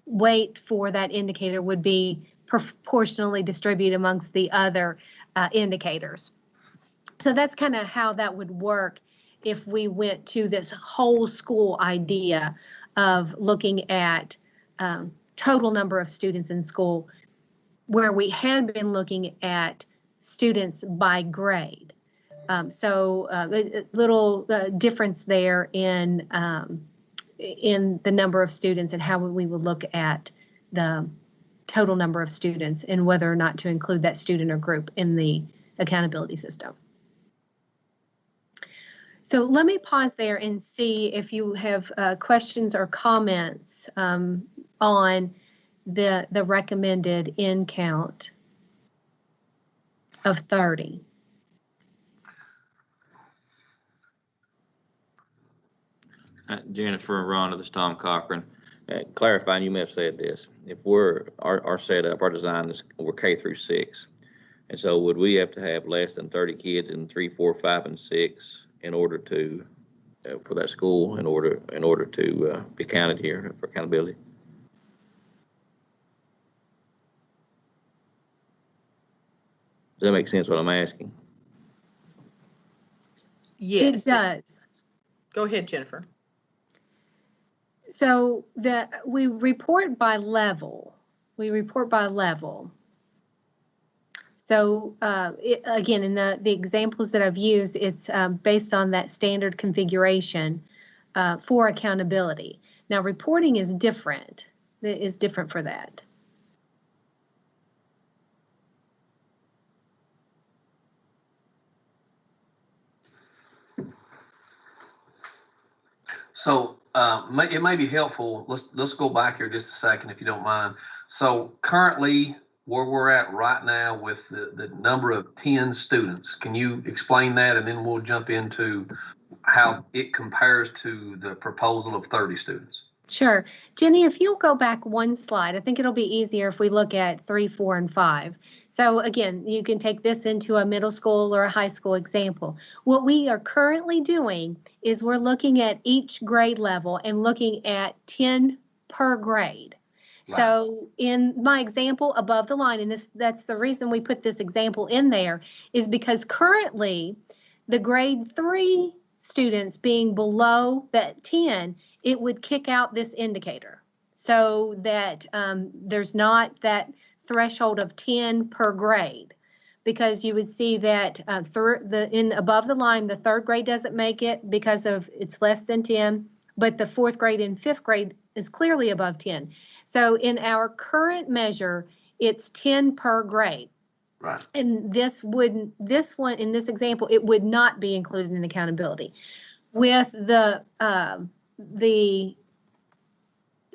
weight for that indicator would be proportionally distributed amongst the other indicators. So that's kind of how that would work if we went to this whole school idea of looking at total number of students in school, where we had been looking at students by grade. A little difference there in the number of students and how we would look at the total number of students and whether or not to include that student or group in the accountability system. So let me pause there and see if you have questions or comments on the recommended in count of 30.
Jennifer and Rhonda, this is Tom Cochran. Clarifying, you may have said this. If our setup, our design is we're K through 6, and so would we have to have less than 30 kids in 3, 4, 5, and 6 in order to for that school in order to be counted here for accountability? Does that make sense? What I'm asking?
Yes.
It does.
Go ahead, Jennifer.
So we report by level. We report by level. So again, in the examples that I've used, it's based on that standard configuration for accountability. Now, reporting is different. It is different for that.
So it may be helpful. Let's go back here just a second, if you don't mind. So currently, where we're at right now with the number of 10 students, can you explain that, and then we'll jump into how it compares to the proposal of 30 students?
Sure. Jenny, if you'll go back one slide, I think it'll be easier if we look at 3, 4, and 5. So again, you can take this into a middle school or a high school example. What we are currently doing is we're looking at each grade level and looking at 10 per grade. Wow. So in my example above the line, and that's the reason we put this example in there, is because currently the grade 3 students being below that 10, it would kick out this indicator so that there's not that threshold of 10 per grade, because you would see that above the line, the 3rd grade doesn't make it because of it's less than 10, but the 4th grade and 5th grade is clearly above 10. So in our current measure, it's 10 per grade.
Right.
And this one, in this example, it would not be included in accountability. With the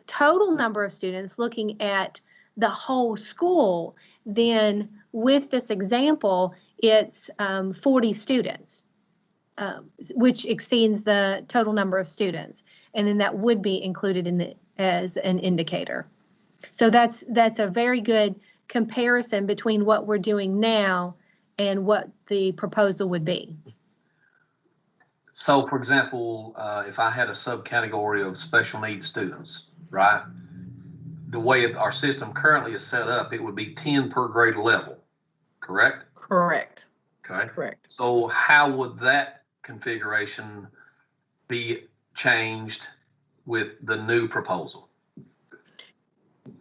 total number of students looking at the whole school, then with this example, it's 40 students, which exceeds the total number of students. And then that would be included as an indicator. So that's a very good comparison between what we're doing now and what the proposal would be.
So, for example, if I had a subcategory of special needs students, right? The way our system currently is set up, it would be 10 per grade level, correct?
Correct.
Okay.
Correct.
So how would that configuration be changed with the new proposal?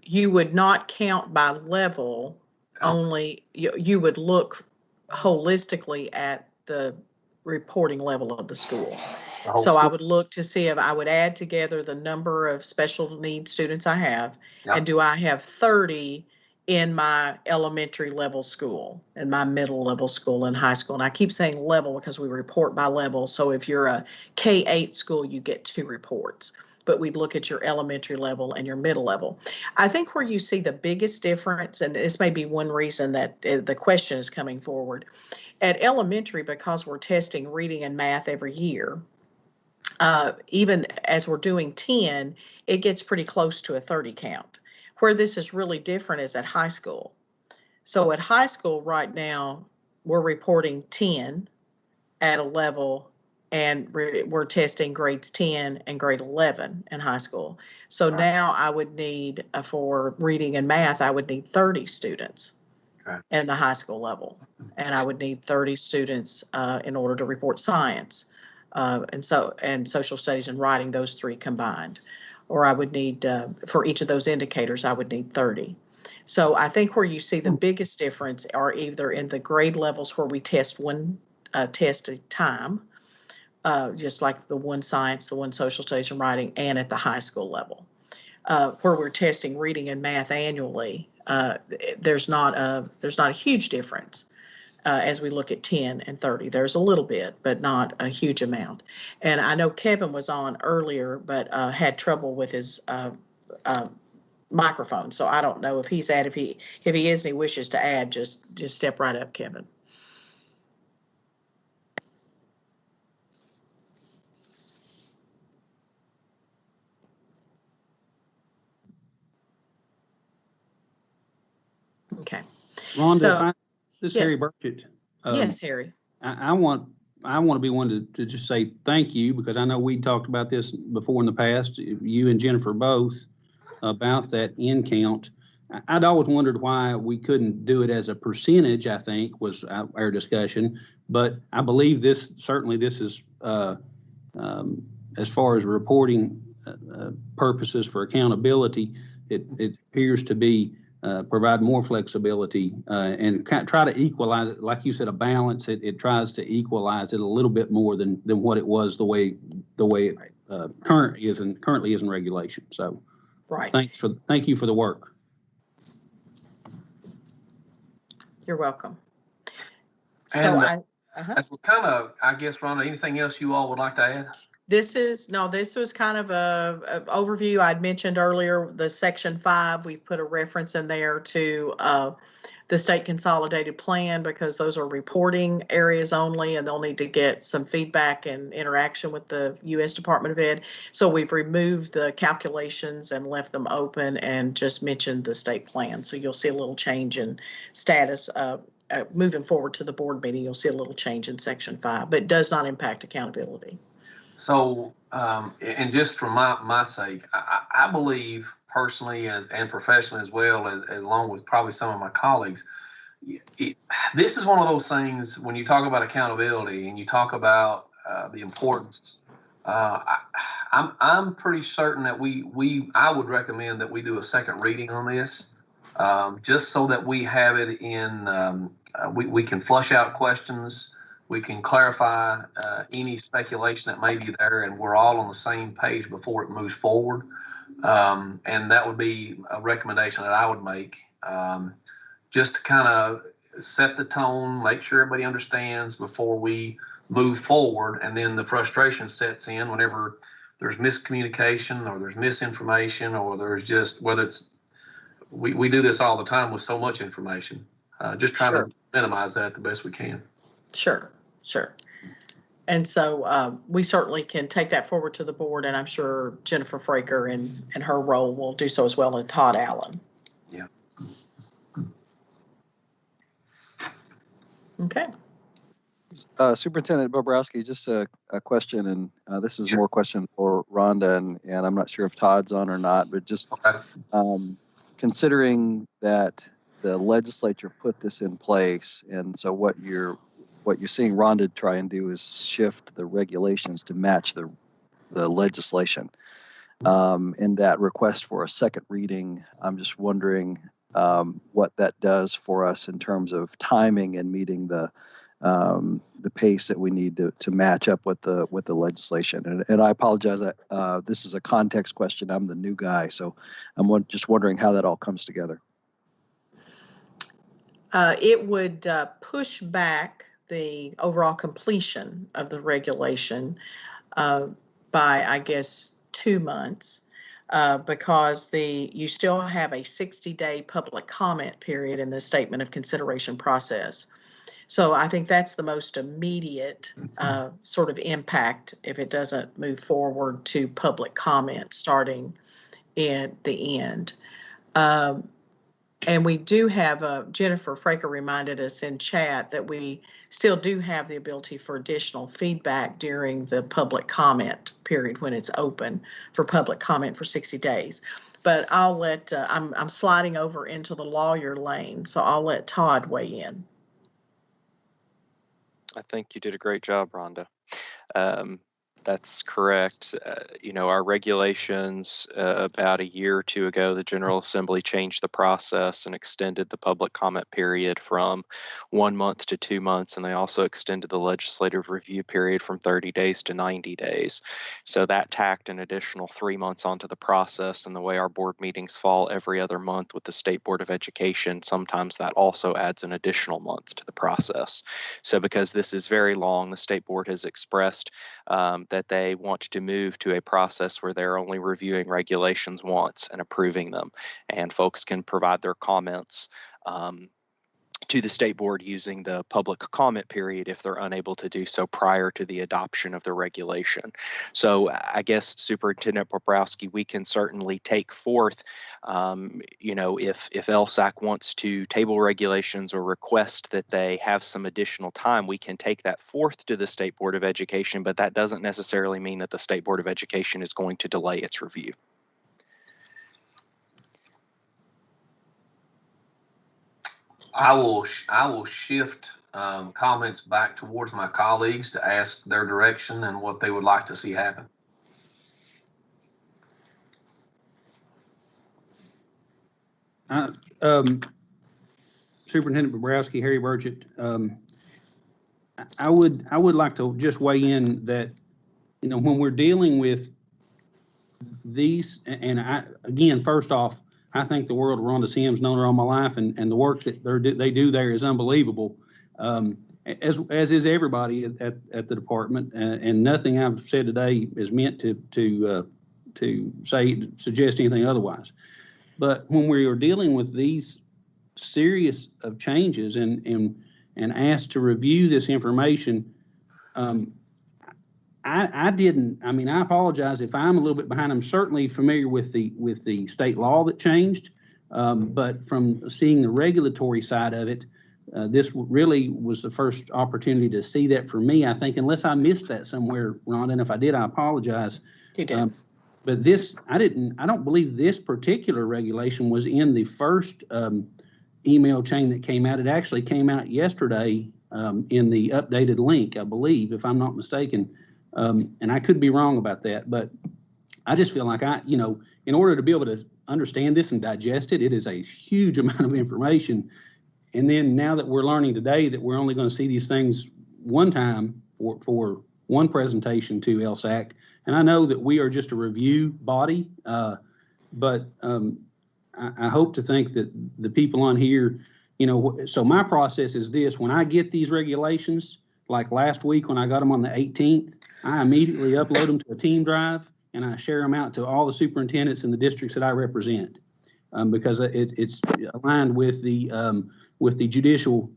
You would not count by level, only you would look holistically at the reporting level of the school. So I would look to see if I would add together the number of special needs students I have, and do I have 30 in my elementary level school, in my middle level school, and high school. And I keep saying level because we report by level. So if you're a K-8 school, you get 2 reports. But we'd look at your elementary level and your middle level. I think where you see the biggest difference, and this may be one reason that the question is coming forward, at elementary, because we're testing reading and math every year, even as we're doing 10, it gets pretty close to a 30 count. Where this is really different is at high school. So at high school right now, we're reporting 10 at a level, and we're testing grades 10 and grade 11 in high school. So now I would need, for reading and math, I would need 30 students in the high school level. And I would need 30 students in order to report science and social studies and writing, those 3 combined. Or I would need, for each of those indicators, I would need 30. So I think where you see the biggest difference are either in the grade levels where we test one tested time, just like the one science, the one social studies and writing, and at the high school level. Where we're testing reading and math annually, there's not a huge difference as we look at 10 and 30. There's a little bit, but not a huge amount. And I know Kevin was on earlier, but had trouble with his microphone. So I don't know if he's if he is and he wishes to add, just step right up, Kevin. Okay.
Rhonda,
So,
this is Harry
yes.
Burchett.
Yes, Harry.
I want to be one to just say thank you, because I know we talked about this before in the past, you and Jennifer both, about that in count. I'd always wondered why we couldn't do it as a percentage, I think, was our discussion. But I believe this is, as far as reporting purposes for accountability, it appears to be provide more flexibility and try to equalize it. Like you said, a balance. It tries to equalize it a little bit more than what it was the way it currently is in regulation. So,
right.
Thank you for the work.
You're welcome. So
and as we're kind of, I guess, Rhonda, anything else you all would like to add?
This was kind of a overview. I'd mentioned earlier the section 5. We've put a reference in there to the state consolidated plan, because those are reporting areas only, and they'll need to get some feedback and interaction with the U.S. Department of Ed. So we've removed the calculations and left them open and just mentioned the state plan. So you'll see a little change in status moving forward to the board meeting. You'll see a little change in section 5, but it does not impact accountability.
So, and just for my sake, I believe personally and professionally as well, as along with probably some of my colleagues, this is one of those things when you talk about accountability and you talk about the importance. I'm pretty certain that I would recommend that we do a second reading on this, just so that we have it in. We can flush out questions. We can clarify any speculation that may be there, and we're all on the same page before it moves forward. And that would be a recommendation that I would make, just to kind of set the tone, make sure everybody understands before we move forward. And then the frustration sets in whenever there's miscommunication or there's misinformation, or there's just, whether it's, we do this all the time with so much information, just trying to minimize that the best we can.
Sure. And so we certainly can take that forward to the board, and I'm sure Jennifer Fraker and her role will do so as well, and Todd Allen.
Yeah.
Okay.
Superintendent Bobrowski, just a question, and this is more question for Rhonda, and I'm not sure if Todd's on or not, but just considering that the legislature put this in place, and so what you're seeing Rhonda try and do is shift the regulations to match the legislation. In that request for a second reading, I'm just wondering what that does for us in terms of timing and meeting the pace that we need to match up with the legislation. And I apologize. This is a context question. I'm the new guy, so I'm just wondering how that all comes together.
It would push back the overall completion of the regulation by, I guess, 2 months, because you still have a 60-day public comment period in the statement of consideration process. So I think that's the most immediate sort of impact if it doesn't move forward to public comment starting at the end. And we do have, Jennifer Fraker reminded us in chat that we still do have the ability for additional feedback during the public comment period when it's open for public comment for 60 days. But I'll let, I'm sliding over into the lawyer lane, so I'll let Todd weigh in.
I think you did a great job, Rhonda. That's correct. Our regulations, about a year or two ago, the General Assembly changed the process and extended the public comment period from 1 month to 2 months. And they also extended the legislative review period from 30 days to 90 days. So that tacked an additional 3 months onto the process. And the way our board meetings fall every other month with the State Board of Education, sometimes that also adds an additional month to the process. So because this is very long, the State Board has expressed that they want to move to a process where they're only reviewing regulations once and approving them, and folks can provide their comments to the State Board using the public comment period if they're unable to do so prior to the adoption of the regulation. So I guess, Superintendent Bobrowski, we can certainly take forth, if LSAC wants to table regulations or request that they have some additional time, we can take that forth to the State Board of Education, but that doesn't necessarily mean that the State Board of Education is going to delay its review.
I will shift comments back towards my colleagues to ask their direction and what they would like to see happen.
Superintendent Bobrowski, Harry Burgett, I would like to just weigh in that, when we're dealing with these, and again, first off, I think the world of Rhonda Sims, known her all my life, and the work that they do there is unbelievable, as is everybody at the department. And nothing I've said today is meant to suggest anything otherwise. But when we are dealing with these series of changes and asked to review this information, I apologize if I'm a little bit behind. I'm certainly familiar with the state law that changed, but from seeing the regulatory side of it, this really was the first opportunity to see that for me, I think, unless I missed that somewhere, Rhonda, and if I did, I apologize.
You did.
But I don't believe this particular regulation was in the first email chain that came out. It actually came out yesterday in the updated link, I believe, if I'm not mistaken. And I could be wrong about that, but I just feel like in order to be able to understand this and digest it, it is a huge amount of information. And then now that we're learning today that we're only going to see these things one time for one presentation to LSAC, and I know that we are just a review body, but I hope to think that the people on here, so my process is this: when I get these regulations, like last week when I got them on the 18th, I immediately upload them to a team drive and I share them out to all the superintendents in the districts that I represent, because it's aligned with the judicial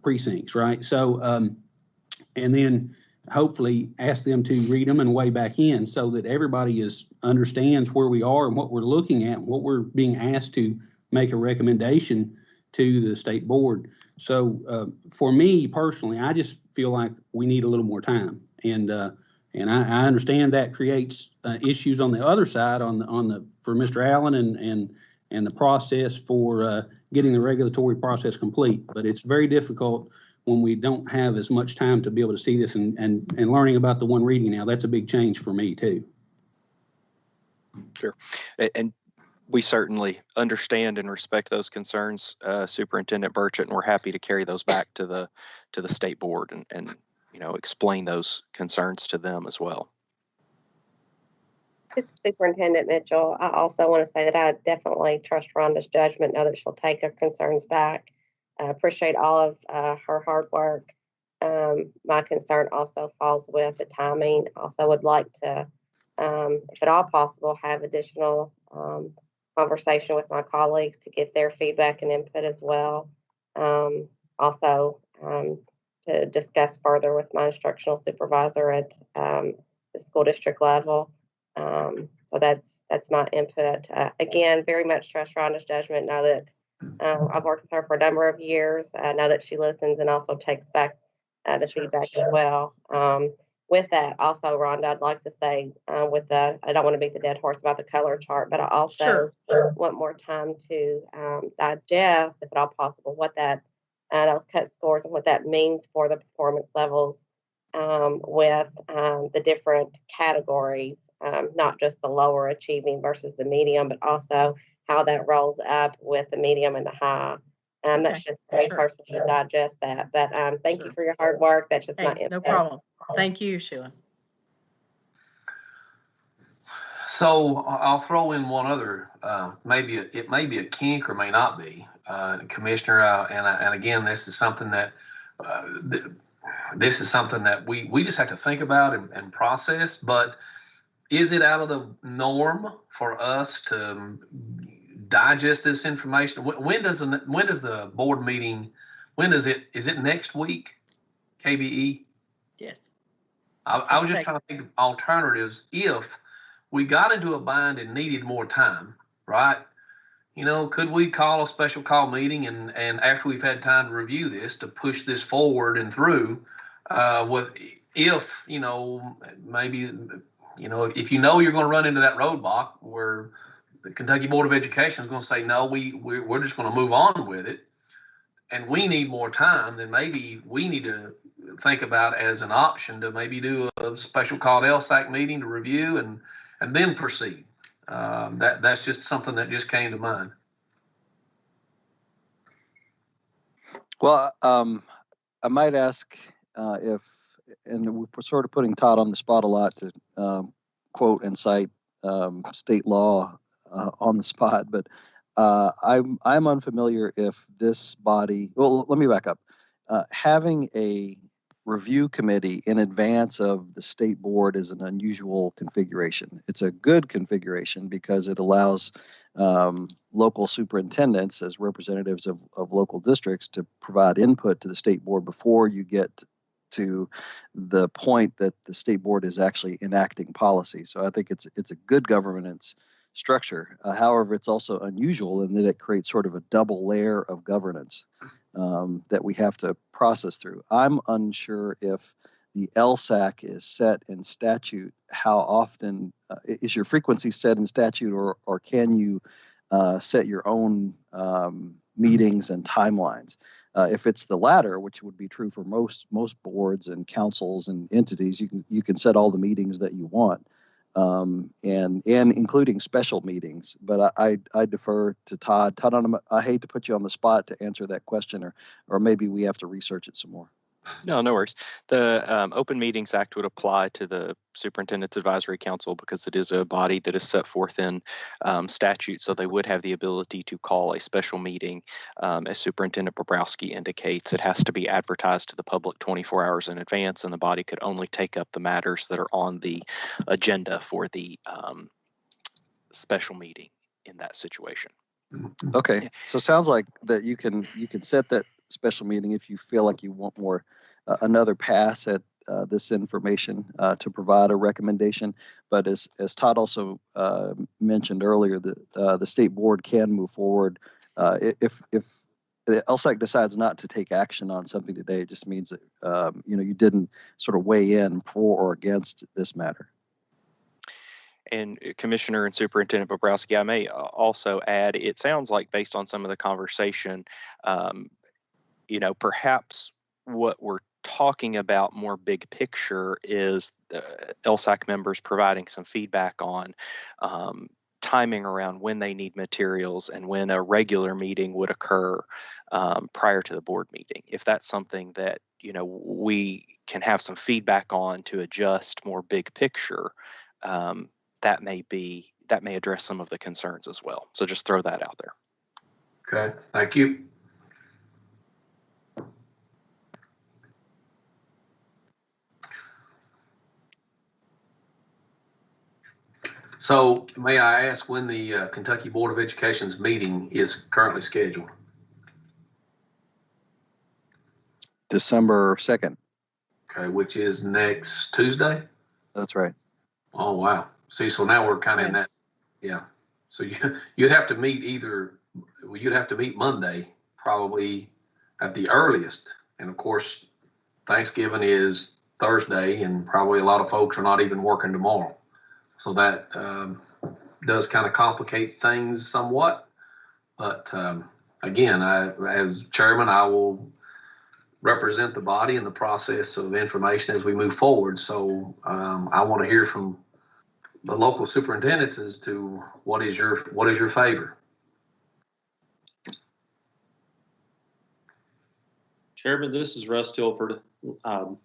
precincts, right? So, and then hopefully ask them to read them and weigh back in so that everybody understands where we are and what we're looking at, and what we're being asked to make a recommendation to the state board. So for me personally, I just feel like we need a little more time, and I understand that creates issues on the other side for Mr. Allen and the process for getting the regulatory process complete. But it's very difficult when we don't have as much time to be able to see this and learning about the one reading now. That's a big change for me too.
Sure. And we certainly understand and respect those concerns, Superintendent Burchett, and we're happy to carry those back to the state board and explain those concerns to them as well.
It's Superintendent Mitchell. I also want to say that I definitely trust Rhonda's judgment, know that she'll take her concerns back. I appreciate all of her hard work. My concern also falls with the timing. Also would like to, if at all possible, have additional conversation with my colleagues to get their feedback and input as well. Also, to discuss further with my instructional supervisor at the school district level. So that's my input. Again, very much trust Rhonda's judgment. Know that I've worked with her for a number of years. I know that she listens and also takes back the feedback as well. With that, also, Rhonda, I'd like to say I don't want to beat the dead horse about the color chart, but I also want more time to digest, if at all possible, what those cut scores and what that means for the performance levels with the different categories, not just the lower achieving versus the medium, but also how that rolls up with the medium and the high. That's just me personally to digest that. But thank you for your hard work. That's just my input.
No problem. Thank you, Sheila.
So I'll throw in one other, it may be a kink or may not be, Commissioner. And again, this is something that we just have to think about and process. But is it out of the norm for us to digest this information? When does the board meeting? Is it next week? KBE.
Yes.
I was just trying to think of alternatives if we got into a bind and needed more time, right? You know, could we call a special call meeting and after we've had time to review this, to push this forward and through if, you know, maybe, you know, if you know you're going to run into that roadblock where the Kentucky Board of Education is going to say, no, we're just going to move on with it, and we need more time, then maybe we need to think about as an option to maybe do a special called LSAC meeting to review and then proceed. That's just something that just came to mind.
Well, I might ask if, and we're sort of putting Todd on the spot a lot to quote and cite state law on the spot, but I'm unfamiliar if this body, well, let me back up. Having a review committee in advance of the state board is an unusual configuration. It's a good configuration because it allows local superintendents as representatives of local districts to provide input to the state board before you get to the point that the state board is actually enacting policy. So I think it's a good governance structure. However, it's also unusual in that it creates sort of a double layer of governance that we have to process through. I'm unsure if the LSAC is set in statute. How often is your frequency set in statute, or can you set your own meetings and timelines? If it's the latter, which would be true for most boards and councils and entities, you can set all the meetings that you want. And including special meetings, but I defer to Todd. Todd, I hate to put you on the spot to answer that question, or maybe we have to research it some more.
No worries. The Open Meetings Act would apply to the Superintendent's Advisory Council because it is a body that is set forth in statute, so they would have the ability to call a special meeting. As Superintendent Bobrowski indicates, it has to be advertised to the public 24 hours in advance, and the body could only take up the matters that are on the agenda for the special meeting in that situation.
Okay, so it sounds like that you can set that special meeting if you feel like you want more another pass at this information to provide a recommendation. But as Todd also mentioned earlier, the state board can move forward if the LSAC decides not to take action on something today. It just means that you didn't sort of weigh in for or against this matter.
And Commissioner and Superintendent Bobrowski, I may also add, it sounds like based on some of the conversation, perhaps what we're talking about more big picture is the LSAC members providing some feedback on timing around when they need materials and when a regular meeting would occur prior to the board meeting. If that's something that, we can have some feedback on to adjust more big picture, that may address some of the concerns as well. So just throw that out there.
Okay, thank you. So may I ask when the Kentucky Board of Education's meeting is currently scheduled?
December 2nd.
Okay, which is next Tuesday?
That's right.
Oh, wow. See, so now we're kind of in that, yeah. So you'd have to meet you'd have to meet Monday, probably at the earliest. And of course, Thanksgiving is Thursday, and probably a lot of folks are not even working tomorrow. So that does kind of complicate things somewhat. But again, as chairman, I will represent the body in the process of information as we move forward. So I want to hear from the local superintendents as to what is your favor.
Chairman, this is Russ Tilford. I'm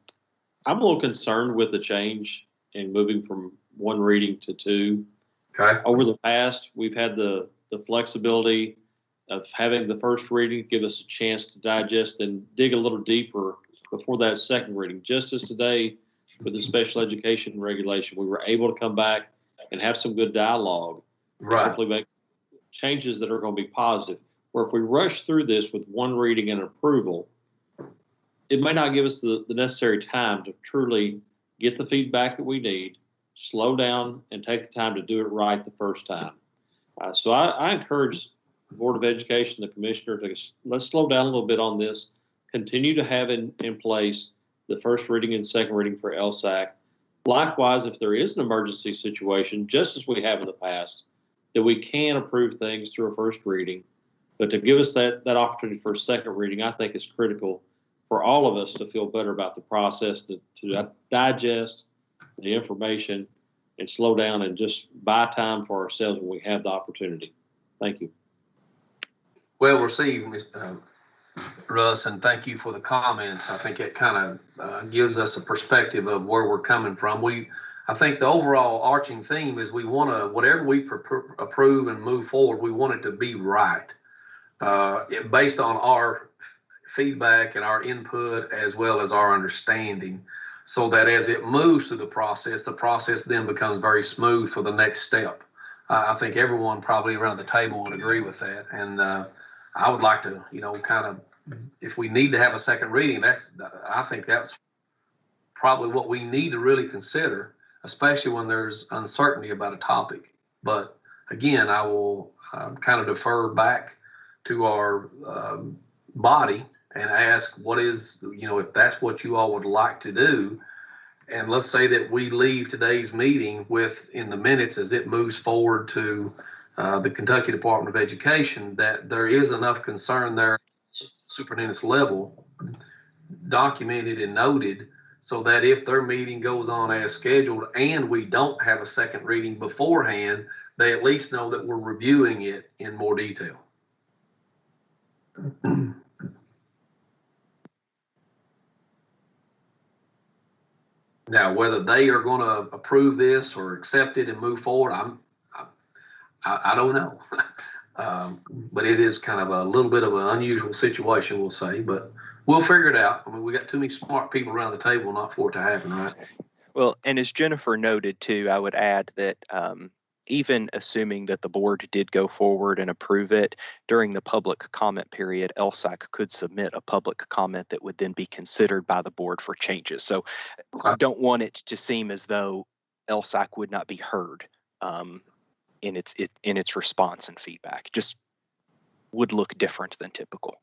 a little concerned with the change in moving from one reading to two.
Okay.
Over the past, we've had the flexibility of having the first reading give us a chance to digest and dig a little deeper before that second reading. Just as today with the special education regulation, we were able to come back and have some good dialogue.
Right.
Hopefully make changes that are going to be positive. Where if we rush through this with one reading and approval, it may not give us the necessary time to truly get the feedback that we need, slow down, and take the time to do it right the first time. So I encourage the Board of Education, the Commissioner, to let's slow down a little bit on this, continue to have in place the first reading and second reading for LSAC. Likewise, if there is an emergency situation, just as we have in the past, that we can approve things through a first reading, but to give us that opportunity for a second reading, I think is critical for all of us to feel better about the process, to digest the information and slow down and just buy time for ourselves when we have the opportunity. Thank you.
Well received, Russ, and thank you for the comments. I think it kind of gives us a perspective of where we're coming from. I think the overall arching theme is we want to, whatever we approve and move forward, we want it to be right, based on our feedback and our input as well as our understanding, so that as it moves through the process then becomes very smooth for the next step. I think everyone probably around the table would agree with that. And I would like to, kind of, if we need to have a second reading, I think that's probably what we need to really consider, especially when there's uncertainty about a topic. But again, I will kind of defer back to our body and ask what is, if that's what you all would like to do. And let's say that we leave today's meeting with, in the minutes as it moves forward to the Kentucky Department of Education, that there is enough concern there, superintendent's level, documented and noted, so that if their meeting goes on as scheduled and we don't have a second reading beforehand, they at least know that we're reviewing it in more detail. Now, whether they are going to approve this or accept it and move forward, I don't know. But it is kind of a little bit of an unusual situation, we'll say, but we'll figure it out. I mean, we got too many smart people around the table not for it to happen, right?
Well, and as Jennifer noted too, I would add that even assuming that the board did go forward and approve it, during the public comment period, LSAC could submit a public comment that would then be considered by the board for changes. So I don't want it to seem as though LSAC would not be heard in its response and feedback. Just would look different than typical.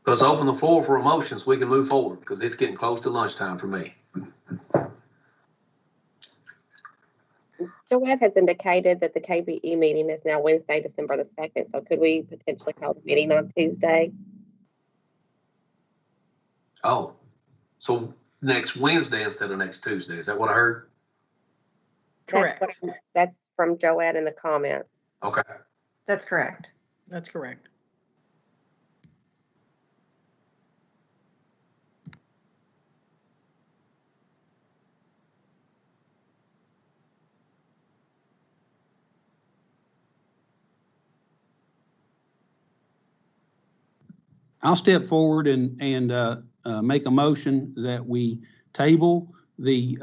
Let's open the floor for emotions. We can move forward because it's getting close to lunchtime for me.
Joanne has indicated that the KBE meeting is now Wednesday, December the 2nd. So could we potentially hold a meeting on Tuesday?
Oh, so next Wednesday instead of next Tuesday. Is that what I heard?
Correct.
That's from Joanne in the comments.
Okay.
That's correct.
That's correct.
I'll step forward and make a motion that we table the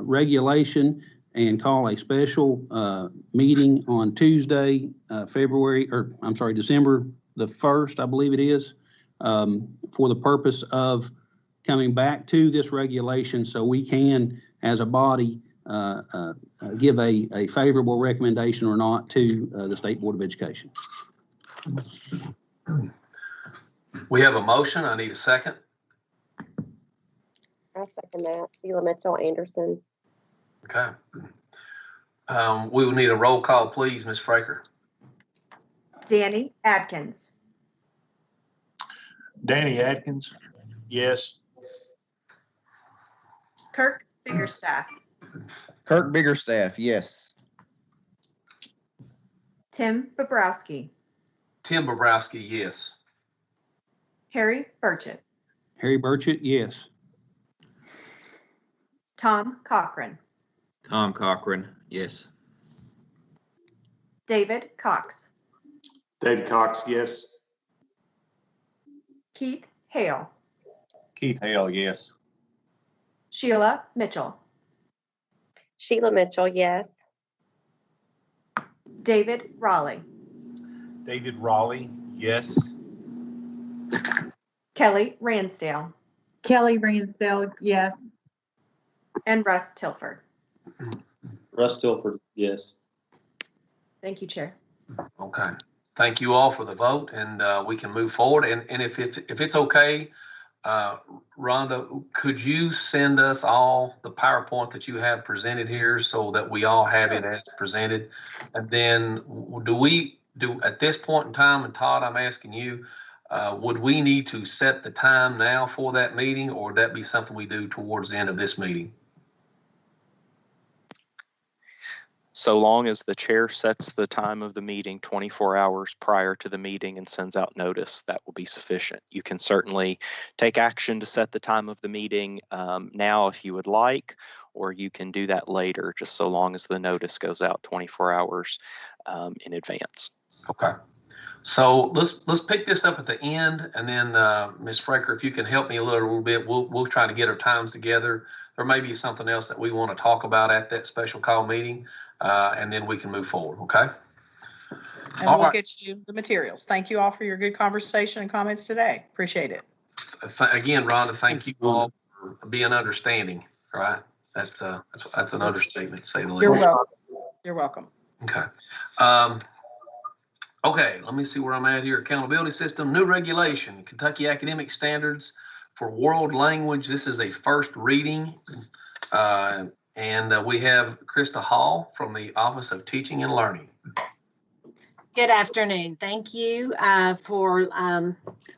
regulation and call a special meeting on Tuesday, December the 1st, I believe it is, for the purpose of coming back to this regulation so we can, as a body, give a favorable recommendation or not to the State Board of Education.
We have a motion. I need a second.
I'll second that. Sheila Mitchell Anderson.
Okay. We will need a roll call, please, Ms. Fraker.
Danny Adkins,
Danny Atkins, yes.
Kirk Biggerstaff,
Kirk Biggerstaff, yes.
Tim Bobrowski,
Tim Bobrowski, yes.
Harry Burchett,
Harry Burchett, yes.
Tom Cochran,
Tom Cochran, yes.
David Cox,
David Cox, yes.
Keith Hale,
Keith Hale, yes.
Sheila Mitchell,
Sheila Mitchell, yes.
David Raleigh,
David Raleigh, yes.
Kelly Ransdale,
Kelly Ransdale, yes.
and Russ Tilford.
Russ Tilford, yes.
Thank you, Chair.
Okay. Thank you all for the vote, and we can move forward. And if it's okay, Rhonda, could you send us all the PowerPoint that you have presented here so that we all have it as presented? And then do at this point in time, and Todd, I'm asking you, would we need to set the time now for that meeting, or would that be something we do towards the end of this meeting?
So long as the chair sets the time of the meeting 24 hours prior to the meeting and sends out notice, that will be sufficient. You can certainly take action to set the time of the meeting now if you would like, or you can do that later, just so long as the notice goes out 24 hours in advance.
Okay. So let's pick this up at the end, and then Ms. Fraker, if you can help me a little bit, we'll try to get our times together. There may be something else that we want to talk about at that special call meeting, and then we can move forward. Okay.
And we'll get you the materials. Thank you all for your good conversation and comments today. Appreciate it.
Again, Rhonda, thank you all for being understanding. Right. That's an understatement to say the least.
You're welcome. You're welcome.
Okay. Okay, let me see where I'm at here. Accountability system, new regulation, Kentucky academic standards for world language. This is a first reading. And we have Krista Hall from the Office of Teaching and Learning.
Good afternoon. Thank you for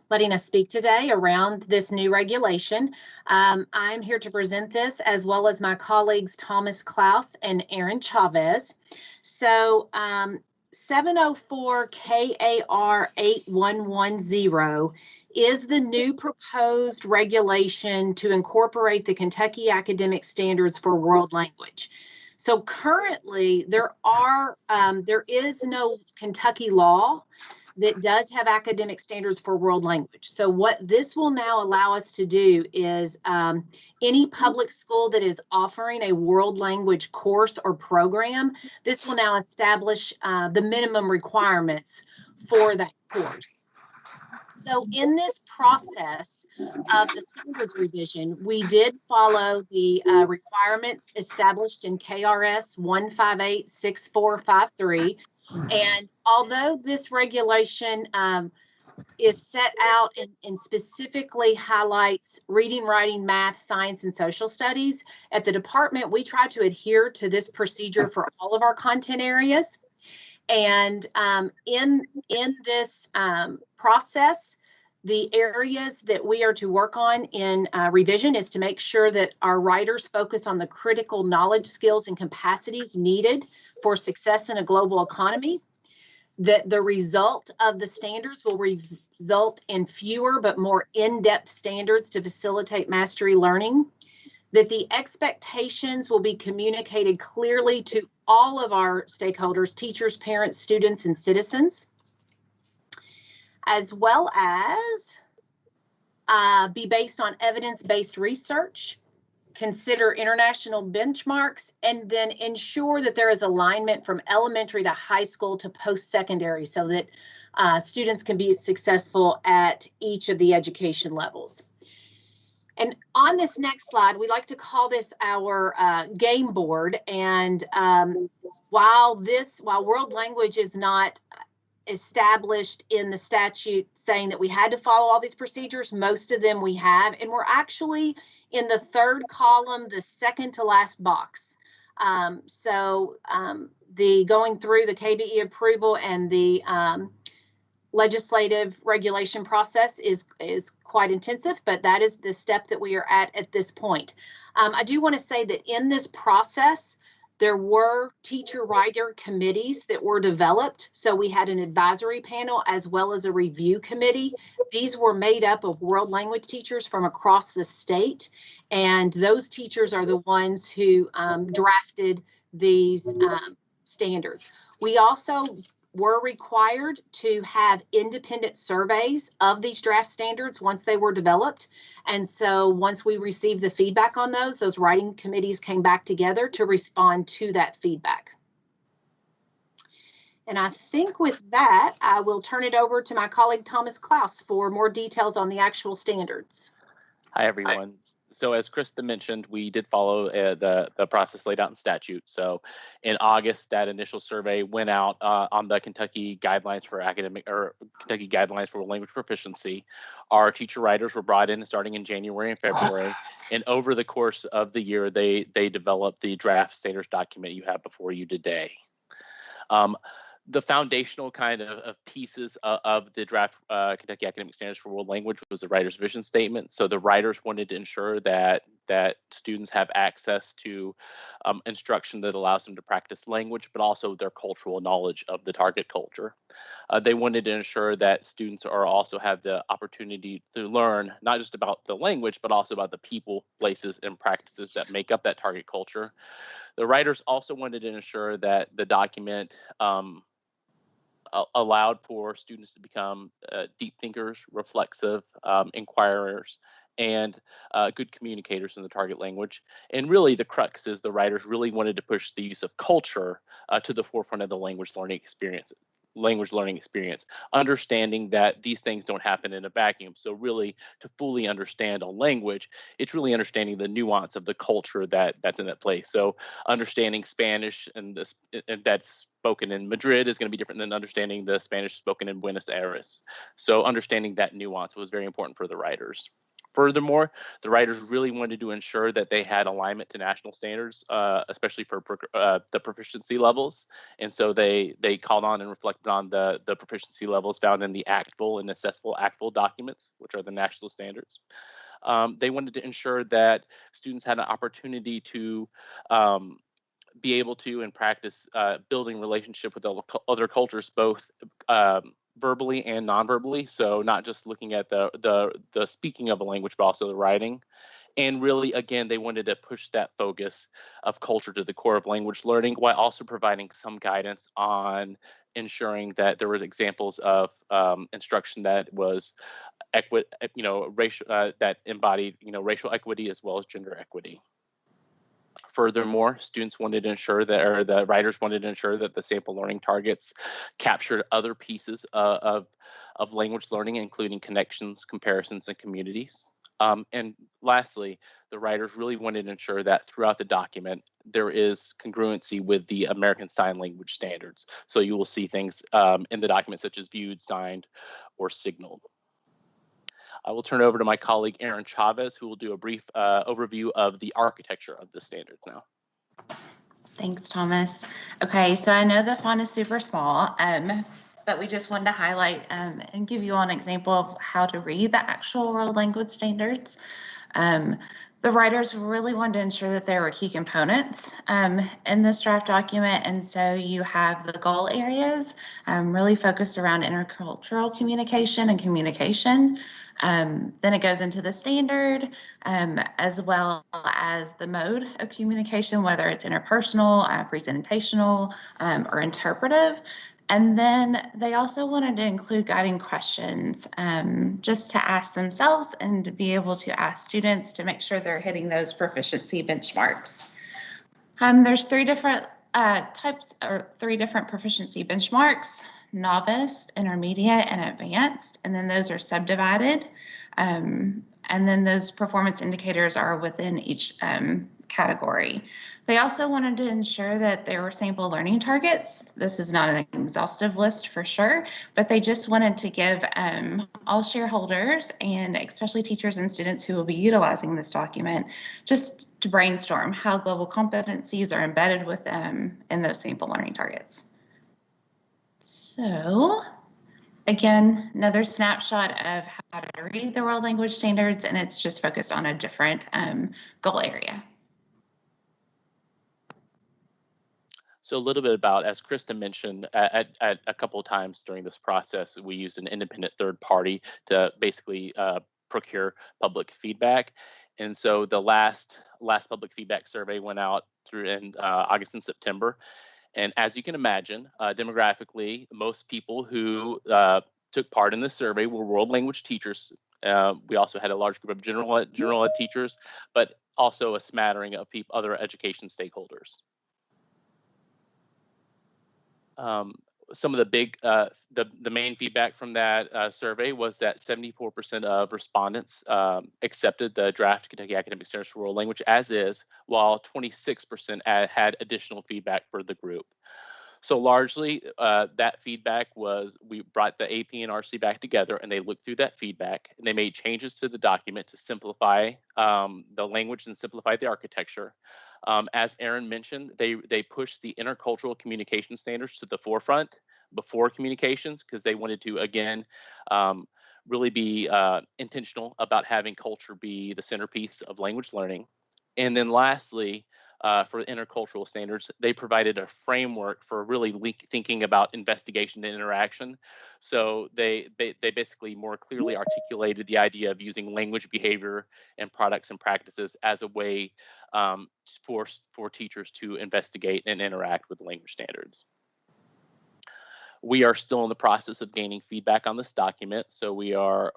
letting us speak today around this new regulation. I'm here to present this as well as my colleagues Thomas Klaus and Aaron Chavez. So 704 KAR 8110 is the new proposed regulation to incorporate the Kentucky academic standards for world language. So currently there is no Kentucky law that does have academic standards for world language. So what this will now allow us to do is any public school that is offering a world language course or program, this will now establish the minimum requirements for that course. So in this process of the standards revision, we did follow the requirements established in KRS 1586453. And although this regulation is set out and specifically highlights reading, writing, math, science, and social studies, at the department, we try to adhere to this procedure for all of our content areas. And in this process, the areas that we are to work on in revision is to make sure that our writers focus on the critical knowledge, skills, and capacities needed for success in a global economy, that the result of the standards will result in fewer but more in-depth standards to facilitate mastery learning, that the expectations will be communicated clearly to all of our stakeholders, teachers, parents, students, and citizens, as well as be based on evidence-based research, consider international benchmarks, and then ensure that there is alignment from elementary to high school to post-secondary so that students can be successful at each of the education levels. And on this next slide, we like to call this our game board. And while world language is not established in the statute saying that we had to follow all these procedures, most of them we have, and we're actually in the third column, the second to last box. The going through the KBE approval and the legislative regulation process is quite intensive, but that is the step that we are at this point. I do want to say that in this process, there were teacher writer committees that were developed. So we had an advisory panel as well as a review committee. These were made up of world language teachers from across the state. And those teachers are the ones who drafted these standards. We also were required to have independent surveys of these draft standards once they were developed. And so once we received the feedback on those writing committees came back together to respond to that feedback. And I think with that, I will turn it over to my colleague Thomas Klaus for more details on the actual standards.
Hi, everyone. So as Krista mentioned, we did follow the process laid out in statute. So in August, that initial survey went out on the Kentucky guidelines for Kentucky guidelines for language proficiency. Our teacher writers were brought in starting in January and February. And over the course of the year, they developed the draft standards document you have before you today. The foundational kind of pieces of the draft Kentucky Academic Standards for World Language was the writer's vision statement. So the writers wanted to ensure that students have access to instruction that allows them to practice language, but also their cultural knowledge of the target culture. They wanted to ensure that students also have the opportunity to learn not just about the language, but also about the people, places, and practices that make up that target culture. The writers also wanted to ensure that the document allowed for students to become deep thinkers, reflexive inquirers, and good communicators in the target language. And really the crux is the writers really wanted to push the use of culture to the forefront of the language learning experience, understanding that these things don't happen in a vacuum. So really to fully understand a language, it's really understanding the nuance of the culture that's in that place. So understanding Spanish and that's spoken in Madrid is going to be different than understanding the Spanish spoken in Buenos Aires. So understanding that nuance was very important for the writers. Furthermore, the writers really wanted to ensure that they had alignment to national standards, especially for the proficiency levels. And so they called on and reflected on the proficiency levels found in the ACTFL and Assessful ACTFL documents, which are the national standards. They wanted to ensure that students had an opportunity to be able to and practice building relationship with other cultures, both verbally and non-verbally. So not just looking at the speaking of a language, but also the writing. And really, again, they wanted to push that focus of culture to the core of language learning, while also providing some guidance on ensuring that there were examples of instruction that was racial, that embodied, racial equity as well as gender equity. Furthermore, students wanted to ensure that, or the writers wanted to ensure that the sample learning targets captured other pieces of language learning, including connections, comparisons, and communities. And lastly, the writers really wanted to ensure that throughout the document, there is congruency with the American Sign Language standards. So you will see things in the document such as viewed, signed, or signaled. I will turn it over to my colleague, Aaron Chavez, who will do a brief overview of the architecture of the standards now.
Thanks, Thomas. Okay, so I know the font is super small, but we just wanted to highlight and give you all an example of how to read the actual world language standards. The writers really wanted to ensure that there were key components in this draft document, and so you have the goal areas really focused around intercultural communication and communication. Then it goes into the standard as well as the mode of communication, whether it's interpersonal, presentational, or interpretive. And then they also wanted to include guiding questions just to ask themselves and to be able to ask students to make sure they're hitting those proficiency benchmarks. There's three different three different proficiency benchmarks: novice, intermediate, and advanced. And then those are subdivided. And then those performance indicators are within each category. They also wanted to ensure that there were sample learning targets. This is not an exhaustive list for sure, but they just wanted to give all shareholders and especially teachers and students who will be utilizing this document just to brainstorm how global competencies are embedded with them in those sample learning targets. So Again, another snapshot of how to read the world language standards, and it's just focused on a different goal area.
So a little bit about, as Krista mentioned, at a couple of times during this process, we used an independent third party to basically procure public feedback. And so the last public feedback survey went out through in August and September. And as you can imagine, demographically, most people who took part in this survey were world language teachers. We also had a large group of general ed teachers, but also a smattering of other education stakeholders. Some of the big, the main feedback from that survey was that 74% of respondents accepted the draft Kentucky Academic Standards for World Language as is, while 26% had additional feedback for the group. So largely, that feedback was, we brought the AP and RC back together and they looked through that feedback and they made changes to the document to simplify the language and simplify the architecture. As Aaron mentioned, they pushed the intercultural communication standards to the forefront before communications because they wanted to, again, really be intentional about having culture be the centerpiece of language learning. And then lastly, for intercultural standards, they provided a framework for really thinking about investigation and interaction. So they basically more clearly articulated the idea of using language, behavior, and products and practices as a way for teachers to investigate and interact with language standards. We are still in the process of gaining feedback on this document, so we are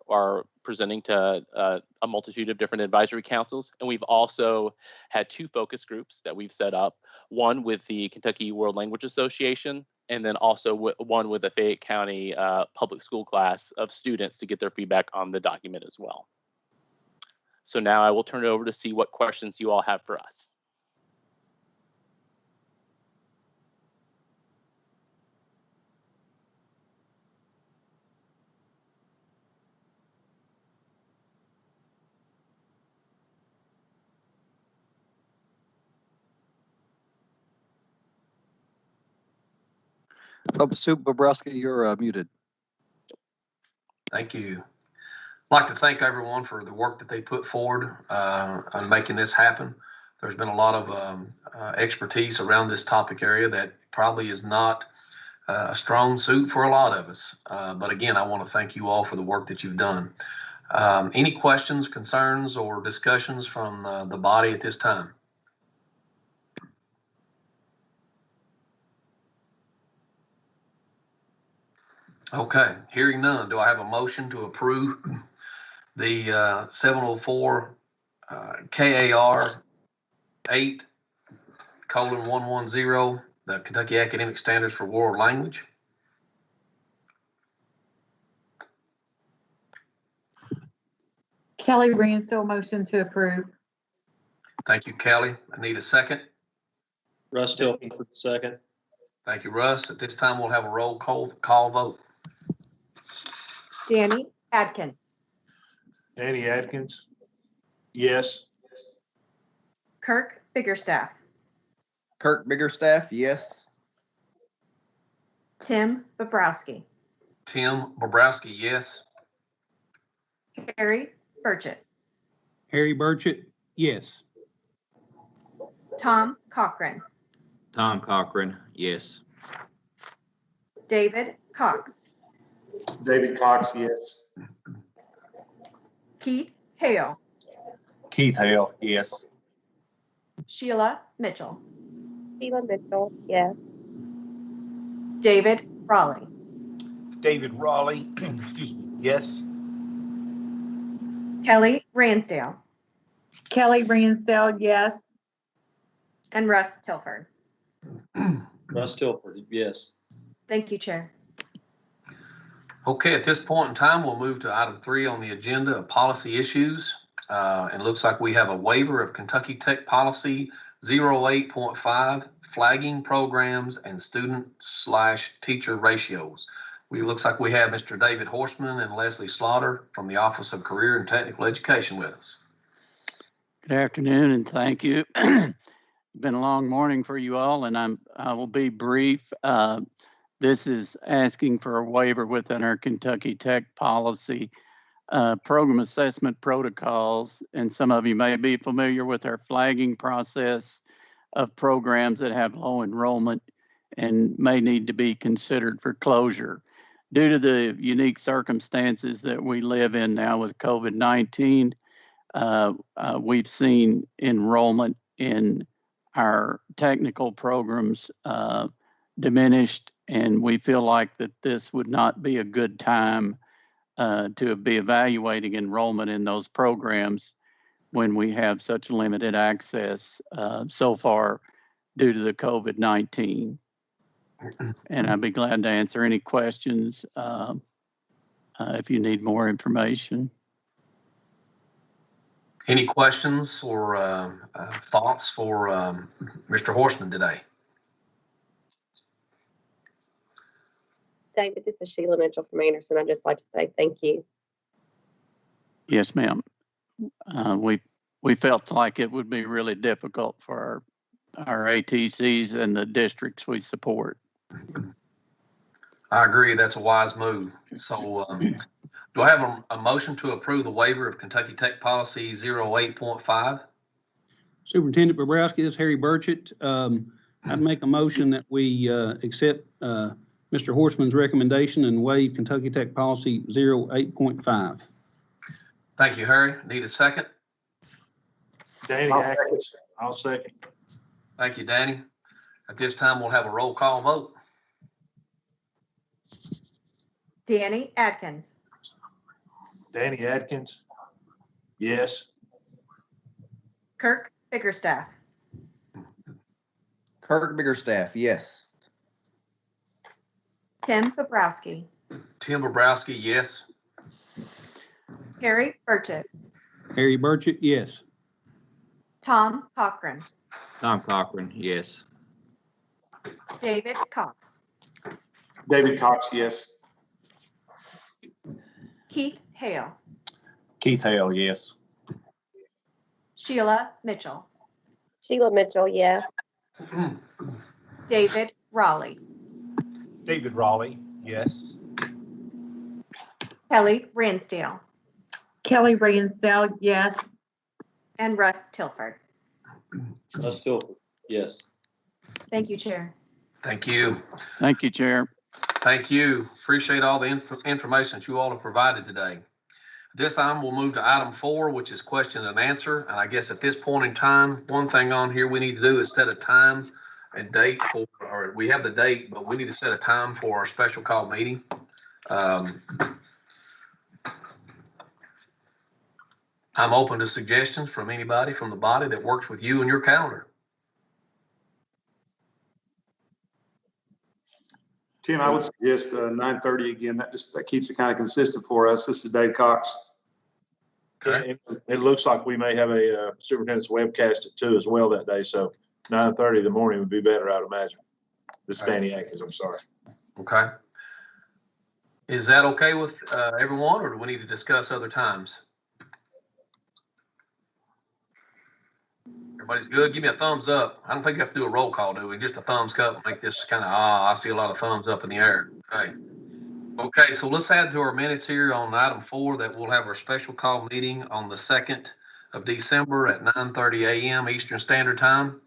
presenting to a multitude of different advisory councils, and we've also had 2 focus groups that we've set up, one with the Kentucky World Language Association, and then also one with the Fayette County public school class of students to get their feedback on the document as well. So now I will turn it over to see what questions you all have for us.
Sue Bobrowski, you're muted.
Thank you. I'd like to thank everyone for the work that they put forward on making this happen. There's been a lot of expertise around this topic area that probably is not a strong suit for a lot of us. But again, I want to thank you all for the work that you've done. Any questions, concerns, or discussions from the body at this time? Okay, hearing none, do I have a motion to approve the 704 KAR 8:110, the Kentucky Academic Standards for World Language?
Kelly Ransdell, motion to approve.
Thank you, Kelly. I need a second.
Russ Tilford, second.
Thank you, Russ. At this time, we'll have a roll call vote.
Danny Adkins.
Danny Adkins? Yes.
Kirk Biggerstaff.
Kirk Biggerstaff, yes.
Tim Bobrowski.
Tim Bobrowski, yes.
Harry Burchett.
Harry Burchett, yes.
Tom Cochran.
Tom Cochran, yes.
David Cox.
David Cox, yes.
Keith Hale.
Keith Hale, yes.
Sheila Mitchell.
Sheila Mitchell, yes.
David Raleigh.
David Raleigh, excuse me, yes.
Kelly Ransdale.
Kelly Ransdell, yes.
And Russ Tilford.
Russ Tilford, yes.
Thank you, Chair.
Okay, at this point in time, we'll move to item 3 on the agenda of policy issues. And it looks like we have a waiver of Kentucky Tech Policy 08.5, flagging programs and student/teacher ratios. It looks like we have Mr. David Horseman and Leslie Slaughter from the Office of Career and Technical Education with us.
Good afternoon and thank you. It's been a long morning for you all, and I will be brief. This is asking for a waiver within our Kentucky Tech policy program assessment protocols. And some of you may be familiar with our flagging process of programs that have low enrollment and may need to be considered for closure. Due to the unique circumstances that we live in now with COVID-19, we've seen enrollment in our technical programs diminished, and we feel like that this would not be a good time to be evaluating enrollment in those programs when we have such limited access so far due to the COVID-19. And I'd be glad to answer any questions if you need more information.
Any questions or thoughts for Mr. Horstman today?
David, this is Sheila Mitchell from Anderson. I'd just like to say thank you.
Yes, ma'am. We felt like it would be really difficult for our ATCs and the districts we support.
I agree. That's a wise move. So do I have a motion to approve the waiver of Kentucky Tech Policy 08.5?
Superintendent Bobrowski, this is Harry Burchett. I'd make a motion that we accept Mr. Horstman's recommendation and waive Kentucky Tech Policy 08.5.
Thank you, Harry. Need a second?
Danny Atkins, I'll second.
Thank you, Danny. At this time, we'll have a roll call vote.
Danny Atkins.
Danny Atkins, yes.
Kirk Biggerstaff.
Kirk Biggerstaff, yes.
Tim Bobrowski.
Tim Bobrowski, yes.
Harry Burchett.
Harry Burchett, yes.
Tom Cochran.
Tom Cochran, yes.
David Cox.
David Cox, yes.
Keith Hale.
Keith Hale, yes.
Sheila Mitchell.
Sheila Mitchell, yes.
David Raleigh.
David Raleigh, yes.
Kelly Ransdale.
Kelly Ransdale, yes.
And Russ Tilford.
Russ Tilford, yes.
Thank you, Chair.
Thank you.
Thank you, Chair.
Thank you. Appreciate all the information that you all have provided today. This time we'll move to item 4, which is question and answer. And I guess at this point in time, one thing on here we need to do is set a time and date for, or we have the date, but we need to set a time for our special call meeting. I'm open to suggestions from anybody from the body that works with you and your calendar.
Tim, I would suggest 9:30 again. That keeps it kind of consistent for us. This is Dave Cox.
Okay.
It looks like we may have a superintendent's webcast at 2 as well that day. So 9:30 in the morning would be better, I'd imagine. This is Danny Atkins, I'm sorry.
Okay. Is that okay with everyone, or do we need to discuss other times? Everybody's good? Give me a thumbs up. I don't think you have to do a roll call, do we? Just a thumbs up, make this kind of, I see a lot of thumbs up in the air. Okay. Okay, so let's add to our minutes here on item 4 that we'll have our special call meeting on the 2nd of December at 9:30 a.m. Eastern Standard Time.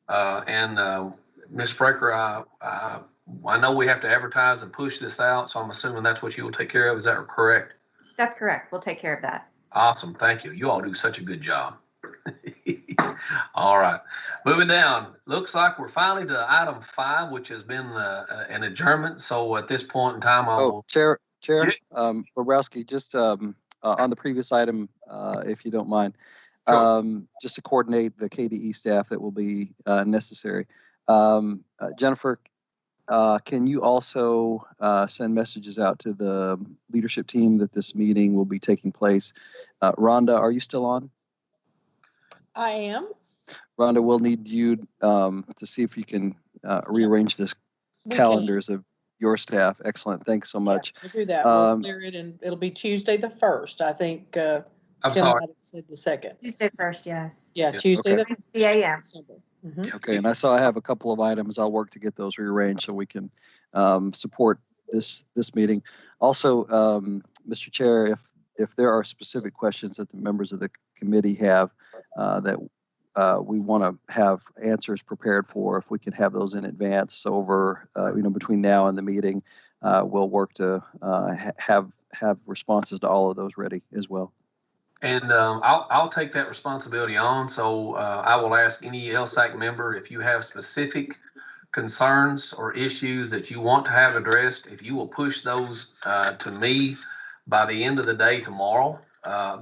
Ms. Frecker, I know we have to advertise and push this out, so I'm assuming that's what you will take care of. Is that correct?
That's correct. We'll take care of that.
Awesome. Thank you. You all do such a good job. All right. Moving down. Looks like we're finally to item 5, which has been an adjournment. So at this point in time,
Chair, Bobrowski, just on the previous item, if you don't mind,
Sure.
just to coordinate the KDE staff that will be necessary. Jennifer, can you also send messages out to the leadership team that this meeting will be taking place? Rhonda, are you still on?
I am.
Rhonda, we'll need you to see if you can rearrange this calendars of your staff. Excellent. Thanks so much.
We'll do that. We'll clear it, and it'll be Tuesday the 1st. I think
I'm
Tim
sorry.
might have said the 2nd.
Tuesday 1st, yes.
Yeah, Tuesday
Okay.
the 1st.
3 a.m.
December.
Okay, and I saw I have a couple of items. I'll work to get those rearranged so we can support this meeting. Also, Mr. Chair, if there are specific questions that the members of the committee have that we want to have answers prepared for, if we can have those in advance over, between now and the meeting, we'll work to have responses to all of those ready as well.
And I'll take that responsibility on. So I will ask any LSAC member if you have specific concerns or issues that you want to have addressed. If you will push those to me by the end of the day tomorrow,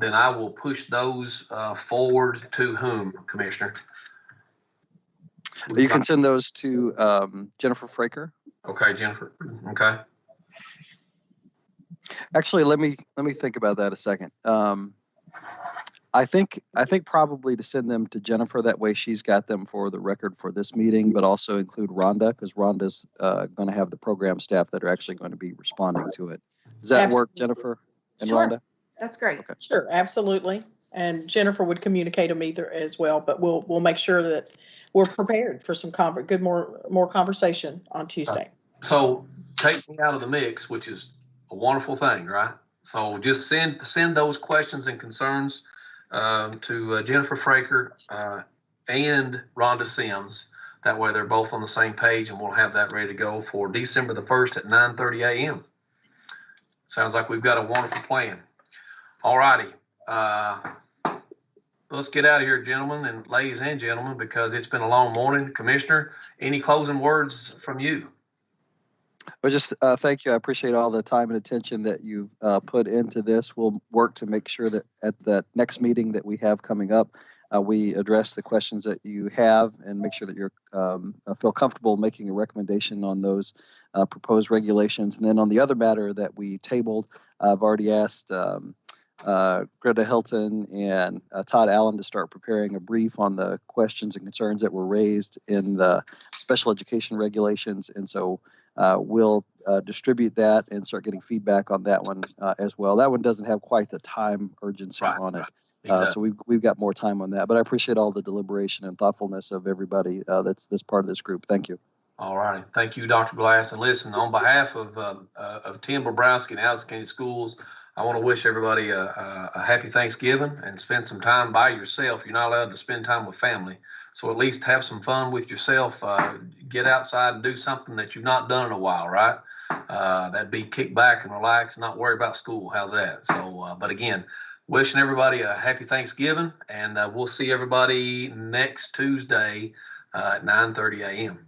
then I will push those forward to whom, Commissioner?
You can send those to Jennifer Fraker.
Okay, Jennifer. Okay.
Actually, let me think about that a second. I think probably to send them to Jennifer. That way she's got them for the record for this meeting, but also include Rhonda, because Rhonda's going to have the program staff that are actually going to be responding to it. Does that work, Jennifer and
Sure.
Rhonda?
That's great.
Okay.
Sure, absolutely. And Jennifer would communicate them either as well, but we'll make sure that we're prepared for some more conversation on Tuesday.
So take me out of the mix, which is a wonderful thing, right? So just send those questions and concerns to Jennifer Fraker and Rhonda Sims. That way they're both on the same page, and we'll have that ready to go for December the 1st at 9:30 a.m. Sounds like we've got a wonderful plan. All righty. Let's get out of here, gentlemen and ladies and gentlemen, because it's been a long morning. Commissioner, any closing words from you?
Well, just thank you. I appreciate all the time and attention that you've put into this. We'll work to make sure that at that next meeting that we have coming up, we address the questions that you have and make sure that you feel comfortable making a recommendation on those proposed regulations. And then on the other matter that we tabled, I've already asked Greta Hilton and Todd Allen to start preparing a brief on the questions and concerns that were raised in the special education regulations. And so we'll distribute that and start getting feedback on that one as well. That one doesn't have quite the time urgency on it. Exactly. So we've got more time on that. But I appreciate all the deliberation and thoughtfulness of everybody that's part of this group. Thank you.
All righty. Thank you, Dr. Glass. And listen, on behalf of Tim Bobrowski and Allison County Schools, I want to wish everybody a happy Thanksgiving and spend some time by yourself. You're not allowed to spend time with family. So at least have some fun with yourself. Get outside and do something that you've not done in a while, right? That'd be kick back and relax and not worry about school. How's that? So, but again, wishing everybody a happy Thanksgiving, and we'll see everybody next Tuesday at 9:30 a.m.